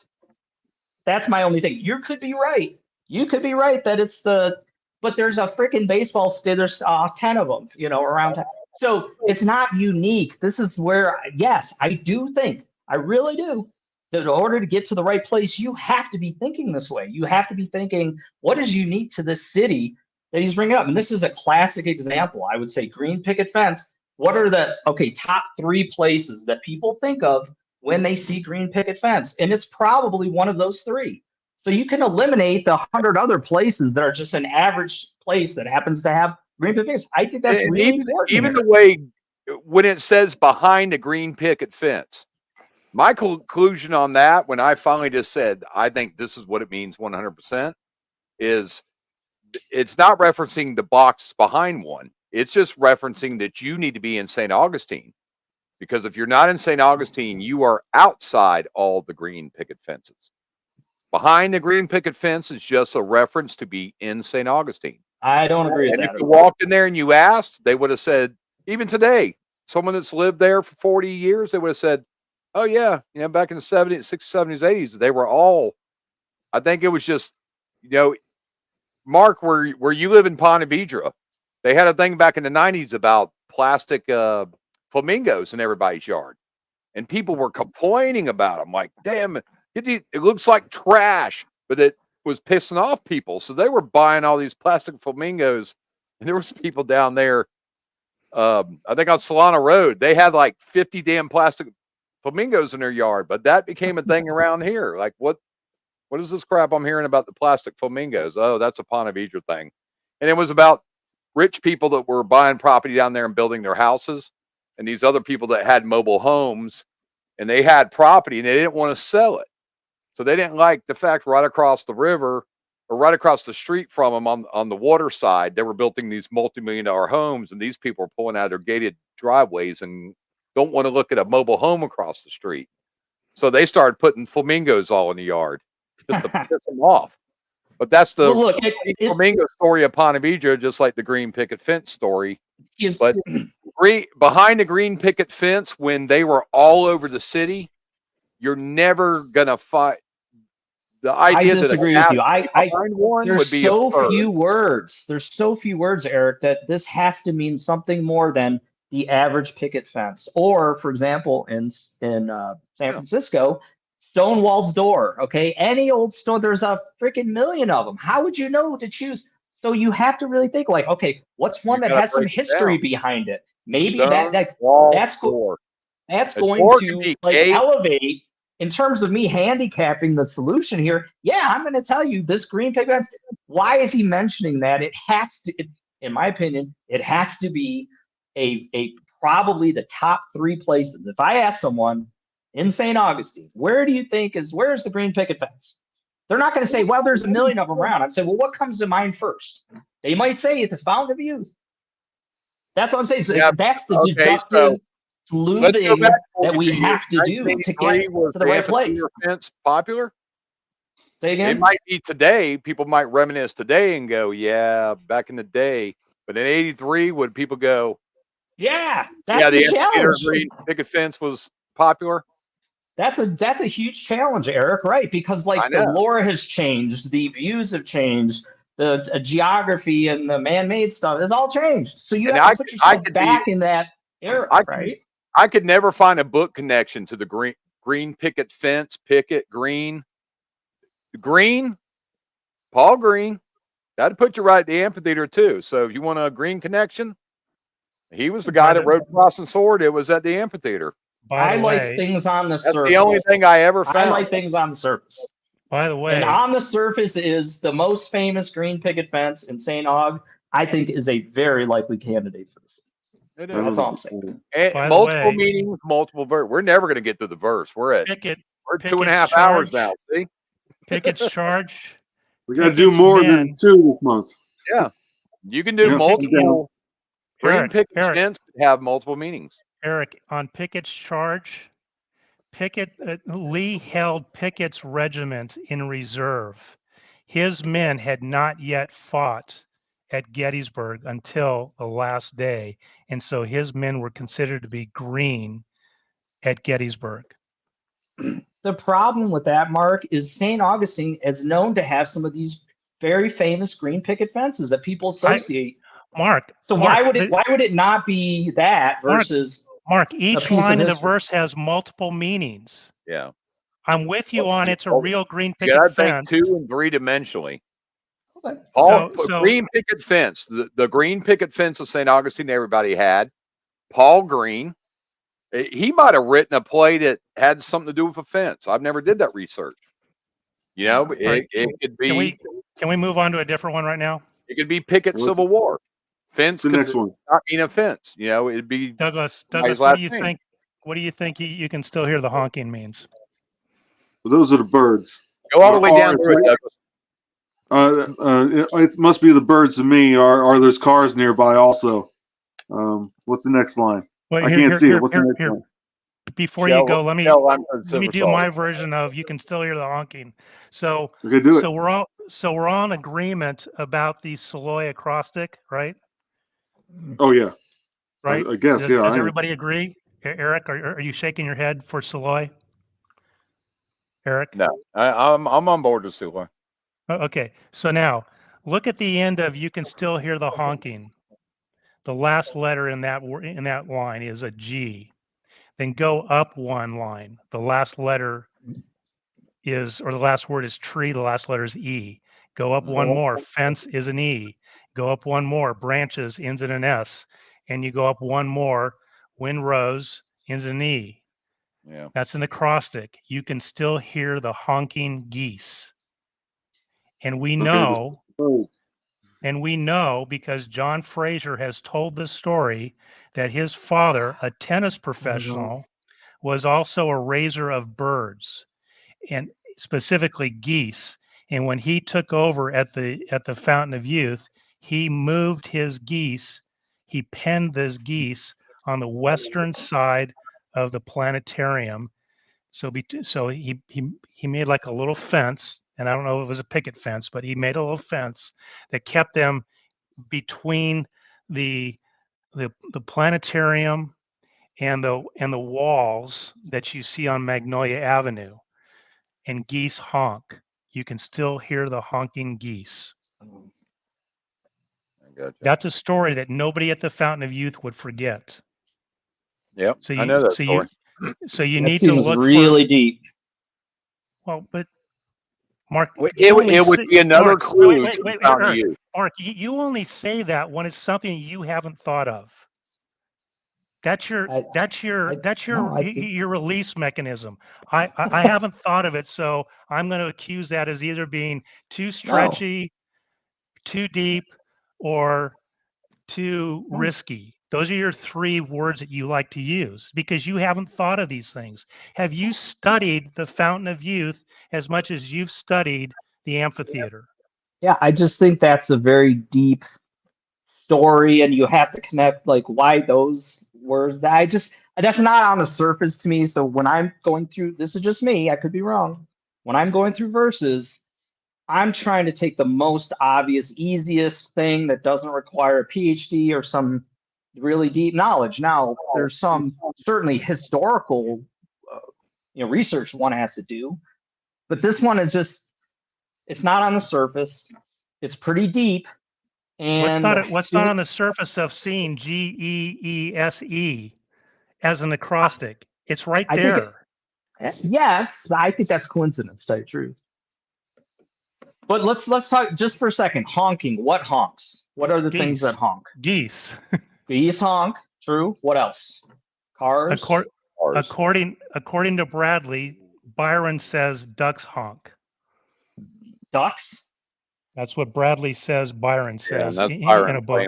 That's my only thing. You could be right. You could be right that it's but there's a freaking baseball stadium. There's 10 of them, around town. So it's not unique. This is where, yes, I do think, I really do, that in order to get to the right place, you have to be thinking this way. You have to be thinking, what is unique to this city that he's bringing up? And this is a classic example. I would say green picket fence. What are the, top 3 places that people think of when they see green picket fence? And it's probably one of those 3. So you can eliminate the 100 other places that are just an average place that happens to have green picket fence. I think that's really important. Even the way when it says behind the green picket fence, my conclusion on that, when I finally just said, I think this is what it means 100%, is it's not referencing the box behind one. It's just referencing that you need to be in St. Augustine. Because if you're not in St. Augustine, you are outside all the green picket fences. Behind the green picket fence is just a reference to be in St. Augustine. I don't agree with that. And if you walked in there and you asked, they would have said, even today, someone that's lived there for 40 years, they would have said, oh, yeah, back in the 70s, 60s, 70s, 80s, they were all, I think it was just, Mark, where you live in Ponte Vedra, they had a thing back in the 90s about plastic flamingos in everybody's yard. And people were complaining about them, like, damn, it looks like trash, but it was pissing off people. So they were buying all these plastic flamingos. And there was people down there, I think on Solana Road, they had like 50 damn plastic flamingos in their yard. But that became a thing around here. Like, what is this crap I'm hearing about the plastic flamingos? Oh, that's a Ponte Vedra thing. And it was about rich people that were buying property down there and building their houses. And these other people that had mobile homes and they had property and they didn't want to sell it. So they didn't like the fact right across the river or right across the street from them on the water side, they were building these multi-million-dollar homes, and these people are pulling out their gated driveways and don't want to look at a mobile home across the street. So they started putting flamingos all in the yard just to piss them off. But that's the flamingo story of Ponte Vedra, just like the green picket fence story. But behind the green picket fence, when they were all over the city, you're never gonna find the idea. I disagree with you. There's so few words. There's so few words, Eric, that this has to mean something more than the average picket fence. Or, for example, in San Francisco, Stonewall's door. Okay, any old stone. There's a freaking million of them. How would you know to choose? So you have to really think like, okay, what's one that has some history behind it? Maybe that's going to like elevate. In terms of me handicapping the solution here, I'm going to tell you this green picket fence. Why is he mentioning that? It has to, in my opinion, it has to be a probably the top 3 places. If I ask someone in St. Augustine, where's the green picket fence? They're not going to say, well, there's a million of them around. I'm saying, well, what comes to mind first? They might say it's the Fountain of Youth. That's what I'm saying. So that's the deductive Let's go sleuthing back that we 42 years. have to do to 1983 get was to the the right place. amphitheater fence popular? Say It again? might be today. People might reminisce today and go, "Yeah, back in the day." But in '83, would people go, Yeah, "Yeah, that's the the amphitheater challenge. green picket fence was popular"? That's a huge challenge, Eric, right? Because I like the know. lore has changed, the views have changed, the geography and the man-made stuff has all changed. So you And have to put I yourself could be back in that era, I could right? I could never find a book connection to the green picket fence, picket green, green, Paul Green. That'd put you right at the amphitheater too. So if you want a green connection, he was the guy that rode Cross and Sword. It was at the amphitheater. By I the like way, things on the That's the only surface. thing I ever I found. like things on the surface. by the And way, on the surface is the most famous green picket fence in St. Aug, I think is a very likely candidate for this. It That is. That's was a all I'm good saying. point. by the Multiple way, meanings, multiple verse. We're never going to get to the verse. We're Pickett, 2.5 hours now. See? Pickett's charge, We got to do Pickett's more men. than 2 this month. Yeah. You can do Yeah, I'm multiple. Green picket Eric, fence have multiple meanings. Eric, on Pickett's charge, Lee held Pickett's regiment in reserve. His men had not yet fought at Gettysburg until the last day, and so his men were considered to be green at Gettysburg. The problem with that, Mark, is St. Augustine is known to have some of these very famous green picket fences that people associate. Mark, So why would it not be that versus Mark, a each piece line of in the history? verse has multiple meanings. Yeah. I'm with you on it's a real green You picket got to think fence. 2 and 3 dimensionally. Okay. Paul, So green picket fence, the green picket fence of St. Augustine, everybody had. Paul Green, he might have written a play that had something to do with a fence. I've never did that research. You know, all right, it could be. Can we move on to a different one right now? It could be picket What's Civil War. Fence the could next one? not mean a fence. You know, it'd be Douglas, somebody's what last do you name. think? What do you think you can still hear the honking means? Well, those are the birds. Go all the way down It's through it, Douglas. it must be the birds to me, or there's cars nearby also. What's the next line? Well, I can't see it. What's the next line? Before you go, let me Silver do Salt. my version of you can still hear the honking. So Okay, do it. so we're all in agreement about the Saloy acrostic, right? Oh yeah, Right. I guess yeah. Does everybody agree? Eric, are you shaking your head for Saloy? Eric? No, I'm on board with Sula. Okay. So now look at the end of you can still hear the honking. The last letter in that line is a G. Then go up one line. The last letter is, or the last word is tree. The last letter is E. Go up one more. Fence is an E. Go up one more. Branches ends in an S. And you go up one more. Windrose ends in an E. Yeah. That's an acrostic. You can still hear the honking geese. And we know, because John Fraser has told this story that his father, a tennis professional, was also a raiser of birds, and specifically geese. And when he took over at the Fountain of Youth, he moved his geese. He penned those geese on the western side of the planetarium. So he made like a little fence, and I don't know if it was a picket fence, but he made a little fence that kept them between the planetarium and the walls that you see on Magnolia Avenue. And geese honk. You can still hear the honking geese. I gotcha. That's a story that nobody at the Fountain of Youth would forget. Yep, So I know that story. So you That need to seems look really deep. Well, but Mark, It would be another clue to the Fountain of Youth. Mark, you only say that when it's something you haven't thought of. That's your release mechanism. I haven't thought of it, so I'm going to accuse that as either being too stretchy, too deep, or too risky. Those are your three words that you like to use because you haven't thought of these things. Have you studied the Fountain of Youth as much as you've studied the amphitheater? Yeah, I just think that's a very deep story and you have to connect like why those words. That's not on the surface to me. So when I'm going through, this is just me, I could be wrong. When I'm going through verses, I'm trying to take the most obvious, easiest thing that doesn't require a PhD or some really deep knowledge. Now, there's some certainly historical, research one has to do, but this one is just, it's not on the surface. It's pretty deep. And What's not on the surface of seeing GEESE as an acrostic? It's right I think there. yes, I think that's coincidence, to tell you the truth. But let's talk just for a second. Honking. What honks? What are the things that honk? Geese. Geese honk. True. What else? Cars. Cars. According to Bradley, Byron says ducks honk. Ducks. That's what Bradley says. Byron says that's in Byron a book.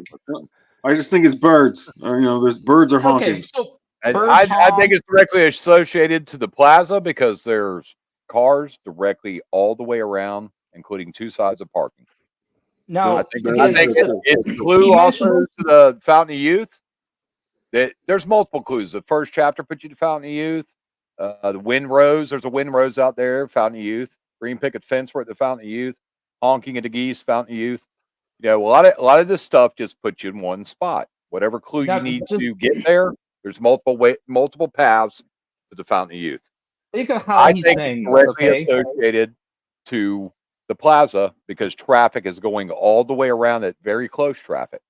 I just think it's birds. There's birds are honking. Okay, so I think it's directly associated to the plaza because there's cars directly all the way around, including two sides of parking. no, I think it's clue he also mentions- to the Fountain of Youth. There's multiple clues. The first chapter puts you to Fountain of Youth. The Windrose, there's a Windrose out there, Fountain of Youth. Green picket fence, we're at the Fountain of Youth. Honking at the geese, Fountain of Youth. A lot of this stuff just puts you in one spot. Whatever clue you need to get there, there's multiple paths to the Fountain of Youth. Think of how he's saying this, directly associated to the plaza because traffic is going all the way around it, very close traffic.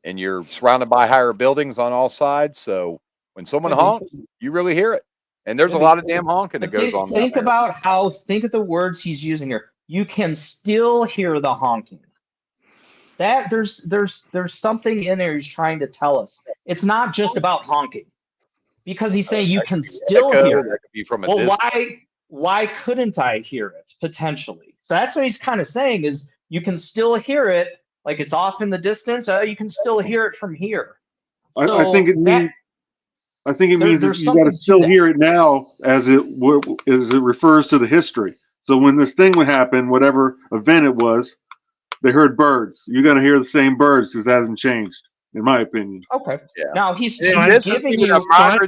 And you're surrounded by higher buildings on all sides. So when someone honks, you really hear it. And there's a lot of damn honking that goes on. Think of the words he's using here. You can still hear the honking. That there's something in there he's trying to tell us. It's not just about honking. Because he's saying you can still hear it. That could be from a well, why couldn't I hear it potentially? So that's what he's kind of saying is you can still hear it, like it's off in the distance. You can still hear it from here. I think it means. I think it means you got to still hear it now as it refers to the history. So when this thing would happen, whatever event it was, they heard birds. You're going to hear the same birds because it hasn't changed, in my opinion. Okay. Yeah. Now he's giving you. I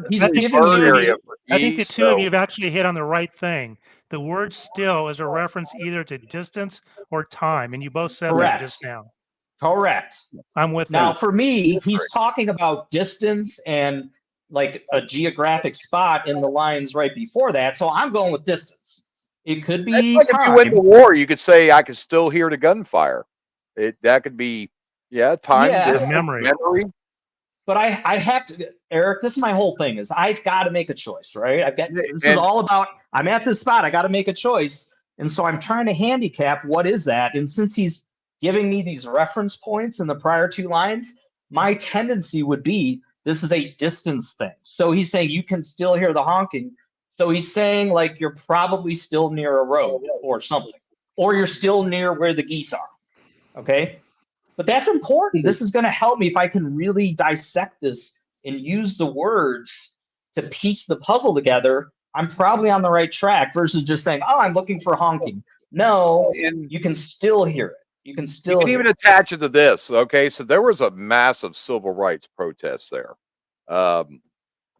think the two of you have actually hit on the right thing. The word "still" is a reference either to distance or time, and you both said that just now. Correct. I'm with now. that. For me, he's talking about distance and like a geographic spot in the lines right before that. So I'm going with distance. It could be like if you went to war, you could say I could still hear the gunfire. That could be time, memory. But I have to, Eric. This is my whole thing: is I've got to make a choice, right? This is all about. I'm at this spot. I got to make a choice, and so I'm trying to handicap what is that. And since he's giving me these reference points in the prior two lines, my tendency would be this is a distance thing. So he's saying you can still hear the honking. So he's saying like you're probably still near a road or something, or you're still near where the geese are. Okay. But that's important. This is going to help me if I can really dissect this and use the words to piece the puzzle together. I'm probably on the right track versus just saying, oh, I'm looking for honking. No, you can still hear it. You can even attach it to this. Okay. So there was a massive civil rights protest there. A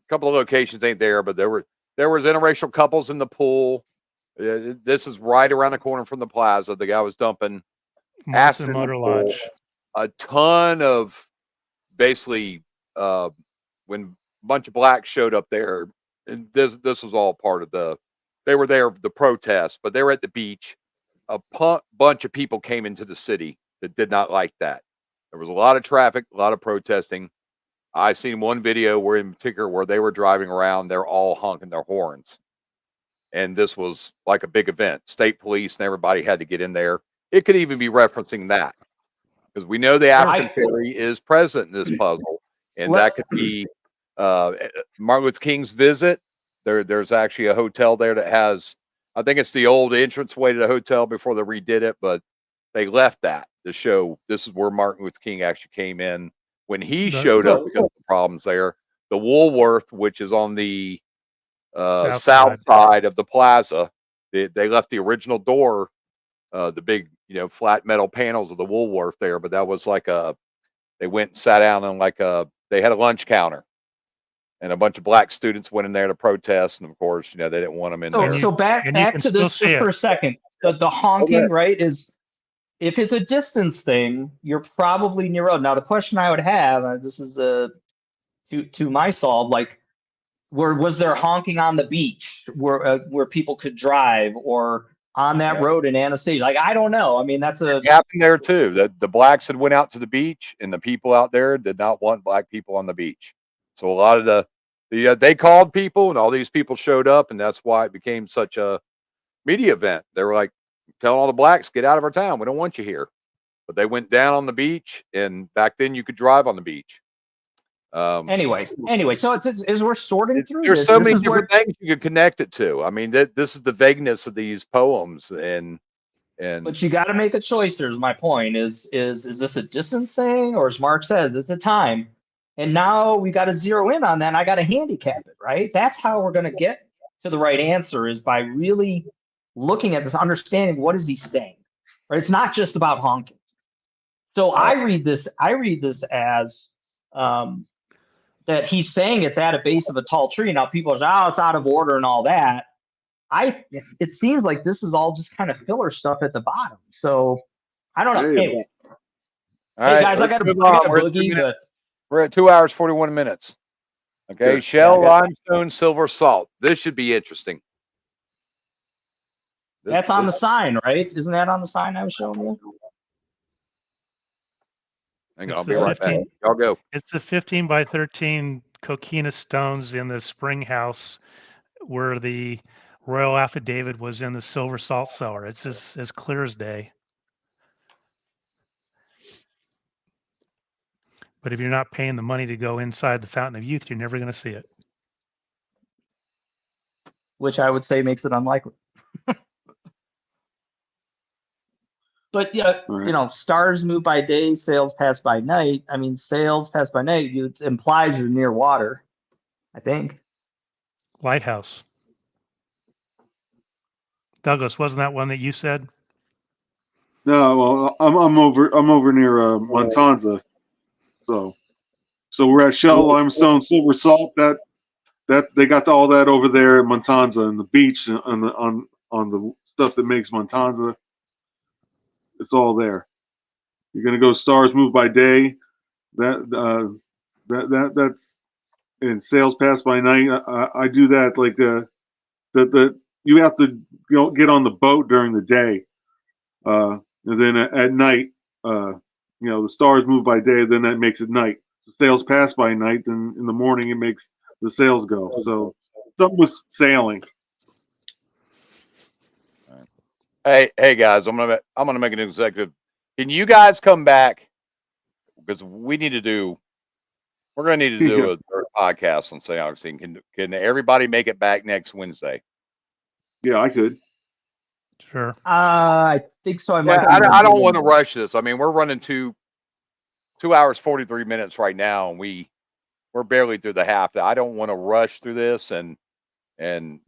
couple of locations ain't there, but there was interracial couples in the pool. This is right around the corner from the plaza. The guy was dumping acid Motor Lodge. A ton of basically when a bunch of blacks showed up there, and this was all part of they were there the protest, but they were at the beach. A bunch of people came into the city that did not like that. There was a lot of traffic, a lot of protesting. I seen one video where in particular where they were driving around, they're all honking their horns. And this was like a big event. State police and everybody had to get in there. It could even be referencing that. Because we know the African fairy is present in this puzzle. And that could be Martin Luther King's visit. There's actually a hotel there that has, I think it's the old entranceway to the hotel before they redid it, but they left that to show this is where Martin Luther King actually came in when he showed up because of the problems there. The Woolworth, which is on the south side of the plaza, they left the original door, the big, flat metal panels of the Woolworth there, but that was like they went and sat down on they had a lunch counter, and a bunch of black students went in there to protest, and of course, they didn't want them in So there. you- so back and you back can to still this see just it. for a second. The honking, right, is if it's a distance thing, you're probably near road. Now the question I would have, this is to my solve, like was there honking on the beach where people could drive or on that road in Anastasia? Like I don't know. I mean that's a It happened there too. The blacks had went out to the beach, and the people out there did not want black people on the beach. So a lot of they called people, and all these people showed up, and that's why it became such a media event. They were like, telling all the blacks, get out of our town. We don't want you here. But they went down on the beach, and back then you could drive on the beach. anyway. So it's as we're sorting through There's this, so this many is where different things you could connect it to. I mean, this is the vagueness of these poems, and but you got to make a choice. There's my point. Is this a distance thing, or as Mark says, it's a time? And now we got to zero in on that. And I got to handicap it, right? That's how we're going to get to the right answer is by really looking at this, understanding what is he saying, right? It's not just about honking. So I read this as that he's saying it's at a base of a tall tree. Now people are saying, oh, it's out of order and all that. It seems like this is all just kind of filler stuff at the bottom. So I don't know. Hey, Anyway, all hey right, guys, I let's got a move on. boogie, but We're at 2 hours 41 minutes. Okay, Good. shell, Yeah, limestone, silver, salt. This should be interesting. that's on the sign, right? Isn't that on the sign I was showing you? Hang on, It's I'll the be right back. 15 Y'all go. It's the 15 by 13 coquina stones in the spring house where the royal affidavit was in the silver salt cellar. It's as clear as day. But if you're not paying the money to go inside the Fountain of Youth, you're never going to see it. Which I would say makes it unlikely. But yeah, Right. stars move by day, sails pass by night. I mean, sails pass by night. It implies you're near water, I think. Lighthouse. Douglas, wasn't that one that you said? No, well, I'm over near Montanza, so we're at shell, limestone, silver, salt. That they got all that over there at Montanza and the beach and on the stuff that makes Montanza. It's all there. You're gonna go stars move by day. That's and sails pass by night. I do that like the you have to get on the boat during the day, and then at night, the stars move by day. Then that makes it night. The sails pass by night, then in the morning it makes the sails go. So something with sailing. Hey guys, I'm gonna make an executive. Can you guys come back? Because we're gonna need to do a third podcast on St. Augustine. Can everybody make it back next Wednesday? Yeah, I could. Sure. I think so. I might. I don't want to rush this. I mean, we're running 2 hours 43 minutes right now, and we're barely through the half. I don't want to rush through this and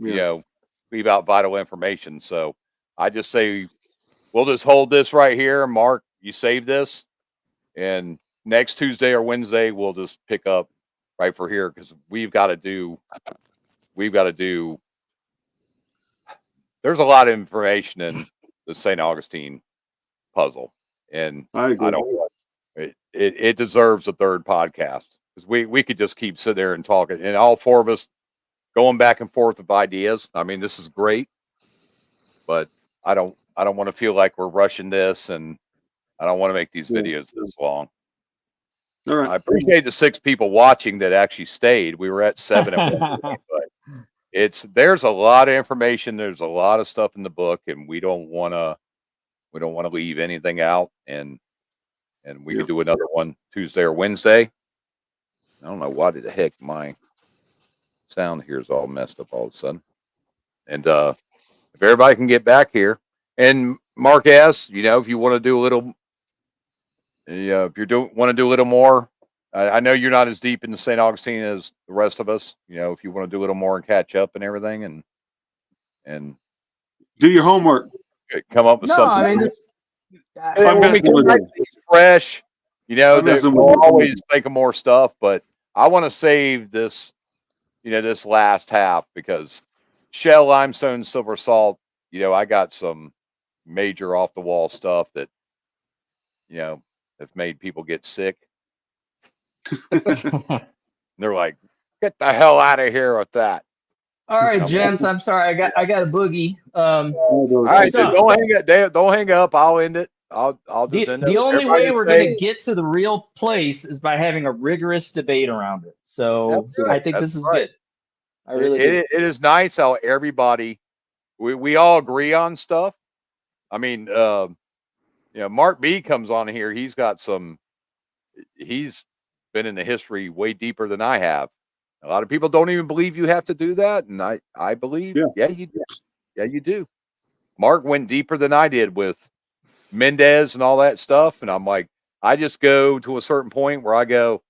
leave out vital information. So I just say we'll just hold this right here. Mark, you save this, and next Tuesday or Wednesday we'll just pick up right for here because we've got to do. There's a lot of information in the St. Augustine puzzle, and I agree. I don't. It deserves a third podcast because we could just keep sitting there and talking, and all four of us going back and forth with ideas. I mean, this is great, but I don't want to feel like we're rushing this, and I don't want to make these videos this long. All right. I appreciate the 6 people watching that actually stayed. We were at 7 at one point, but there's a lot of information. There's a lot of stuff in the book, and we don't want to leave anything out. And we could do another one Tuesday or Wednesday. I don't know why the heck my sound here is all messed up all of a sudden. And if everybody can get back here, and Mark asks, if you want to do a little, if you want to do a little more, I know you're not as deep in the St. Augustine as the rest of us. If you want to do a little more and catch up and everything, and Do your homework. come up with No, something. I mean And this. I'm when we messing come with back you. to these fresh, You know, I'm that messing we'll with you. always think of more stuff, but I want to save this, this last half because shell, limestone, silver salt, I got some major off the wall stuff that, have made people get sick. They're like, get the hell out of here with that. All right, I'm gents. I'm sorry. I got a boogie. All right, stuff. don't hang it. Don't hang up. I'll end it. I'll just end it. The only Everybody way we're say- going to get to the real place is by having a rigorous debate around it. So That's right. I think That's this is right. good. I really do. It is nice how everybody we all agree on stuff. I mean, Mark B comes on here. He's got some. He's been in the history way deeper than I have. A lot of people don't even believe you have to do that, and I believe, yeah, you do. Yeah, you do. Mark went deeper than I did with Mendez and all that stuff, and I'm like, I just go to a certain point where I go,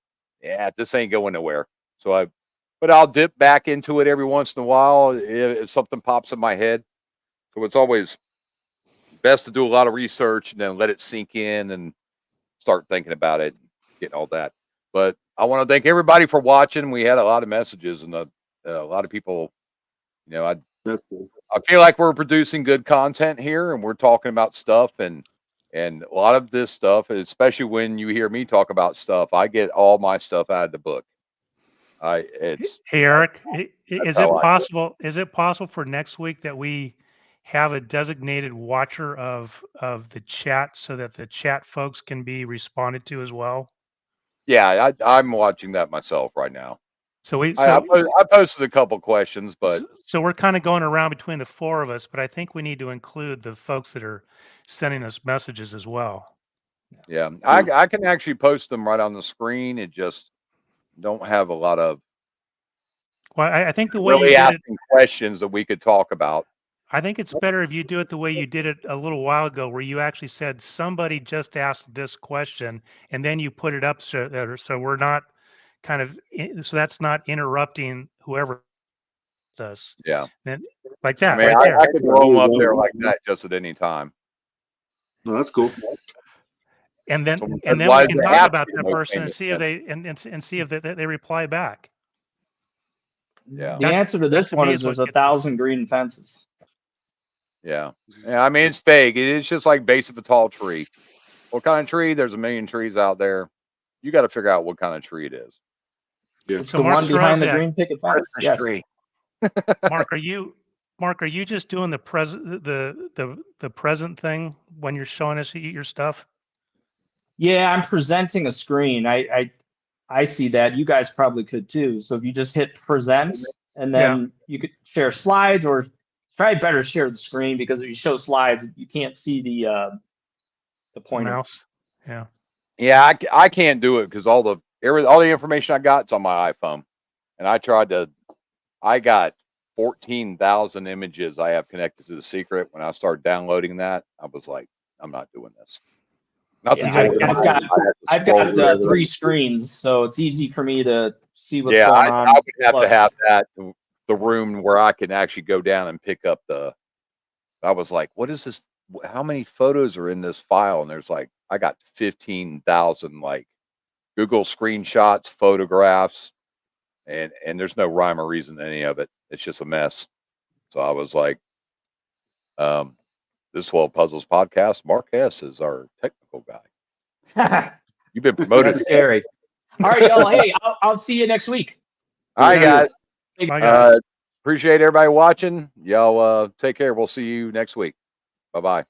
yeah, this ain't going nowhere. But I'll dip back into it every once in a while if something pops in my head. So it's always best to do a lot of research and then let it sink in and start thinking about it, and getting all that. But I want to thank everybody for watching. We had a lot of messages and a lot of people. That's cool. I feel like we're producing good content here, and we're talking about stuff, and a lot of this stuff, especially when you hear me talk about stuff, I get all my stuff out of the book. Hey, Eric, is how it I do it. possible? Is it possible for next week that we have a designated watcher of the chat so that the chat folks can be responded to as well? Yeah, I'm watching that myself right now. So I posted a couple questions, but so we're kind of going around between the four of us, but I think we need to include the folks that are sending us messages as well. yeah, I can actually post them right on the screen. It just don't have a lot of Well, I think the way you really did it, asking questions that we could talk about. I think it's better if you do it the way you did it a little while ago, where you actually said somebody just asked this question, and then you put it up so we're not so that's not interrupting whoever us. Yeah, Then like I that mean, right there. I could throw them up there like that just at any time. No, that's cool. And then Someone and said, then "Why we does can it talk have about to be that most person and famous see if men?" and see if they reply back. Yeah. The answer to this to one me is is what there's gets us. 1,000 green fences. Yeah. I mean, it's vague. It's just like base of a tall tree. What kind of tree? There's a million trees out there. You got to figure out what kind of tree it is. Yeah. It's So the Mark one behind the Strozak, green picket fence. Christmas Yes. tree. Mark, are you just doing the present thing when you're showing us your stuff? Yeah, I'm presenting a screen. I see that. You guys probably could too. So if you just hit present, and then you could share slides, or try better share the screen, because if you show slides, you can't see the pointer. Mouse. Yeah. Yeah, I can't do it because all the information I got is on my iPhone, and I got 14,000 images I have connected to the secret. When I started downloading that, I was like, I'm not doing this. Yeah, I've got 3 screens, so it's easy for me to see what's going on. I would have to have that the room where I can actually go down and pick up I was like, what is this? How many photos are in this file? And there's like, I got 15,000 like Google screenshots, photographs, and there's no rhyme or reason to any of it. It's just a mess. So I was like, this 12 Puzzles podcast, Mark S. is our technical guy. You've been promoted. That's scary. All right, y'all. Hey, I'll see you next week. All right, guys. Bye, guys. Appreciate everybody watching. Y'all take care. We'll see you next week. Bye-bye.